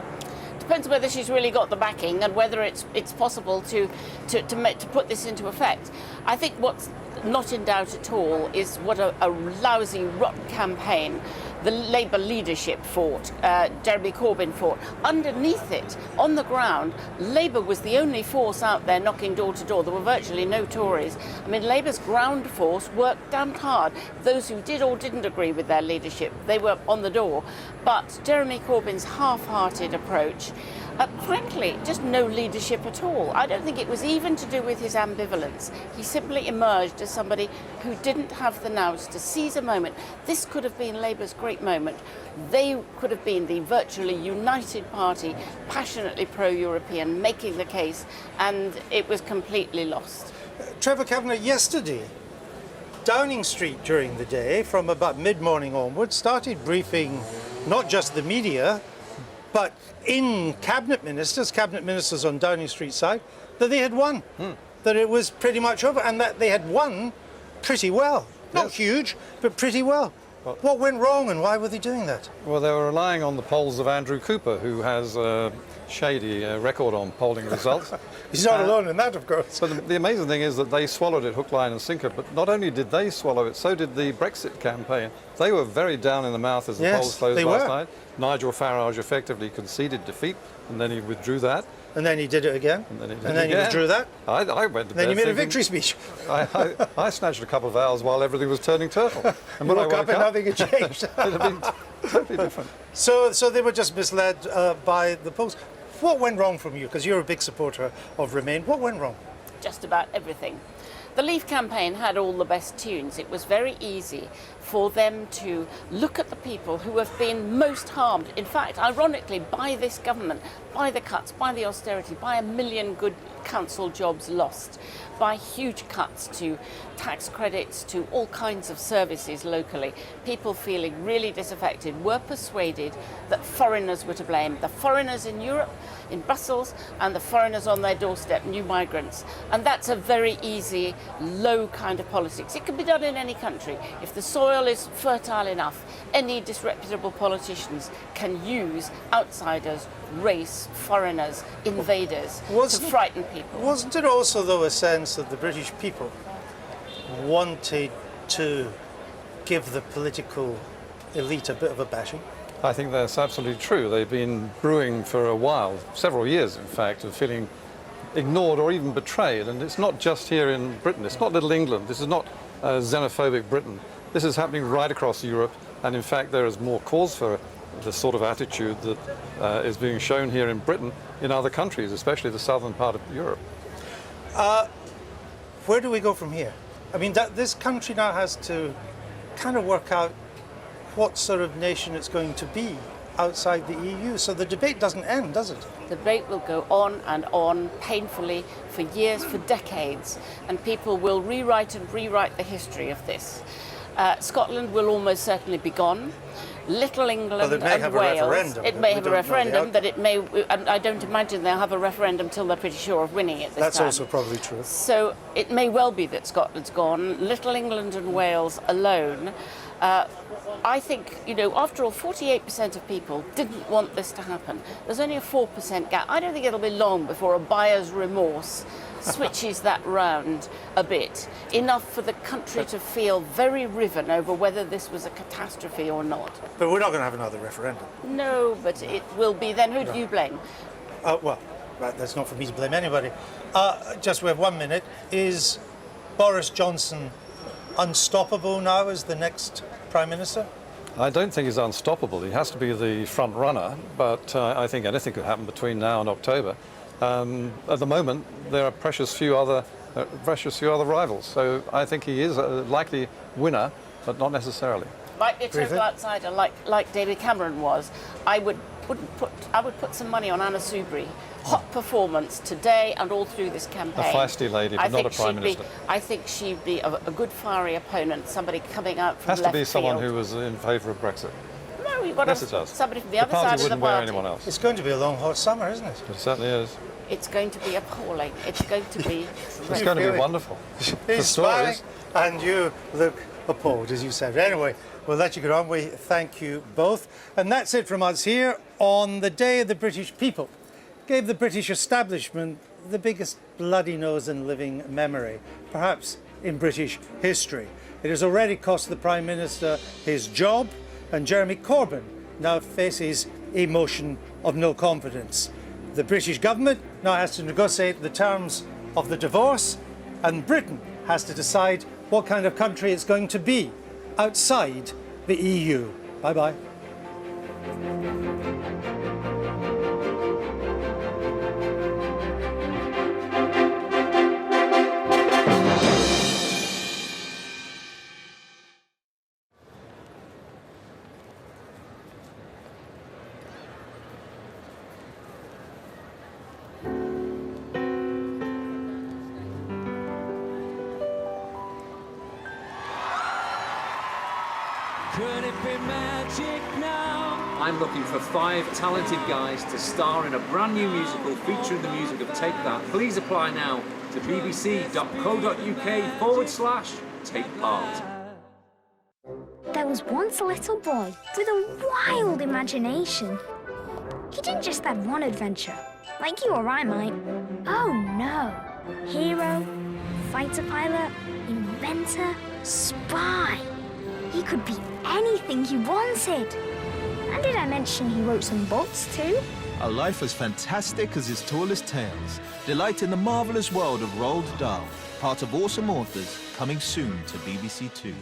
Depends whether she's really got the backing and whether it's possible to put this into effect. I think what's not in doubt at all is what a lousy, rotten campaign the Labour leadership fought, Jeremy Corbyn fought. Underneath it, on the ground, Labour was the only force out there knocking door to door. There were virtually no Tories. I mean, Labour's ground force worked damned hard. Those who did or didn't agree with their leadership, they were on the door. But Jeremy Corbyn's half-hearted approach, frankly, just no leadership at all. I don't think it was even to do with his ambivalence. He simply emerged as somebody who didn't have the nous to seize a moment. This could have been Labour's great moment. They could have been the virtually united party, passionately pro-European, making the case, and it was completely lost. Trevor Kavanagh, yesterday, Downing Street during the day, from about mid-morning onwards, started briefing not just the media, but in cabinet ministers on Downing Street side, that they had won, that it was pretty much over, and that they had won pretty well. Not huge, but pretty well. What went wrong and why were they doing that? Well, they were relying on the polls of Andrew Cooper, who has a shady record on polling results. He's not alone in that, of course. But the amazing thing is that they swallowed it hook, line and sinker. But not only did they swallow it, so did the Brexit campaign. They were very down in the mouth as the polls closed last night. Nigel Farage effectively conceded defeat, and then he withdrew that. And then he did it again. And then he withdrew that. I went to bed. Then he made a victory speech. I snatched a couple of hours while everything was turning turtle. And when I woke up and nothing had changed. It'd have been totally different. So they were just misled by the polls. What went wrong from you? Because you're a big supporter of Remain. What went wrong? Just about everything. The Leave campaign had all the best tunes. It was very easy for them to look at the people who have been most harmed. In fact, ironically, by this government, by the cuts, by the austerity, by 1 million good council jobs lost, by huge cuts to tax credits, to all kinds of services locally. People feeling really disaffected were persuaded that foreigners were to blame. The foreigners in Europe, in Brussels, and the foreigners on their doorstep, new migrants. And that's a very easy, low kind of politics. It can be done in any country. If the soil is fertile enough, any disreputable politicians can use outsiders, race, foreigners, invaders to frighten people. Wasn't it also, though, a sense that the British people wanted to give the political elite a bit of a bashing? I think that's absolutely true. They've been brewing for a while, several years in fact, of feeling ignored or even betrayed. And it's not just here in Britain. It's not little England. This is not xenophobic Britain. This is happening right across Europe. And in fact, there is more cause for the sort of attitude that is being shown here in Britain in other countries, especially the southern part of Europe. Where do we go from here? I mean, this country now has to kind of work out what sort of nation it's going to be outside the EU. So the debate doesn't end, does it? The debate will go on painfully for years, for decades, and people will rewrite the history of this. Scotland will almost certainly be gone. Little England and Wales. It may have a referendum, but it may. And I don't imagine they'll have a referendum till they're pretty sure of winning it this time. That's also probably true. So it may well be that Scotland's gone. Little England and Wales alone. I think, after all, 48% of people didn't want this to happen. There's only a 4% gap. I don't think it'll be long before a buyer's remorse switches that round a bit, enough for the country to feel very riven over whether this was a catastrophe or not. But we're not going to have another referendum. No, but it will be then. Who do you blame? Well, that's not for me to blame anybody. We have 1 minute. Is Boris Johnson unstoppable now as the next Prime Minister? I don't think he's unstoppable. He has to be the front runner, but I think anything could happen between now and October. At the moment, there are precious few other rivals. So I think he is a likely winner, but not necessarily. Might be a total outsider, like David Cameron was. I would put some money on Anna Soubry. Hot performance today and all through this campaign. A feisty lady, but not a Prime Minister. I think she'd be a good fiery opponent, somebody coming out from left field. Has to be someone who was in favour of Brexit. No, you've got somebody from the other side of the wouldn't wear anyone else. It's going to be a long, hot summer, isn't it? It certainly is. It's going to be appalling. It's going to be... It's going to be wonderful. He's smiling and you look appalled, as you said. Anyway, we'll let you get on. We thank you both. And that's it from us here on the day the British people gave the British establishment the biggest bloody nose in living memory, perhaps in British history. It has already cost the Prime Minister his job. and Jeremy Corbyn now faces a motion of no confidence. The British government now has to negotiate the terms of the divorce, and Britain has to decide what kind of country it's going to be outside the EU. Bye-bye. Could it be magic now? I'm looking for 5 talented guys to star in a brand new musical featuring the music of Take That. Please apply now to bbc.co.uk/take part. There was once a little boy with a wild imagination. He didn't just have one adventure, like you or I might. Oh no. Hero, fighter pilot, inventor, spy. He could be anything he wanted. And did I mention he wrote some books too? A life as fantastic as his tallest tales. Delight in the marvellous world of Roald Dahl. Part of Awesome Authors, coming soon to BBC Two.